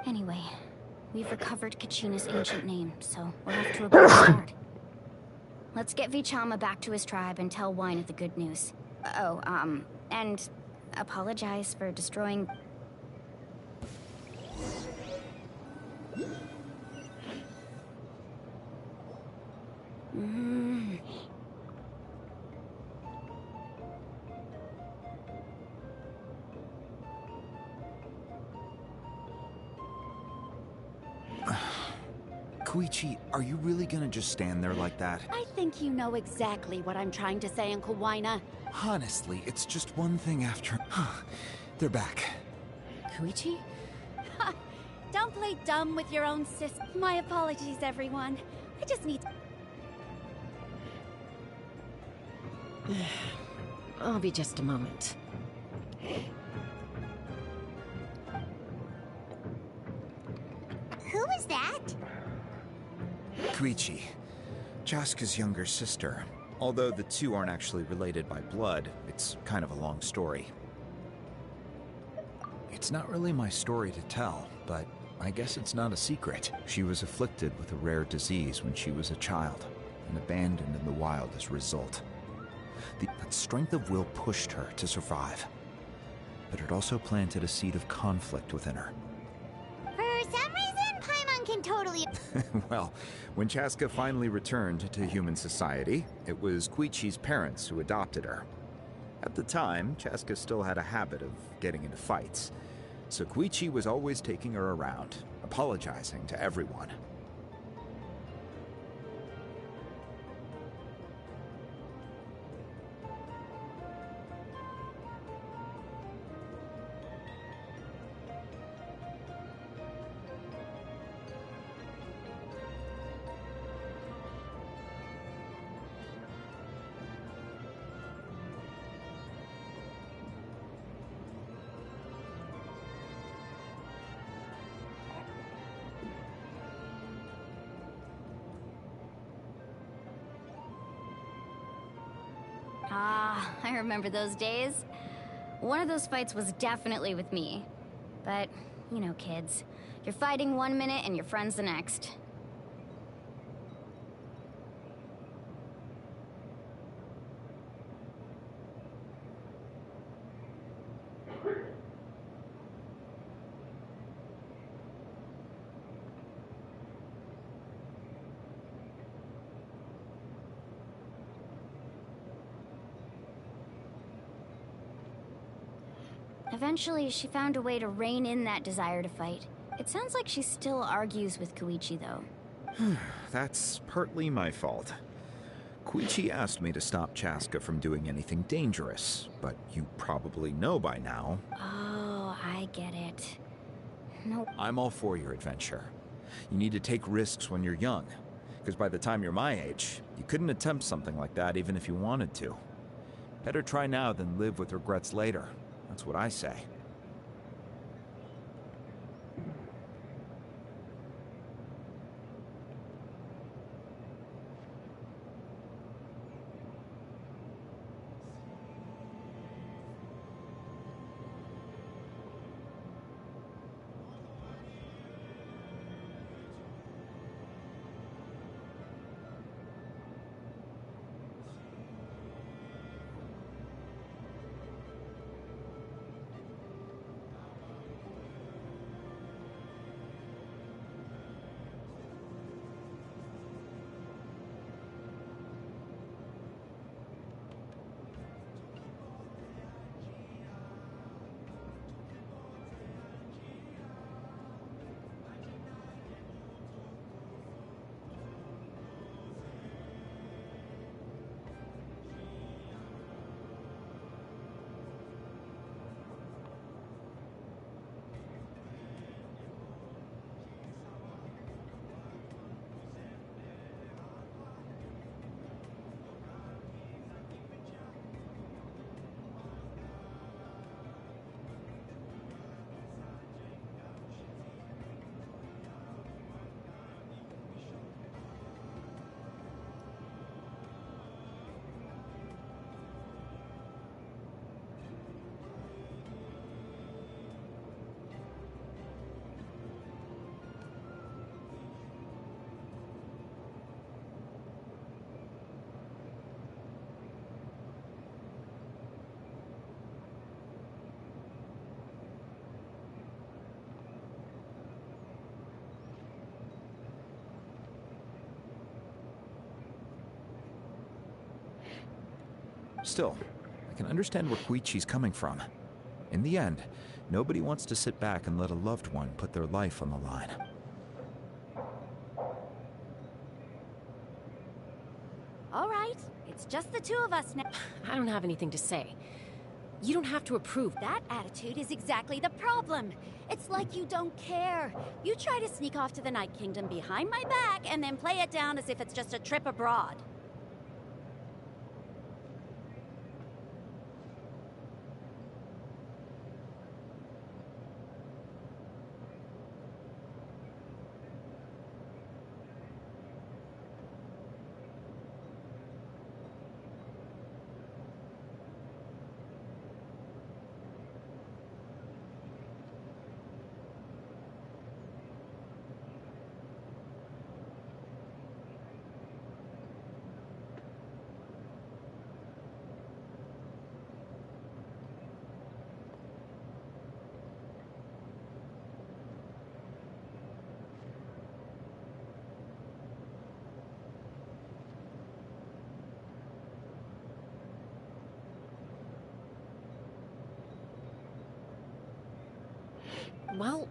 Anyway, we've recovered Kachina's ancient name, so we're off to a good start. Let's get Vichama back to his tribe and tell Wina the good news. And apologize for destroying... Koichi, are you really gonna just stand there like that? I think you know exactly what I'm trying to say, Uncle Wina. Honestly, it's just one thing after... They're back. Koichi? Don't play dumb with your own sis. My apologies, everyone. I just need... I'll be just a moment. Who was that? Koichi, Chaska's younger sister. Although the two aren't actually related by blood, it's kind of a long story. It's not really my story to tell, but I guess it's not a secret. She was afflicted with a rare disease when she was a child, and abandoned in the wild as a result. That strength of will pushed her to survive, but it also planted a seed of conflict within her. For some reason, Paimon can totally... Well, when Chaska finally returned to human society, it was Koichi's parents who adopted her. At the time, Chaska still had a habit of getting into fights, so Koichi was always taking her around, apologizing to everyone. Ah, I remember those days. One of those fights was definitely with me. But, you know, kids. You're fighting one minute and your friend's the next. Eventually, she found a way to rein in that desire to fight. It sounds like she still argues with Koichi, though. That's partly my fault. Koichi asked me to stop Chaska from doing anything dangerous, but you probably know by now. Oh, I get it. No. I'm all for your adventure. You need to take risks when you're young, because by the time you're my age, you couldn't attempt something like that even if you wanted to. Better try now than live with regrets later. That's what I say. Still, I can understand where Koichi's coming from. In the end, nobody wants to sit back and let a loved one put their life on the line. All right, it's just the two of us now. I don't have anything to say. You don't have to approve. That attitude is exactly the problem. It's like you don't care. You try to sneak off to the Night Kingdom behind my back and then play it down as if it's just a trip abroad. Well,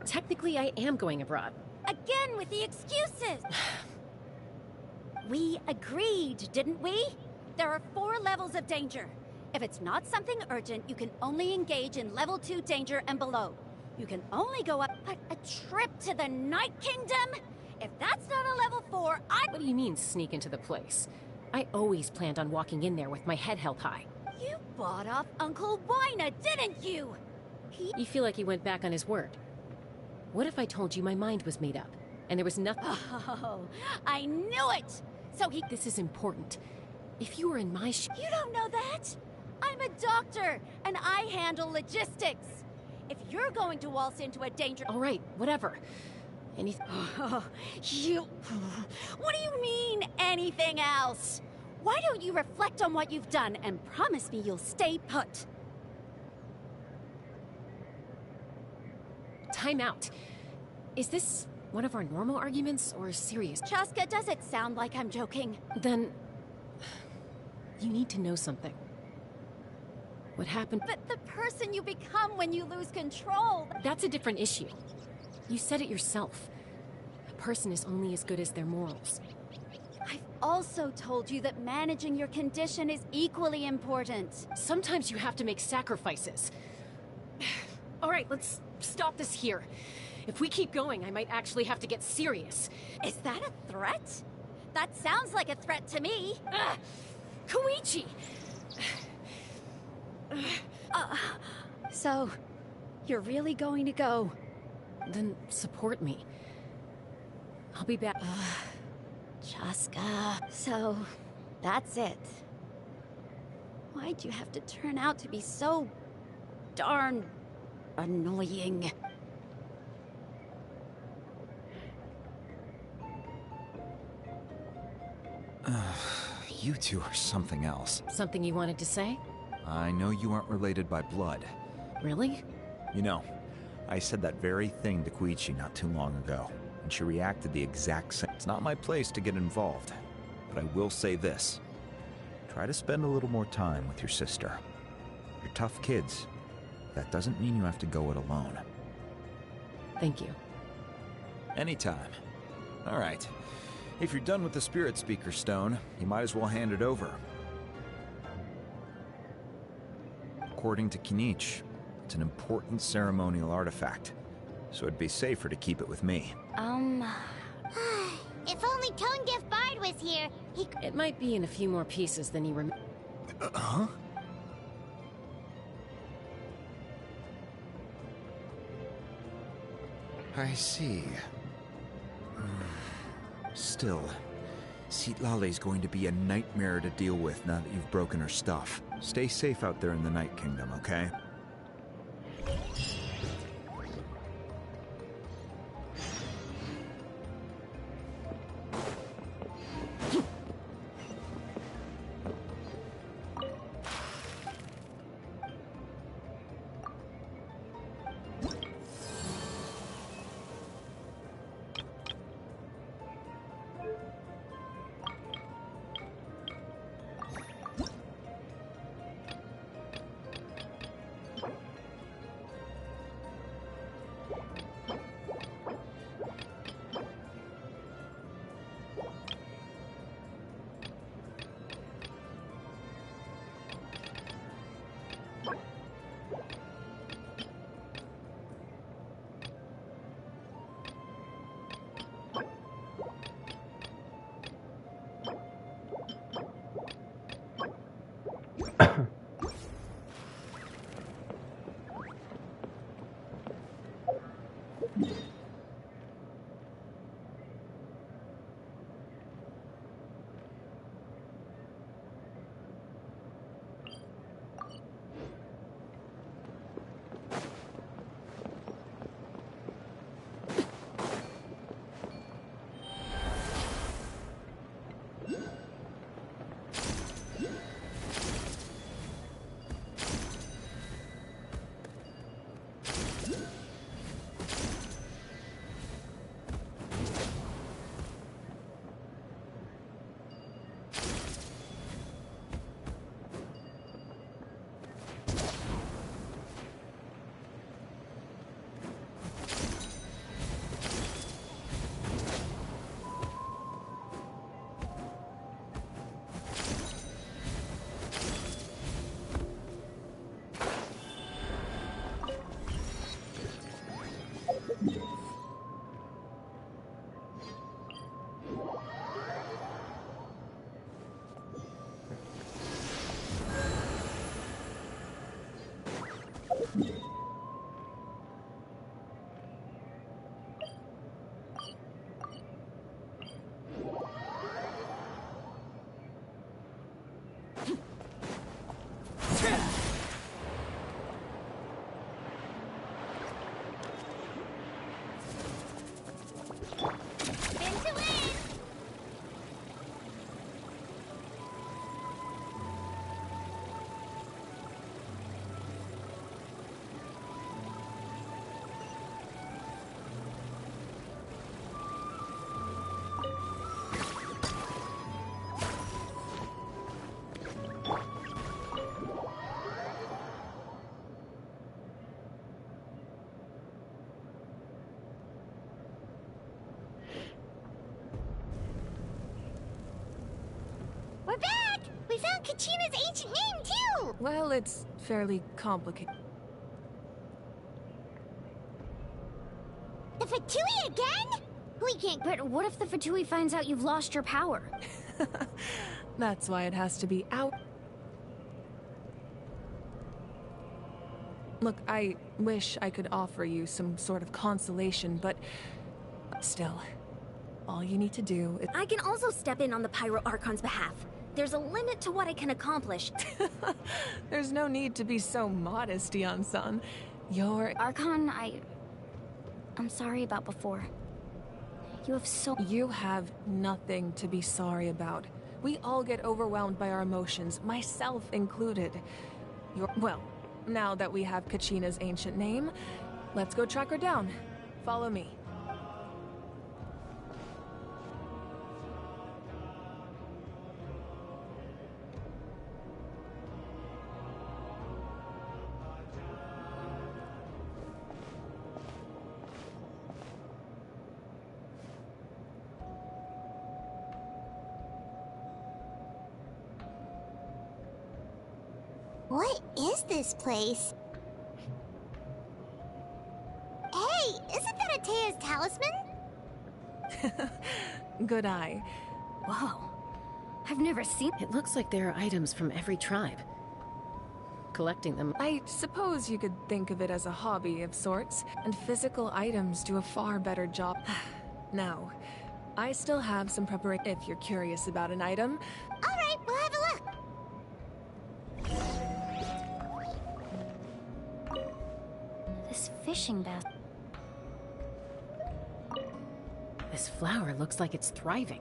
technically I am going abroad. Again with the excuses! We agreed, didn't we? There are 4 levels of danger. If it's not something urgent, you can only engage in level 2 danger and below. You can only go up. But a trip to the Night Kingdom? If that's not a level 4, What do you mean, sneak into the place? I always planned on walking in there with my head held high. You bought off Uncle Wina, didn't you? You feel like he went back on his word. What if I told you my mind was made up, and there was nothing— Oh, I knew it! So This is important. If you were in my You don't know that? I'm a doctor, and I handle logistics. If you're going to waltz into a danger... All right, whatever. Anything... What do you mean, anything else? Why don't you reflect on what you've done and promise me you'll stay put? Time out. Is this one of our normal arguments, or serious? Chaska, does it sound like I'm joking? Then... you need to know something. What happened... But the person you become when you lose control... That's a different issue. You said it yourself. A person is only as good as their morals. I've also told you that managing your condition is equally important. Sometimes you have to make sacrifices. All right, let's stop this here. If we keep going, I might actually have to get serious. Is that a threat? That sounds like a threat to me. Koichi! So, you're really going to go? Then support me. I'll be back. Chaska. So, that's it. Why'd you have to turn out to be so darn annoying? You two are something else. Something you wanted to say? I know you aren't related by blood. Really? You know, I said that very thing to Koichi not too long ago, and she reacted the exact same. It's not my place to get involved, but I will say this. Try to spend a little more time with your sister. You're tough kids. That doesn't mean you have to go it alone. Thank you. Anytime. All right. If you're done with the Spirit Speaker Stone, you might as well hand it over. According to Kinich, it's an important ceremonial artifact, so it'd be safer to keep it with me. If only Tone-Deaf Bard was here, he... It might be in a few more pieces than you remember. Huh? I see. Still, Citlale's going to be a nightmare to deal with now that you've broken her stuff. Stay safe out there in the Night Kingdom, okay? We're back! We found Kachina's ancient name, too! Well, it's fairly complicated. The Fatui again? We can't... But what if the Fatui finds out you've lost your power? That's why it has to be out. Look, I wish I could offer you some sort of consolation, but still, all you need to do is... I can also step in on the Pyro Archon's behalf. There's a limit to what I can accomplish. There's no need to be so modest, Dion-san. You're... Archon, I'm sorry about before. You have nothing to be sorry about. We all get overwhelmed by our emotions, myself included. Well, now that we have Kachina's ancient name, let's go track her down. Follow me. What is this place? Hey, isn't that Atea's talisman? Good eye. Whoa. I've never seen... It looks like there are items from every tribe. Collecting them... I suppose you could think of it as a hobby of sorts, and physical items do a far better job. Now, I still have some preparation if you're curious about an item. Alright, we'll have a look. This fishing basket. This flower looks like it's thriving.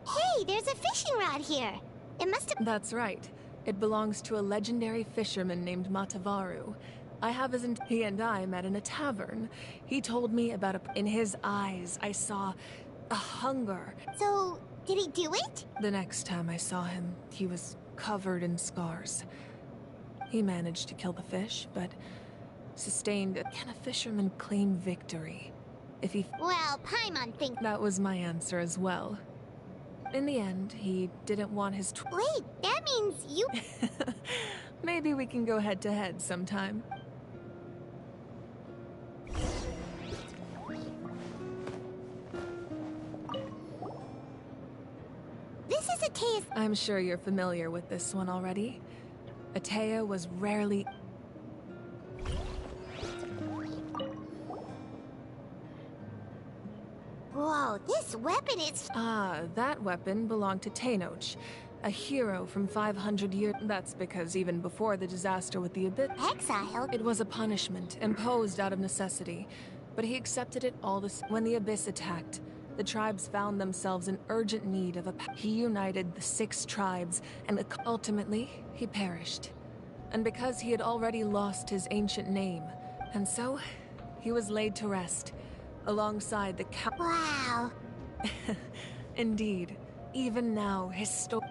Hey, there's a fishing rod here. It must have... That's right. It belongs to a legendary fisherman named Matavaru. He and I met in a tavern. He told me about in his eyes, I saw a hunger. So, did he do it? The next time I saw him, he was covered in scars. He managed to kill the fish, but sustained... Can a fisherman claim victory if he... Well, Paimon thinks... That was my answer as well. In the end, he didn't want his... Wait, that means you... Maybe we can go head-to-head sometime. This is Atea's... I'm sure you're familiar with this one already. Atea was rarely... Whoa, this weapon is... Ah, that weapon belonged to Tenoch, a hero from 500 years... That's because even before the disaster with the Abyss... Exile? It was a punishment, imposed out of necessity. But he accepted it all the... When the Abyss attacked, the tribes found themselves in urgent need of a... He united the 6 tribes, and ultimately, he perished. And because he had already lost his ancient name, and so, he was laid to rest, alongside the Wow. Indeed. Even now, his story...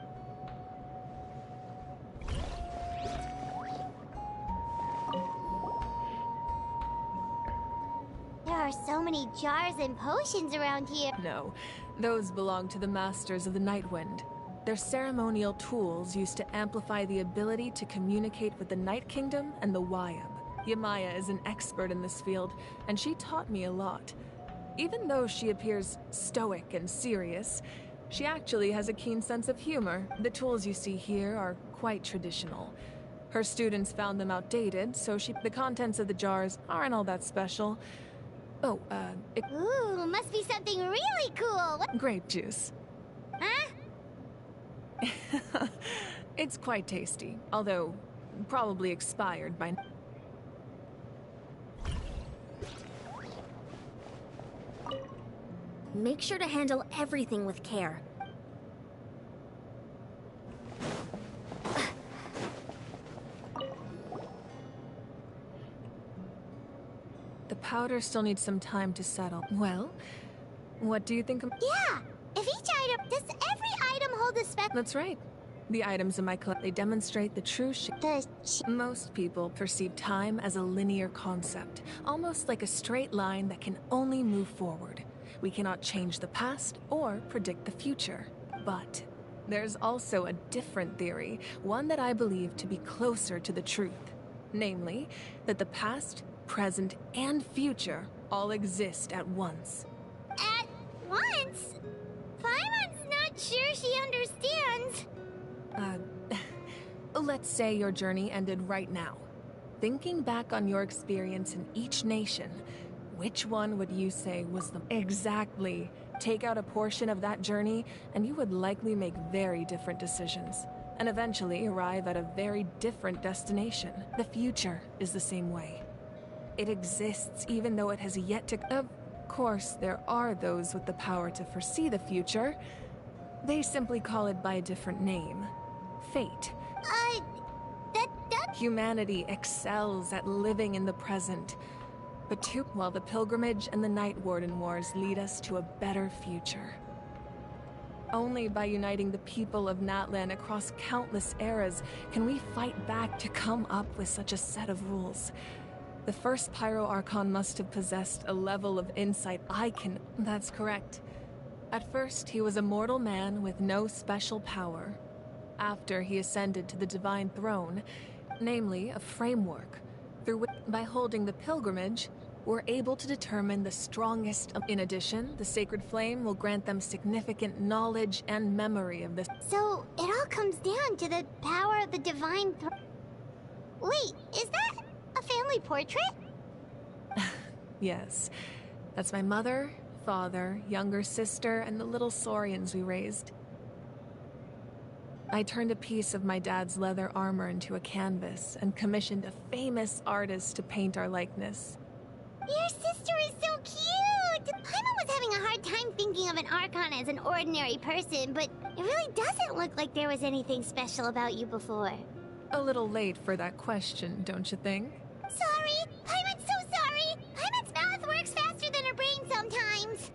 There are so many jars and potions around here. No, those belong to the Masters of the Nightwind. Their ceremonial tools used to amplify the ability to communicate with the Night Kingdom and the Wyab. Yamaya is an expert in this field, and she taught me a lot. Even though she appears stoic and serious, she actually has a keen sense of humor. The tools you see here are quite traditional. Her students found them outdated, so the contents of the jars aren't all that special. Oh, Ooh, must be something really cool. What? Grape juice. Huh? It's quite tasty, although probably expired by now. Make sure to handle everything with care. The powder still needs some time to settle. Well, what do you think of... Yeah! If each item... Does every item hold a spec... That's right. The items in my collection, they demonstrate the true Most people perceive time as a linear concept, almost like a straight line that can only move forward. We cannot change the past or predict the future. But there's also a different theory, one that I believe to be closer to the truth. Namely, that the past, present, and future all exist at once. At once? Paimon's not sure she understands. Let's say your journey ended right now. Thinking back on your experience in each nation, which one would you say was the... Exactly. Take out a portion of that journey, and you would likely make very different decisions, and eventually arrive at a very different destination. The future is the same way. It exists even though it has yet to... Of course, there are those with the power to foresee the future. They simply call it by a different name. Fate. Humanity excels at living in the present. But while the Pilgrimage and the Night Warden Wars lead us to a better future. Only by uniting the people of Natlan across countless eras can we fight back to come up with such a set of rules. The first Pyro Archon must have possessed a level of insight I can... That's correct. At first, he was a mortal man with no special power. After he ascended to the Divine Throne, namely a framework, through which, by holding the pilgrimage, we're able to determine the strongest. In addition, the Sacred Flame will grant them significant knowledge and memory of this. So, it all comes down to the power of the Divine Throne. Wait, is that a family portrait? Yes. That's my mother, father, younger sister, and the little Saurians we raised. I turned a piece of my dad's leather armor into a canvas and commissioned a famous artist to paint our likeness. Your sister is so cute! Paimon was having a hard time thinking of an Archon as an ordinary person, but it really doesn't look like there was anything special about you before. A little late for that question, don't you think? Sorry! Paimon's so sorry! Paimon's mouth works faster than her brain sometimes!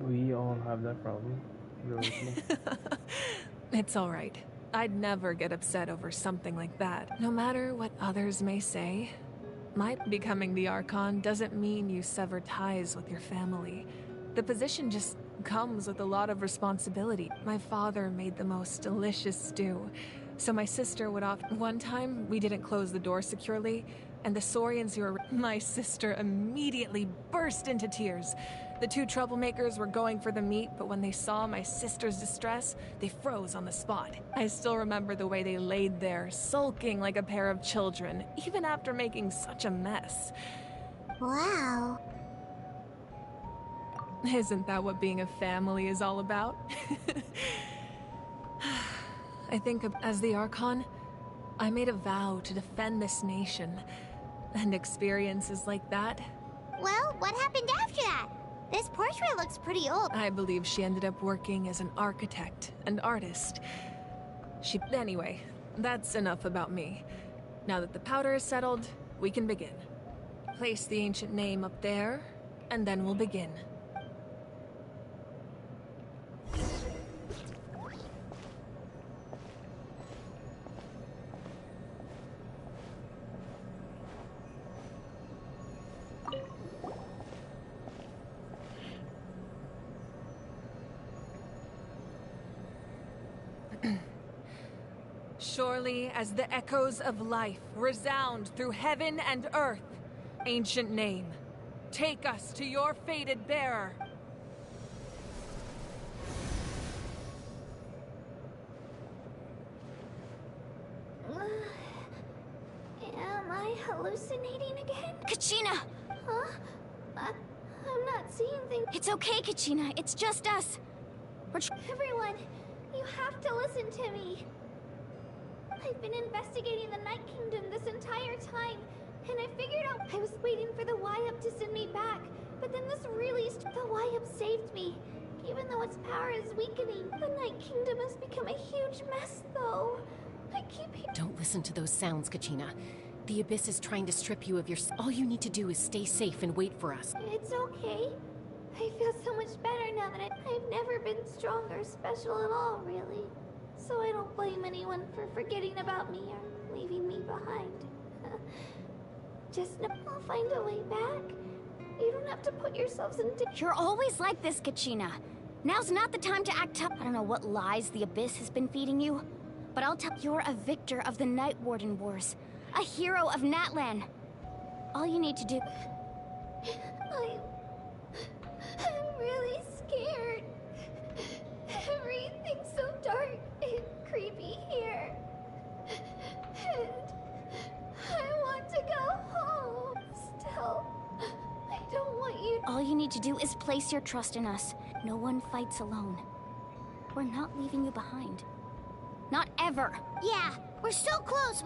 We all have that problem. It's all right. I'd never get upset over something like that, no matter what others may say. My becoming the Archon doesn't mean you sever ties with your family. The position just comes with a lot of responsibility. My father made the most delicious stew, so my sister would often... One time, we didn't close the door securely, and the Saurians who were... My sister immediately burst into tears. The two troublemakers were going for the meat, but when they saw my sister's distress, they froze on the spot. I still remember the way they laid there, sulking like a pair of children, even after making such a mess. Wow. Isn't that what being a family is all about? I think as the Archon, I made a vow to defend this nation, and experiences like that... Well, what happened after that? This portrait looks pretty old. I believe she ended up working as an architect and artist. Anyway, that's enough about me. Now that the powder is settled, we can begin. Place the ancient name up there, and then we'll begin. Surely as the echoes of life resound through heaven and earth, ancient name, take us to your fated bearer. Am I hallucinating again? Kachina! Huh? I'm not seeing things. It's okay, Kachina. It's just us. Everyone, you have to listen to me. I've been investigating the Night Kingdom this entire time, and I figured out I was waiting for the Y-Up to send me back, but then this released the Y-Up saved me. Even though its power is weakening, the Night Kingdom has become a huge mess, though. I keep hearing... Don't listen to those sounds, Kachina. The Abyss is trying to strip you of your... All you need to do is stay safe and wait for us. It's okay. I feel so much better now that I've never been strong or special at all, really. So I don't blame anyone for forgetting about me or leaving me behind. Just know I'll find a way back. You don't have have to put yourselves in You're always like this, Kachina. Now's not the time to act tough. I don't know what lies the Abyss has been feeding you, but I'll tell you're a victor of the Night Warden Wars. A hero of Natlan. All you need to do... I'm really scared. Everything's so dark and creepy here. And I want to go home. Still, I don't want you... All you need to do is place your trust in us. No one fights alone. We're not leaving you behind. Not ever. Yeah, we're so close.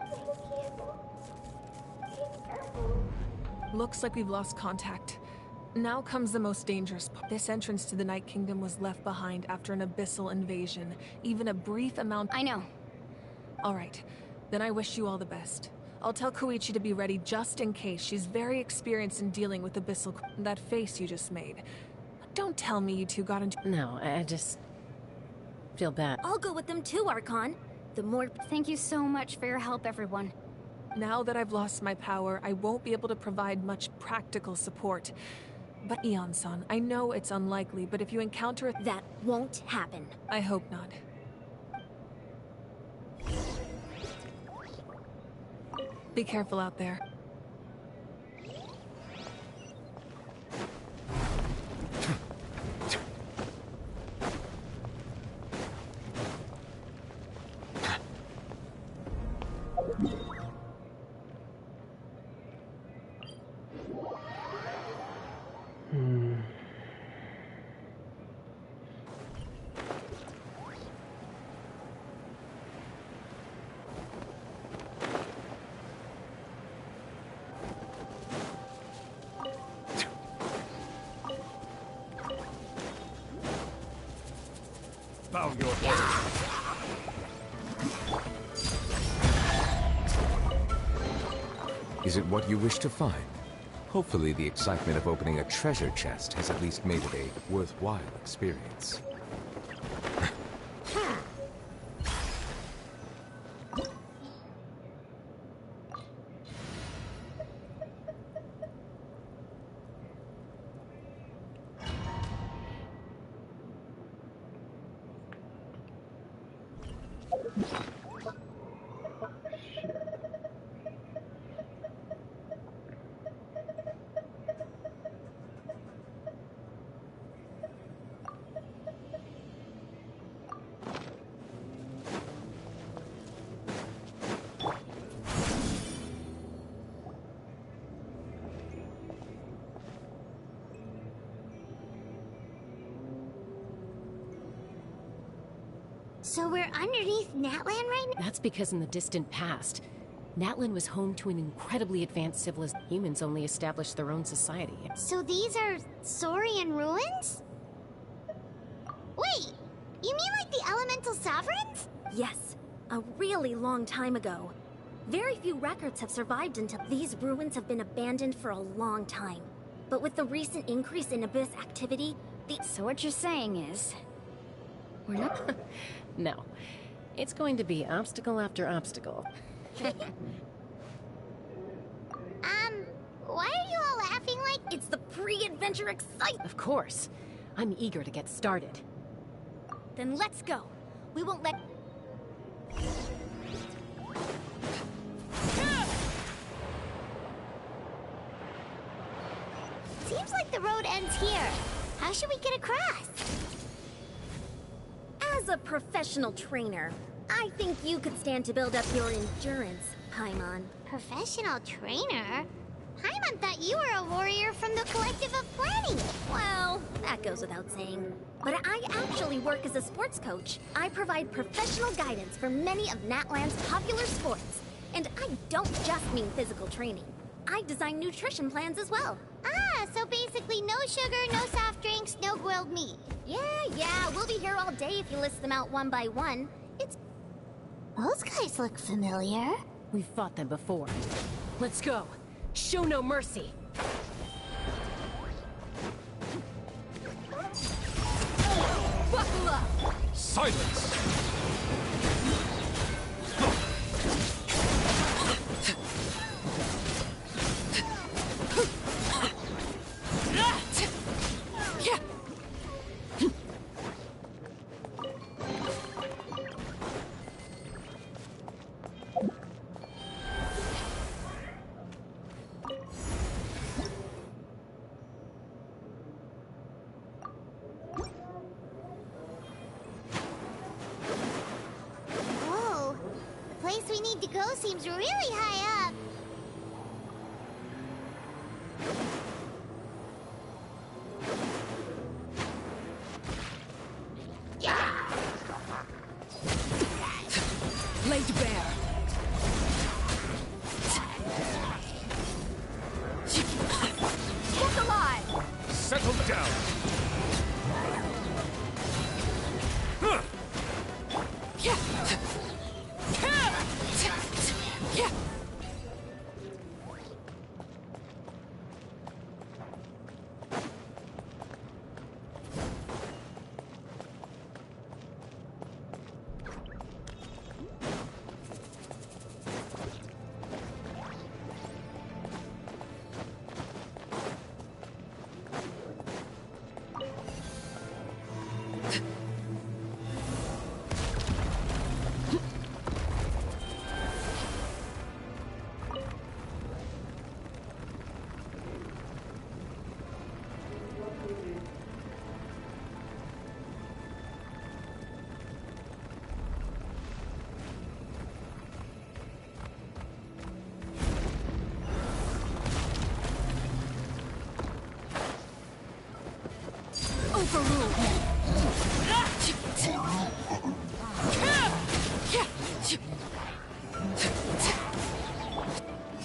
Looks like we've lost contact. Now comes the most dangerous part. This entrance to the Night Kingdom was left behind after an abyssal invasion. Even a brief amount... I know. All right. Then I wish you all the best. I'll tell Koichi to be ready just in case. She's very experienced in dealing with abyssal... That face you just made. Don't tell me you two got into... No, I just... feel bad. I'll go with them too, Archon. The more... Thank you so much for your help, everyone. Now that I've lost my power, I won't be able to provide much practical support. But Eon-san, I know it's unlikely, but if you encounter it... That won't happen. I hope not. Be careful out there. Found your hole. Is it what you wish to find? Hopefully the excitement of opening a treasure chest has at least made it a worthwhile experience. So we're underneath Natlan right now? That's because in the distant past, Natlan was home to an incredibly advanced civilization. Humans only established their own society. So these are Saurian ruins? Wait, you mean like the elemental sovereigns? Yes, a really long time ago. Very few records have survived until these ruins have been abandoned for a long time. But with the recent increase in Abyss activity, So what you're saying is... We're not... No. It's going to be obstacle after obstacle. Why are you all laughing like... It's the pre-adventure excitement! Of course. I'm eager to get started. Then let's go. We won't let... Seems like the road ends here. How should we get across? As a professional trainer, I think you could stand to build up your endurance, Paimon. Professional trainer? Paimon thought you were a warrior from the Collective of Planning. Well, that goes without saying. But I actually work as a sports coach. I provide professional guidance for many of Natlan's popular sports. And I don't just mean physical training. I design nutrition plans as well. Ah, so basically no sugar, no soft drinks, no grilled meat. Yeah, we'll be here all day if you list them out one by one. It's... Those guys look familiar. We've fought them before. Let's go. Show no mercy. Buckle up! Silence! go seems really high up. Laid bare. Look alive! Settle down!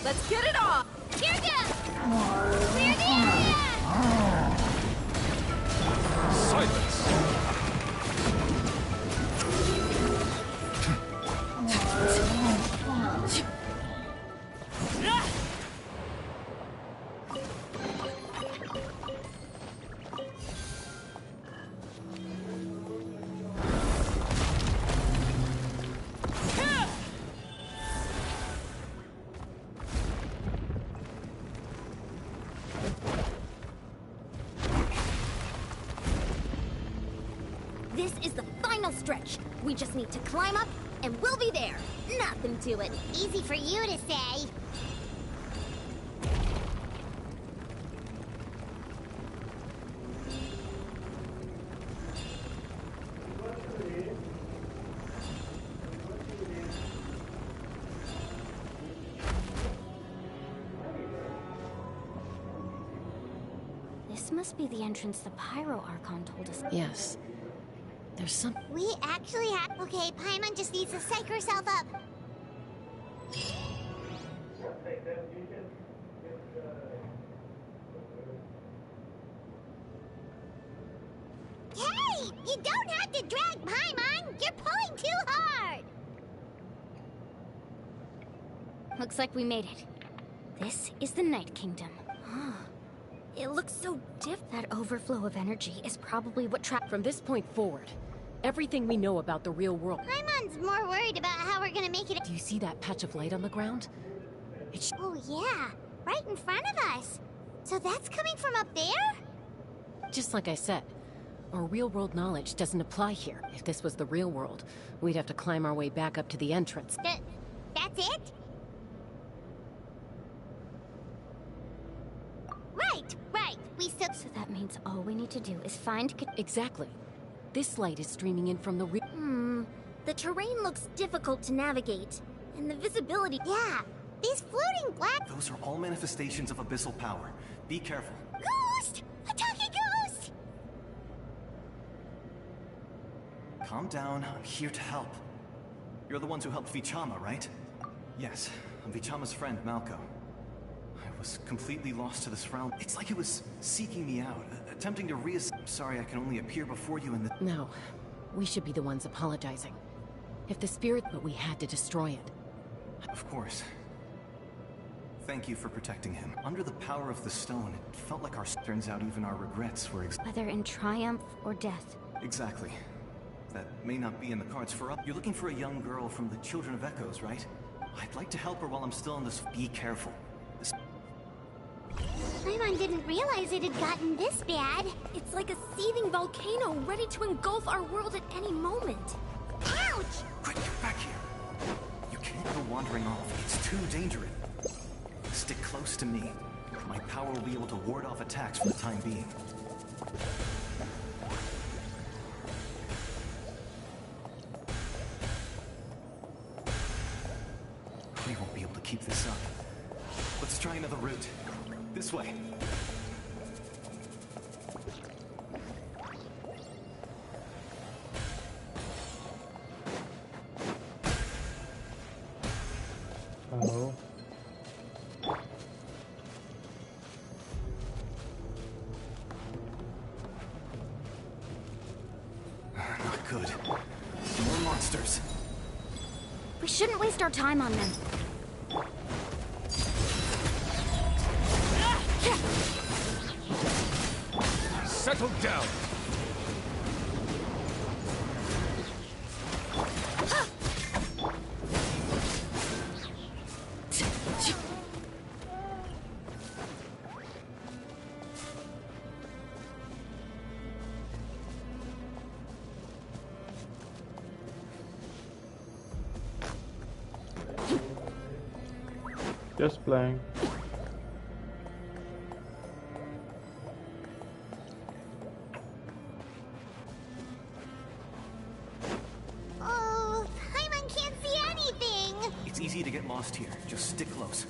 Let's get it on! Here goes! Clear the area! Silence! This is the final stretch. We just need to climb up, and we'll be there. Nothing to it. Easy for you to say. This must be the entrance the Pyro Archon told us. Yes. There's some... We actually have... Okay, Paimon just needs to psych herself up. Hey! You don't have to drag Paimon! You're pulling too hard! Looks like we made it. This is the Night Kingdom. It looks so That overflow of energy is probably what From this point forward, everything we know about the real world... Paimon's more worried about how we're gonna make it... Do you see that patch of light on the ground? Oh yeah, right in front of us. So that's coming from up there? Just like I said, our real-world knowledge doesn't apply here. If this was the real world, we'd have to climb our way back up to the entrance. That's it? Right. We still... So that means all we need to do is find... Exactly. This light is streaming in from the rear... The terrain looks difficult to navigate. And the visibility... Yeah, these floating black... Those are all manifestations of abyssal power. Be careful. Ghost! A talking ghost! Calm down, I'm here to help. You're the ones who helped Vichama, right? Yes, I'm Vichama's friend, Malco. I was completely lost to this realm. It's like it was seeking me out, attempting to I'm sorry I can only appear before you in the... No, we should be the ones apologizing. If the spirit... But we had to destroy it. Of course. Thank you for protecting him. Under the power of the stone, it felt like our... Turns out even our regrets were... Whether in triumph or death. Exactly. That may not be in the cards for us. You're looking for a young girl from the Children of Echoes, right? I'd like to help her while I'm still in this... Be careful. Paimon didn't realize it had gotten this bad. It's like a seething volcano ready to engulf our world at any moment. Ouch! Quick, get back here. You can't go wandering off. It's too dangerous. Stick close to me. My power will be able to ward off attacks for the time being. keep this up. Let's try another route. This way. Oh. Not good. More monsters. We shouldn't waste our time on them. Settle down. Just playing. Oh, Paimon can't see anything! It's easy to get lost here. Just stick close.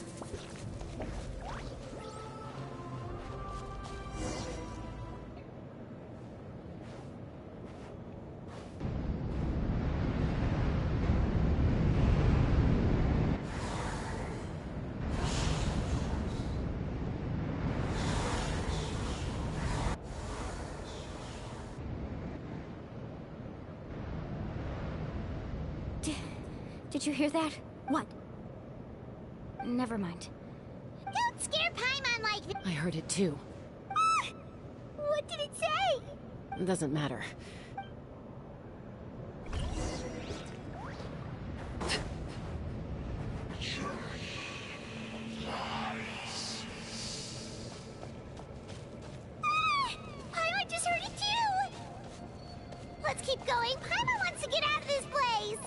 Did you hear that? What? Never mind. Don't scare Paimon like that! I heard it too. What did it say? Doesn't matter. Paimon just heard it too! Let's keep going. Paimon wants to get out of this place!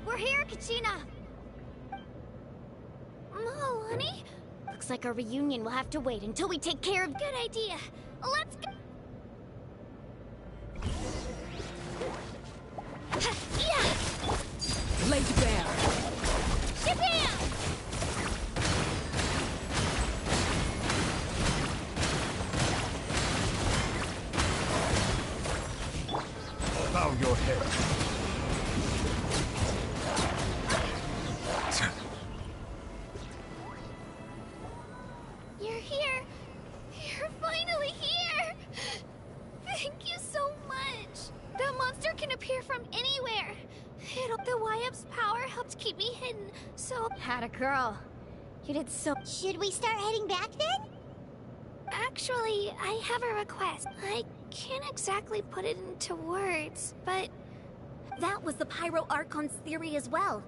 We're here, Kachina! Mo, honey? Looks like our reunion will have to wait until we take care of... Good idea. Let's go! Laid bare. Shabam! Bow your head. You're here. You're finally here. Thank you so much. That monster can appear from anywhere. The YF's power helped keep me hidden, so... Had a girl. You did so... Should we start heading back then? Actually, I have a request. I can't exactly put it into words, but... That was the Pyro Archon's theory as well.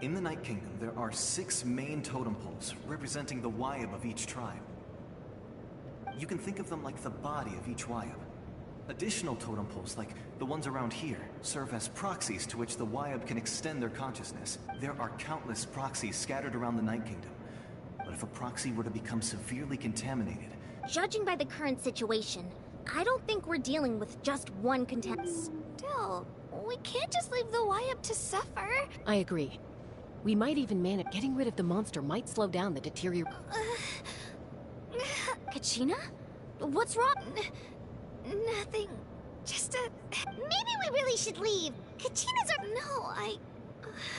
In the Night Kingdom, there are 6 main totem poles representing the Wyab of each tribe. You can think of them like the body of each Wyab. Additional totem poles, like the ones around here, serve as proxies to which the Wyab can extend their consciousness. There are countless proxies scattered around the Night Kingdom. But if a proxy were to become severely contaminated... Judging by the current situation, I don't think we're dealing with just one Still, we can't just leave the Wyab to suffer. I agree. We might even manage. Getting rid of the monster might slow down the deterioration. Kachina? What's wrong? Nothing. Just a... Maybe we really should leave. Kachina's our... No,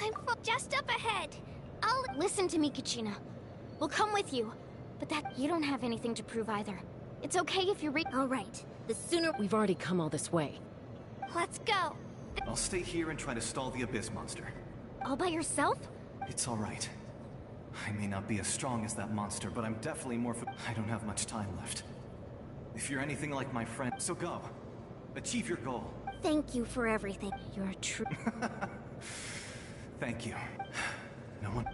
I'm just up ahead. I'll... Listen to me, Kachina. We'll come with you. But that... You don't have anything to prove either. It's okay if you All right. The sooner... We've already come all this way. Let's go. I'll stay here and try to stall the Abyss monster. All by yourself? It's all right. I may not be as strong as that monster, but I'm definitely more... I don't have much time left. If you're anything like my friend... So go. Achieve your goal. Thank you for everything. You're true. Thank you. No one...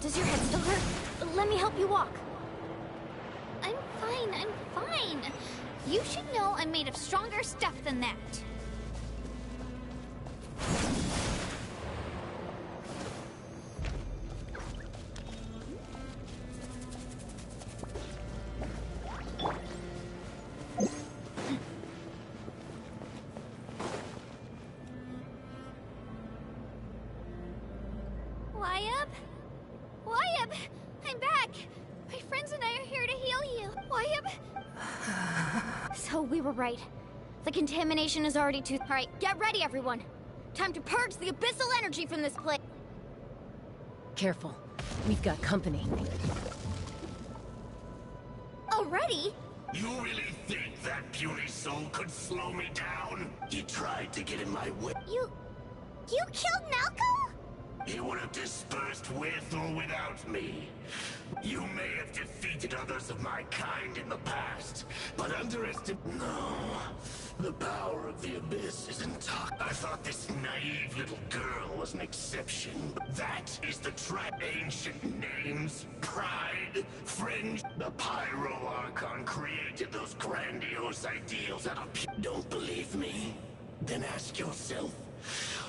Does your head still hurt? Let me help you walk. I'm fine. You should know I'm made of stronger stuff than that. Wyab! I'm back! My friends and I are here to heal you. Wyab! So we were right. The contamination is already too... Alright, get ready, everyone. Time to purge the abyssal energy from this place. Careful. We've got company. Already? You really think that puny soul could slow me down? He tried to get in my way. You killed Malcolm? He would have dispersed with or without me. You may have defeated others of my kind in the past, but No. The power of the Abyss isn't taught. I thought this naive little girl was an exception. That is the ancient names, pride, fringe. The Pyro Archon created those grandiose ideals out of Don't believe me? Then ask yourself,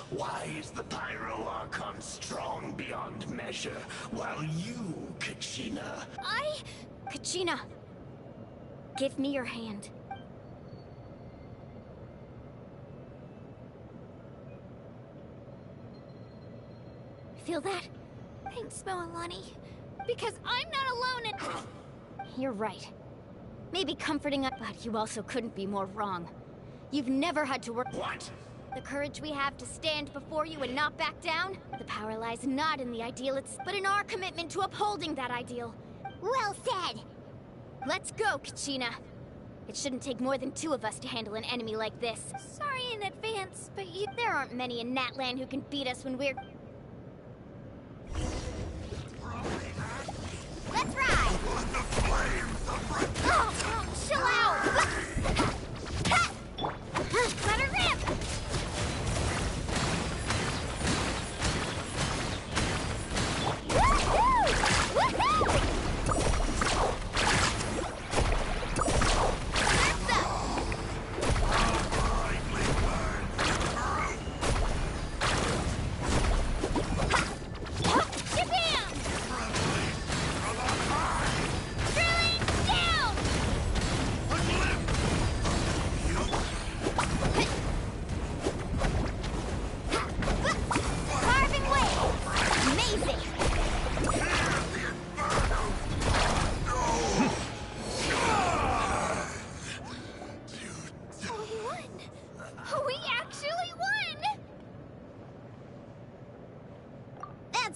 why is the Pyro Archon strong beyond measure, while you, Kachina... Kachina, give me your hand. Feel that? Thanks, Moalani. Because I'm not alone in... You're right. Maybe comforting us, but you also couldn't be more wrong. You've never had to work... What? The courage we have to stand before you and not back down? The power lies not in the ideal, but in our commitment to upholding that ideal. Well said! Let's go, Kachina. It shouldn't take more than 2 of us to handle an enemy like this. Sorry in advance, but you... There aren't many in Natlan who can beat us when we're... Let's ride! Oh, chill out! Let her rip!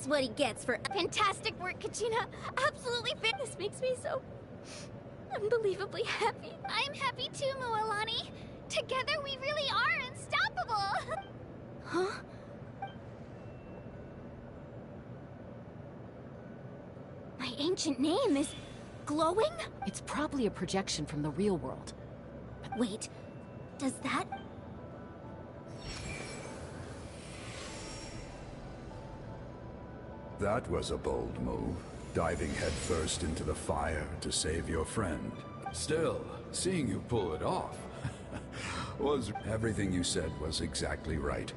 What he gets for fantastic work, Kachina. Absolutely fit. This makes me so unbelievably happy. I'm happy too, Moalani. Together we really are unstoppable. Huh? My ancient name is glowing? It's probably a projection from the real world. But wait, does that... That was a bold move, diving headfirst into the fire to save your friend. Still, seeing you pull it off everything you said was exactly right.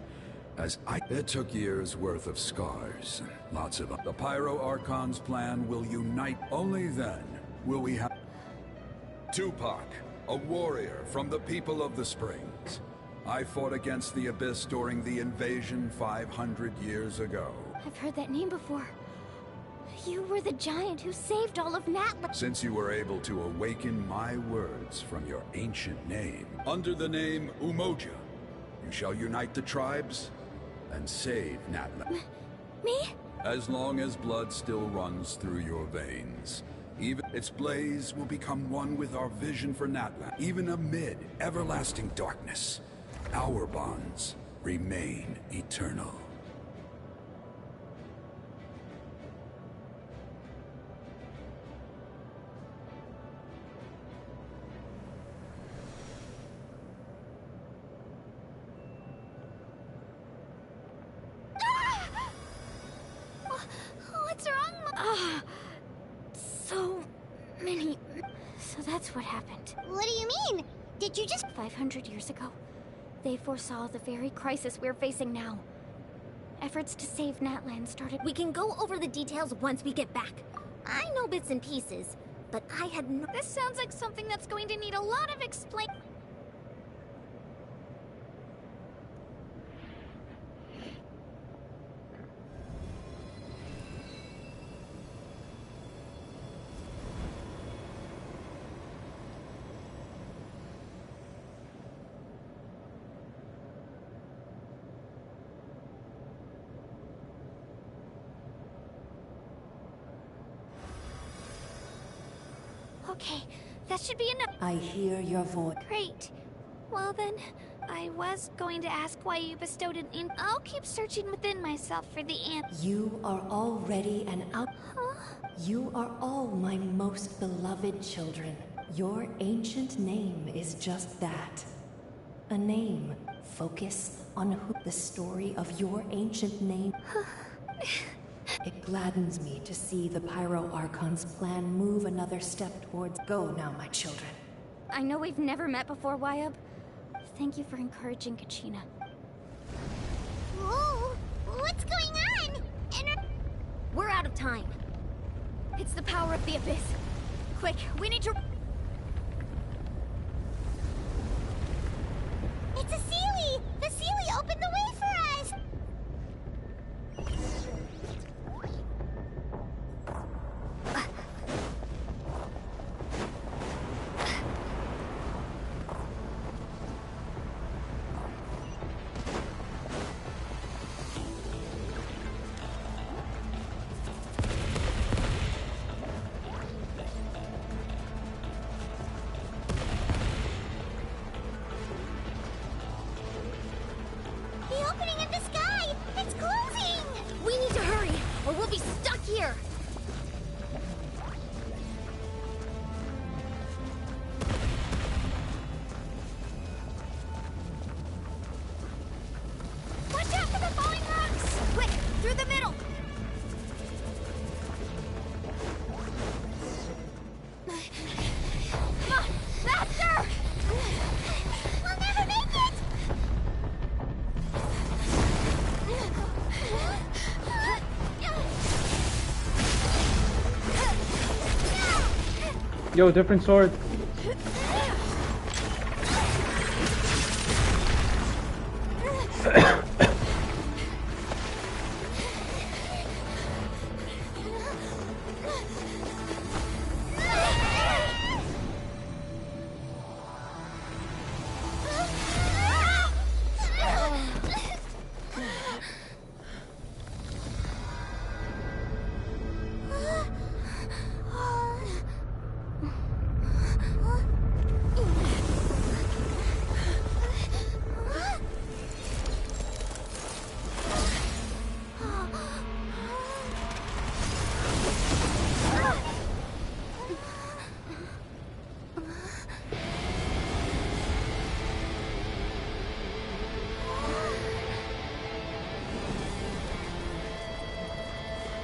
It took years worth of scars, lots of... The Pyro Archon's plan will unite. Only then will we have... Tupac, a warrior from the people of the Springs. I fought against the Abyss during the invasion 500 years ago. I've heard that name before. You were the giant who saved all of Natlan. Since you were able to awaken my words from your ancient name, under the name Umoja, you shall unite the tribes and save Natlan. Me? As long as blood still runs through your veins. Even its blaze will become one with our vision for Natlan, even amid everlasting darkness. Our bonds remain eternal. that's what happened. What do you mean? Did you just... 500 years ago, they foresaw the very crisis we're facing now. Efforts to save Natlan started... We can go over the details once we get back. I know bits and pieces, but I had no... This sounds like something that's going to need a lot of explain... Okay, that should be enough. I hear your voice. Great. Well then, I was going to ask why you bestowed it in... I'll keep searching within myself for the answer. You are already an out... Huh? You are all my most beloved children. Your ancient name is just that. A name. Focus on who... The story of your ancient name... It gladdens me to see the Pyro Archon's plan move another step towards... Go now, my children. I know we've never met before, Wyab. Thank you for encouraging Kachina. Whoa! What's going on? We're out of time. It's the power of the Abyss. Quick, we need to... It's a Seelie! The Seelie opened the way for us! Yo, different sword.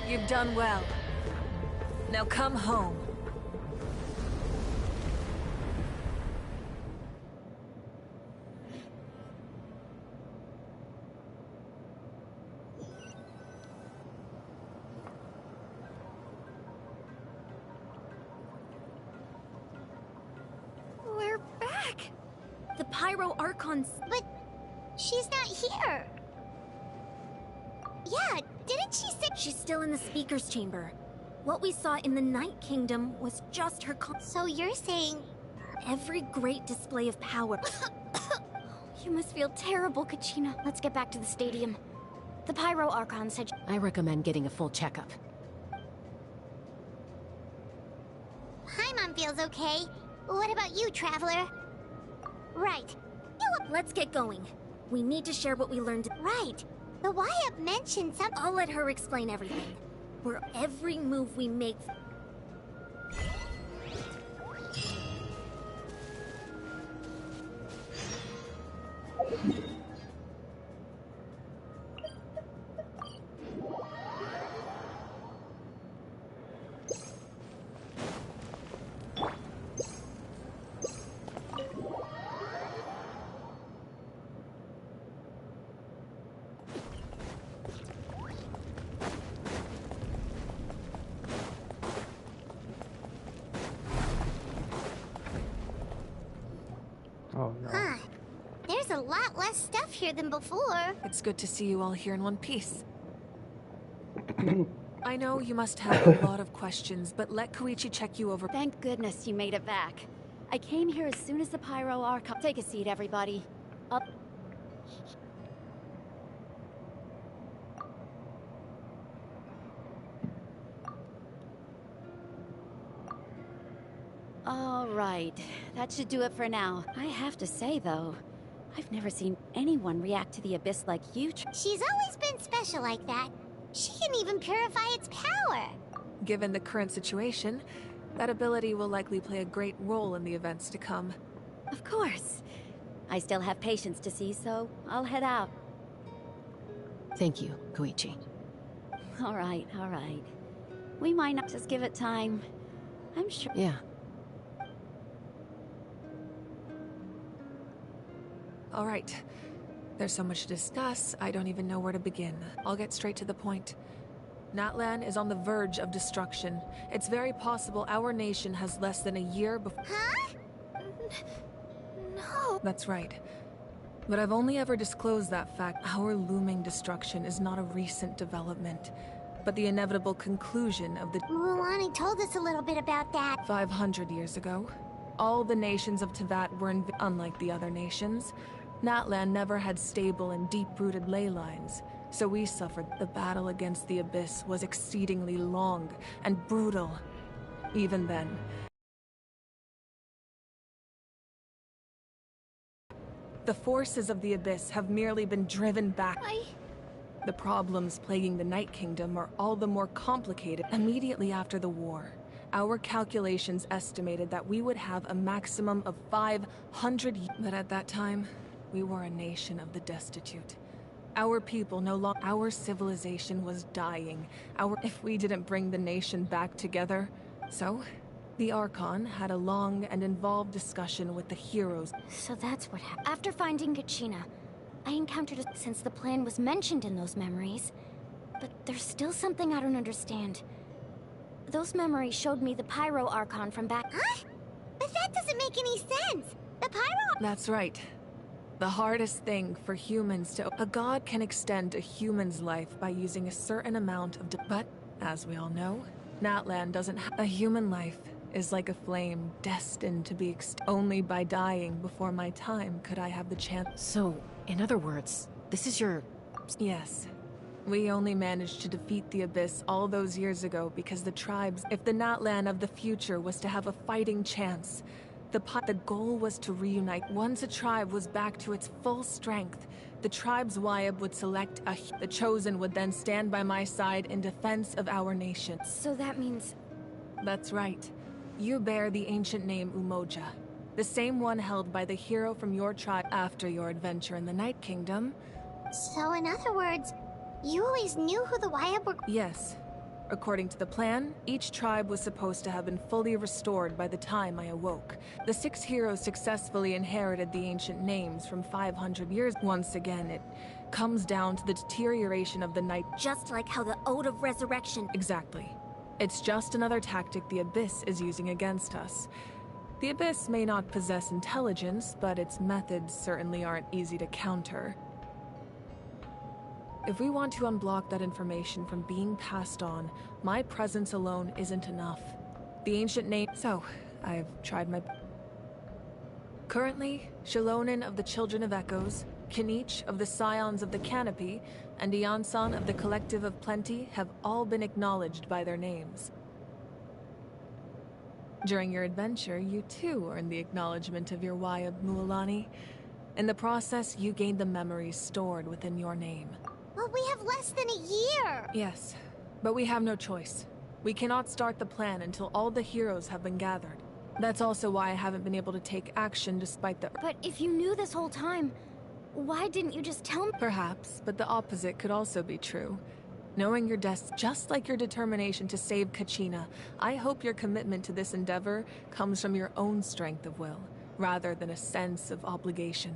You've done well. Now come home. We're back! The Pyro Archon's... But she's not here. Yeah, didn't she say... She's still in the speaker's chamber. What we saw in the Night Kingdom was just her So you're saying... Every great display of power... You must feel terrible, Kachina. Let's get back to the stadium. The Pyro Archon said... I recommend getting a full checkup. Paimon feels okay. What about you, Traveler? Right. Let's get going. We need to share what we learned. Right. The Wyab mentioned something. I'll let her explain everything. Where every move we make... lot less stuff here than before. It's good to see you all here in one piece. I know you must have a lot of questions, but let Koichi check you over. Thank goodness you made it back. I came here as soon as the Pyro Archon. Take a seat, everybody. Up. All right, that should do it for now. I have to say, though, I've never seen anyone react to the Abyss like you. She's always been special like that. She can even purify its power. Given the current situation, that ability will likely play a great role in the events to come. Of course. I still have patience to see, so I'll head out. Thank you, Koichi. All right, all right. We might not just give it time. I'm sure. Yeah. All right. There's so much to discuss, I don't even know where to begin. I'll get straight to the point. Natlan is on the verge of destruction. It's very possible our nation has less than a year before— Huh? No. That's right. But I've only ever disclosed that fact. Our looming destruction is not a recent development, but the inevitable conclusion of the— Mualani told us a little bit about that. 500 years ago. All the nations of Teyvat were unlike the other nations. Natlan never had stable and deep-rooted ley lines, so we suffered. The battle against the Abyss was exceedingly long and brutal. Even then, the forces of the Abyss have merely been driven back. The problems plaguing the Night Kingdom are all the more complicated. Immediately after the war, our calculations estimated that we would have a maximum of 500 years. But at that time, we were a nation of the destitute. Our people no longer— Our civilization was dying. If we didn't bring the nation back together. So, the Archon had a long and involved discussion with the heroes. So that's what happened. After finding Gachina, I encountered a— since the plan was mentioned in those memories. But there's still something I don't understand. Those memories showed me the Pyro Archon from back— Huh? But that doesn't make any sense. The Pyro— That's right. The hardest thing for humans to— A god can extend a human's life by using a certain amount of— But, as we all know, Natlan doesn't have— A human life is like a flame destined to be only by dying before my time could I have the chance— So, in other words, this is your— Yes. We only managed to defeat the Abyss all those years ago because the tribes— If the Natlan of the future was to have a fighting chance, the goal was to reunite. Once a tribe was back to its full strength, the tribe's Wyab would select the Chosen would then stand by my side in defense of our nation. So that means— That's right. You bear the ancient name Umoja, the same one held by the hero from your tribe after your adventure in the Night Kingdom. So in other words, you always knew who the Wyab were— Yes. According to the plan, each tribe was supposed to have been fully restored by the time I awoke. The 6 heroes successfully inherited the ancient names from 500 years. Once again, it comes down to the deterioration of the night. Just like how the Ode of Resurrection— Exactly. It's just another tactic the Abyss is using against us. The Abyss may not possess intelligence, but its methods certainly aren't easy to counter. If we want to unblock that information from being passed on, my presence alone isn't enough. The ancient name— So, I've tried my— Currently, Shilonin of the Children of Echoes, Kinich of the Scions of the Canopy, and Iansan of the Collective of Plenty have all been acknowledged by their names. During your adventure, you too earned the acknowledgement of your Wyab, Mualani. In the process, you gained the memories stored within your name. But we have less than a year! Yes, but we have no choice. We cannot start the plan until all the heroes have been gathered. That's also why I haven't been able to take action despite the— But if you knew this whole time, why didn't you just tell me? Perhaps, but the opposite could also be true. Knowing your just like your determination to save Kachina, I hope your commitment to this endeavor comes from your own strength of will, rather than a sense of obligation.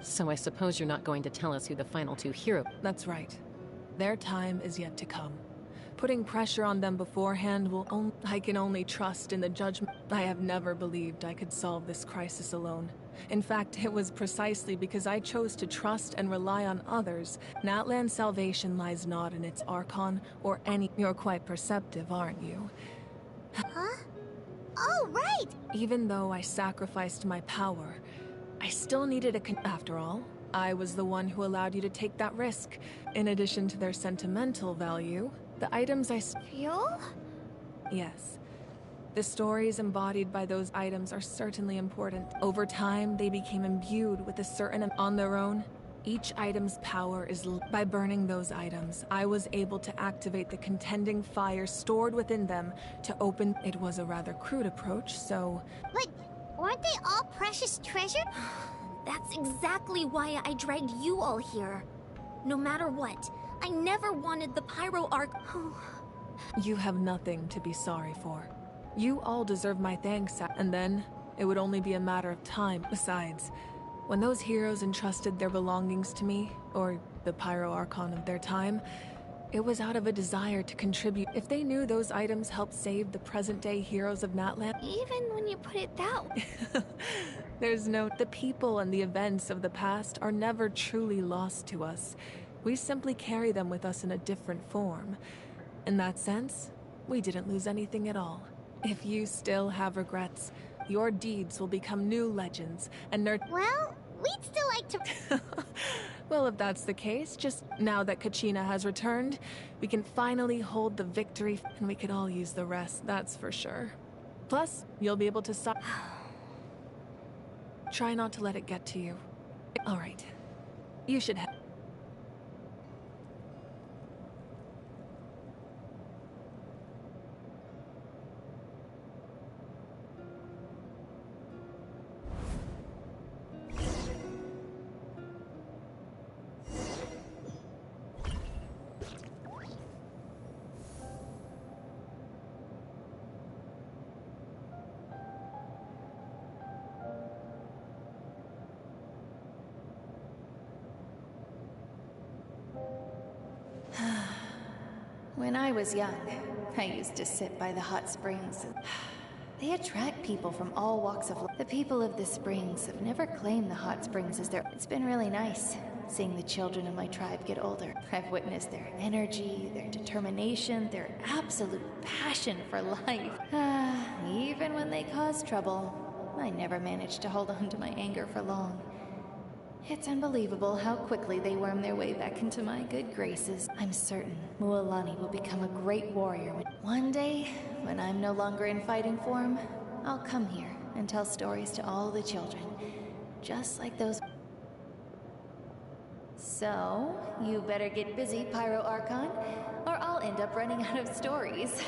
So I suppose you're not going to tell us who the final 2 heroes— That's right. Their time is yet to come. Putting pressure on them beforehand will I can only trust in the judgment. I have never believed I could solve this crisis alone. In fact, it was precisely because I chose to trust and rely on others. Natlan's salvation lies not in its Archon or any... You're quite perceptive, aren't you? Huh? Oh, right! Even though I sacrificed my power, I still needed After all, I was the one who allowed you to take that risk. In addition to their sentimental value, the items I... Fuel? Yes. The stories embodied by those items are certainly important. Over time, they became imbued with a certain... On their own, each item's power is... By burning those items, I was able to activate the contending fire stored within them to open... It was a rather crude approach, so... But weren't they all precious treasure? That's exactly why I dragged you all here. No matter what, I never wanted the Pyro Arc... You have nothing to be sorry for. You all deserve my thanks, and then it would only be a matter of time. Besides, when those heroes entrusted their belongings to me, or the Pyro Archon of their time, it was out of a desire to contribute. If they knew those items helped save the present-day heroes of Natlan... Even when you put it that way... There's no... The people and the events of the past are never truly lost to us. We simply carry them with us in a different form. In that sense, we didn't lose anything at all. If you still have regrets, your deeds will become new legends, and Well, we'd still like to... Well, if that's the case, just now that Kachina has returned, we can finally hold the victory, and we could all use the rest, that's for sure. Plus, you'll be able to stop... Try not to let it get to you. All right. You should have... When I was young, I used to sit by the hot springs. They attract people from all walks of life. The people of the springs have never claimed the hot springs as their... It's been really nice, seeing the children of my tribe get older. I've witnessed their energy, their determination, their absolute passion for life. Even when they cause trouble, I never managed to hold on to my anger for long. It's unbelievable how quickly they worm their way back into my good graces. I'm certain Mualani will become a great warrior. One day, when I'm no longer in fighting form, I'll come here and tell stories to all the children. Just like those... So, you better get busy, Pyro Archon, or I'll end up running out of stories.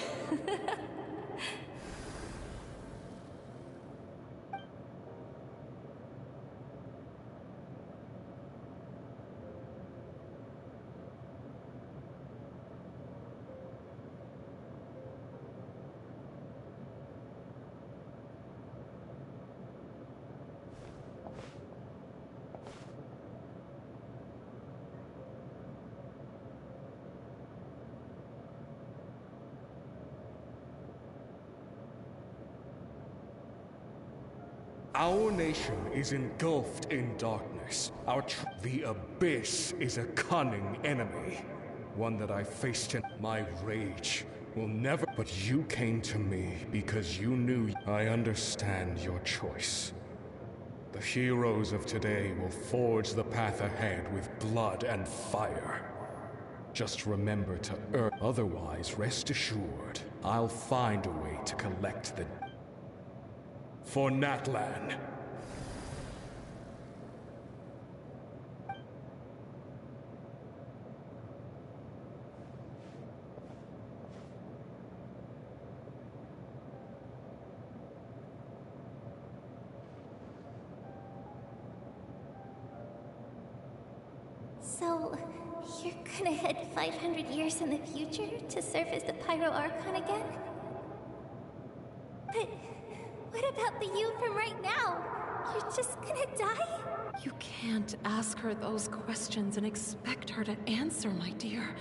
Our nation is engulfed in darkness. The Abyss is a cunning enemy. One that I faced in my rage will never... But you came to me because you knew... I understand your choice. The heroes of today will forge the path ahead with blood and fire. Just remember to earn. Otherwise, rest assured, I'll find a way to collect the... For Natlan. So, you're gonna head 500 years in the future to serve as the Pyro Archon again? But what about the you from right now? You're just gonna die? You can't ask her those questions and expect her to answer, my dear.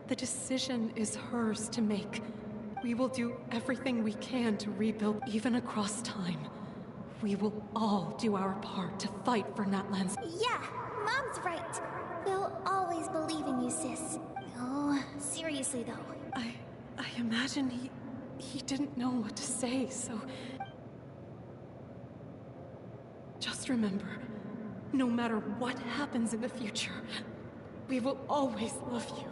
The decision is hers to make. We will do everything we can to rebuild, even across time. We will all do our part to fight for Natlan's. Yeah, Mom's right. We'll always believe in you, sis. No, seriously though. I imagine he didn't know what to say, so... Just remember, no matter what happens in the future, we will always love you.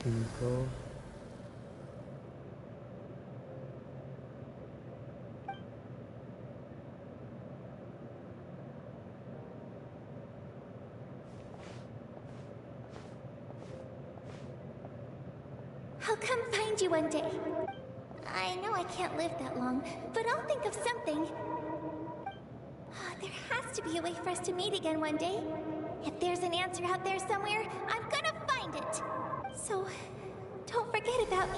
Simple. I'll come find you one day. I know I can't live that long, but I'll think of something. There has to be a way for us to meet again one day. If there's an answer out there somewhere, I'm gonna find it. So, don't forget about me.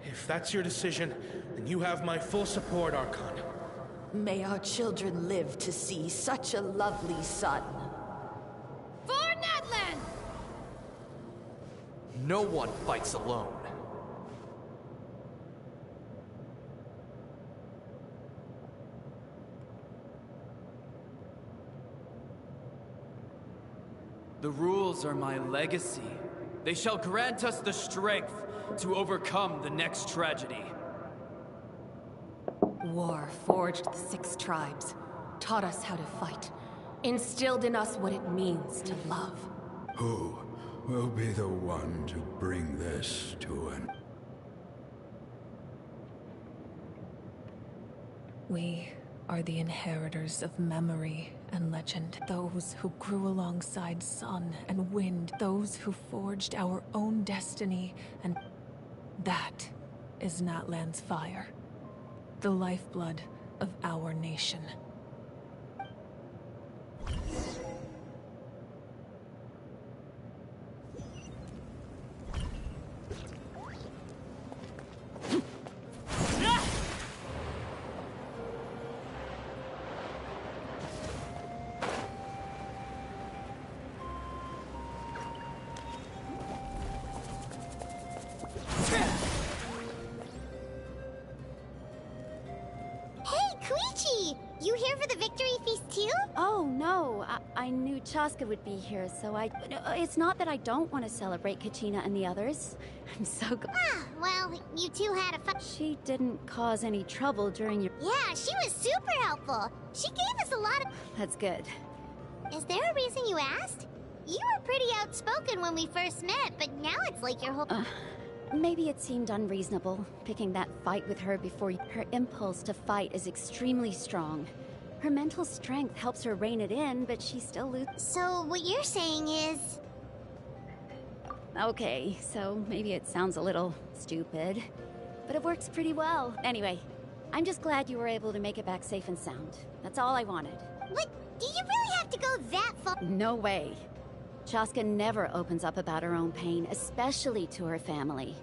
If that's your decision, then you have my full support, Archon. May our children live to see such a lovely son. For Natlan! No one fights alone. The rules are my legacy. They shall grant us the strength to overcome the next tragedy. War forged the 6 tribes, taught us how to fight, instilled in us what it means to love. Who will be the one to bring this to an... We are the inheritors of memory and legend. Those who grew alongside sun and wind. Those who forged our own destiny, and that is Natlan's fire. The lifeblood of our nation. I knew Chaska would be here, so it's not that I don't want to celebrate Kachina and the others. I'm so glad. Ah, well, you two had a fun... She didn't cause any trouble during your... Yeah, she was super helpful. She gave us a lot of... That's good. Is there a reason you asked? You were pretty outspoken when we first met, but now it's like your whole... Maybe it seemed unreasonable, picking that fight with her before you... Her impulse to fight is extremely strong. Her mental strength helps her rein it in, but she still loses. So what you're saying is... Okay, so maybe it sounds a little stupid, but it works pretty well. Anyway, I'm just glad you were able to make it back safe and sound. That's all I wanted. What? Do you really have to go that far? No way. Chaska never opens up about her own pain, especially to her family.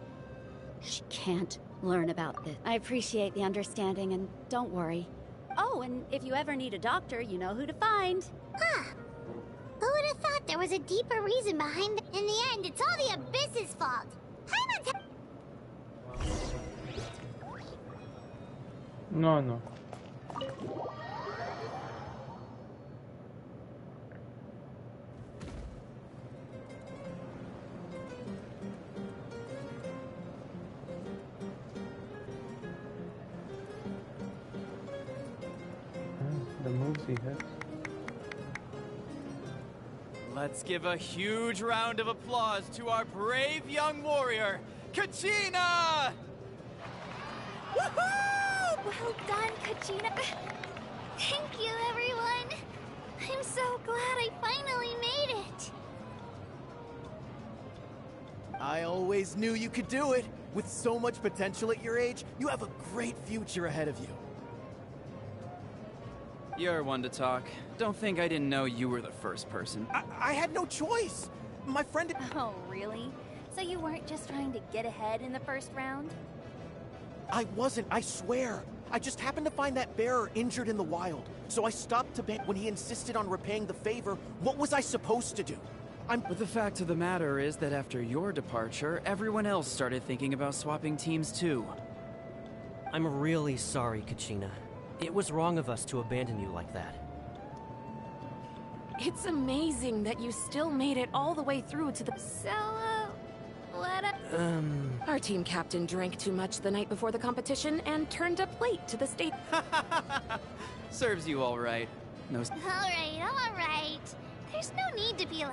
She can't learn about this. I appreciate the understanding, and don't worry. Oh, and if you ever need a doctor, you know who to find. Huh. Who would have thought there was a deeper reason behind it? In the end, it's all the Abyss's fault. No. The moves he hits. Let's give a huge round of applause to our brave young warrior, Kachina! Woohoo! Well done, Kachina. Thank you, everyone. I'm so glad I finally made it. I always knew you could do it. With so much potential at your age, you have a great future ahead of you. You're one to talk. Don't think I didn't know you were the first person. I had no choice. My friend... Oh, really? So you weren't just trying to get ahead in the first round? I wasn't, I swear. I just happened to find that bearer injured in the wild, so I stopped to when he insisted on repaying the favor. What was I supposed to do? But the fact of the matter is that after your departure, everyone else started thinking about swapping teams too. I'm really sorry, Kachina. It was wrong of us to abandon you like that. It's amazing that you still made it all the way through to the... So, what up? Our team captain drank too much the night before the competition and turned up late to the state. Serves you all right. No. Alright. There's no need to be,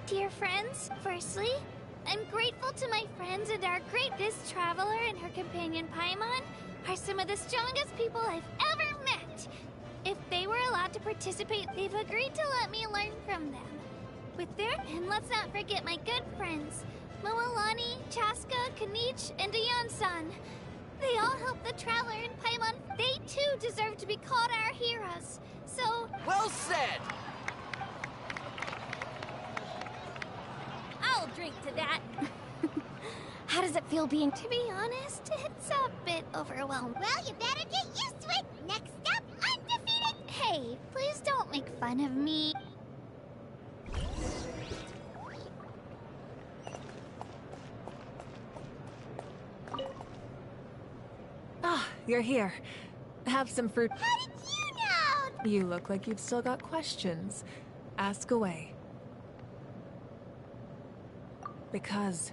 dear friends, firstly, I'm grateful to my friends and our this traveler and her companion Paimon are some of the strongest people I've ever met. If they were allowed to participate, they've agreed to let me learn from them. And let's not forget my good friends, Moalani, Chaska, Kanich, and Ayan-san. They all helped the traveler and Paimon. They too deserve to be called our heroes. So... Well said! I'll drink to that. How does it feel being... To be honest, it's a bit overwhelming. Well, you better get used to it. Next up, undefeated. Hey, please don't make fun of me. Ah, you're here. Have some fruit. How did you know? You look like you've still got questions. Ask away. Because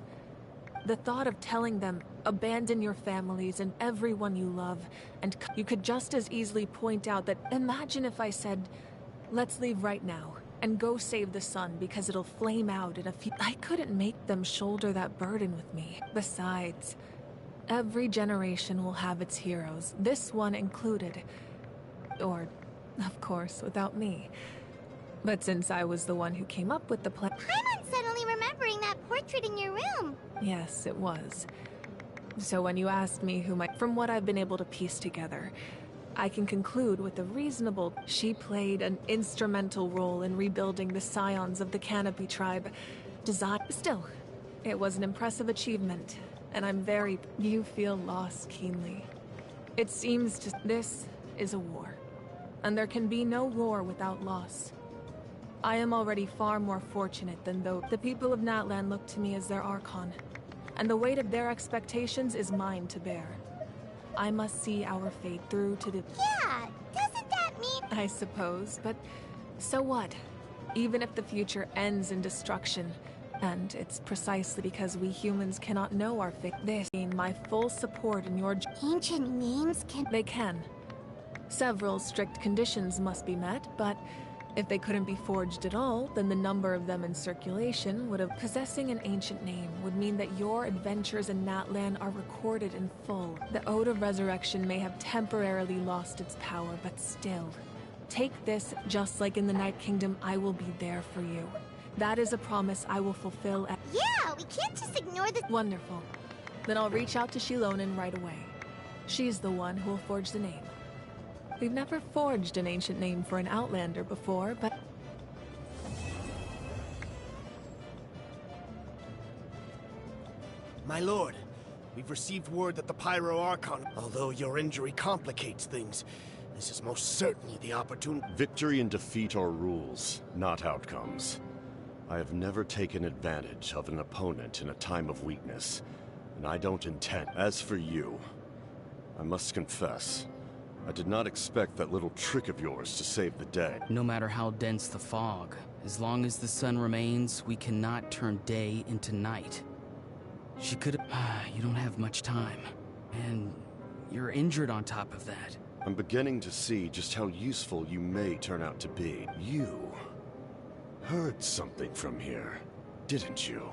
the thought of telling them, abandon your families and everyone you love, and you could just as easily point out that, imagine if I said, let's leave right now, and go save the sun because it'll flame out in a few... I couldn't make them shoulder that burden with me. Besides, every generation will have its heroes, this one included. Or, of course, without me. But since I was the one who came up with the plan... Paimon's suddenly remembering that portrait in your room. Yes, it was. So when you asked me who from what I've been able to piece together, I can conclude with a reasonable... She played an instrumental role in rebuilding the scions of the Canopy tribe. Still, it was an impressive achievement, and I'm very... You feel loss keenly. It seems this is a war, and there can be no war without loss. I am already far more fortunate than though the people of Natlan look to me as their Archon, and the weight of their expectations is mine to bear. I must see our fate through to the... Yeah, doesn't that mean... I suppose, but so what? Even if the future ends in destruction, and it's precisely because we humans cannot know our fate, they gain my full support in your... Ancient names can... They can. Several strict conditions must be met, but... If they couldn't be forged at all, then the number of them in circulation would have... Possessing an ancient name would mean that your adventures in Natlan are recorded in full. The Ode of Resurrection may have temporarily lost its power, but still. Take this, just like in the Night Kingdom, I will be there for you. That is a promise I will fulfill at... Yeah, we can't just ignore the... Wonderful. Then I'll reach out to Shilonen right away. She's the one who will forge the name. We've never forged an ancient name for an Outlander before, but... My lord, we've received word that the Pyro Archon... Although your injury complicates things, this is most certainly the opportunity... Victory and defeat are rules, not outcomes. I have never taken advantage of an opponent in a time of weakness, and I don't intend... As for you, I must confess... I did not expect that little trick of yours to save the day. No matter how dense the fog, as long as the sun remains, we cannot turn day into night. She could have... You don't have much time. And you're injured on top of that. I'm beginning to see just how useful you may turn out to be. You heard something from here, didn't you?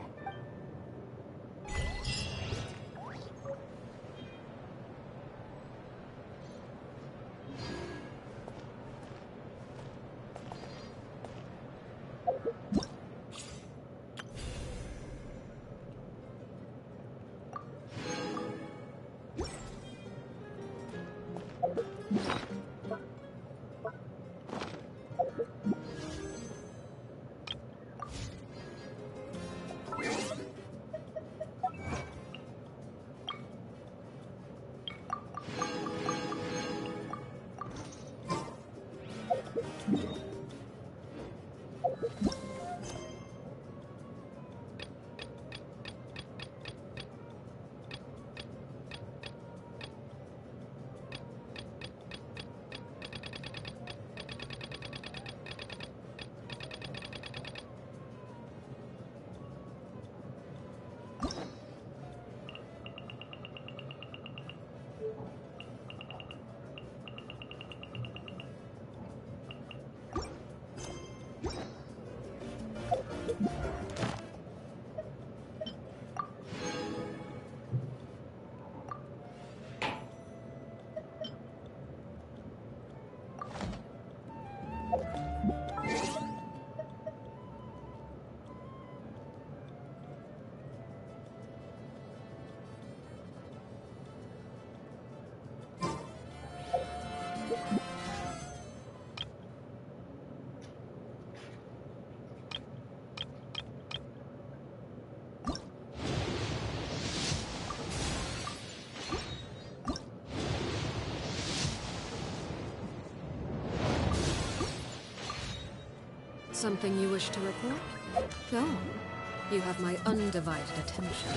Something you wish to report? Go on. You have my undivided attention.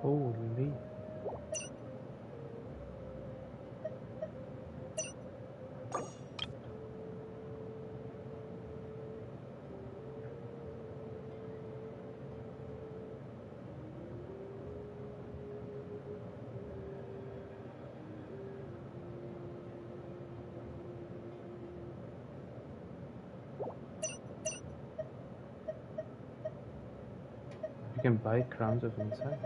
Holy. You can buy crowns of insight.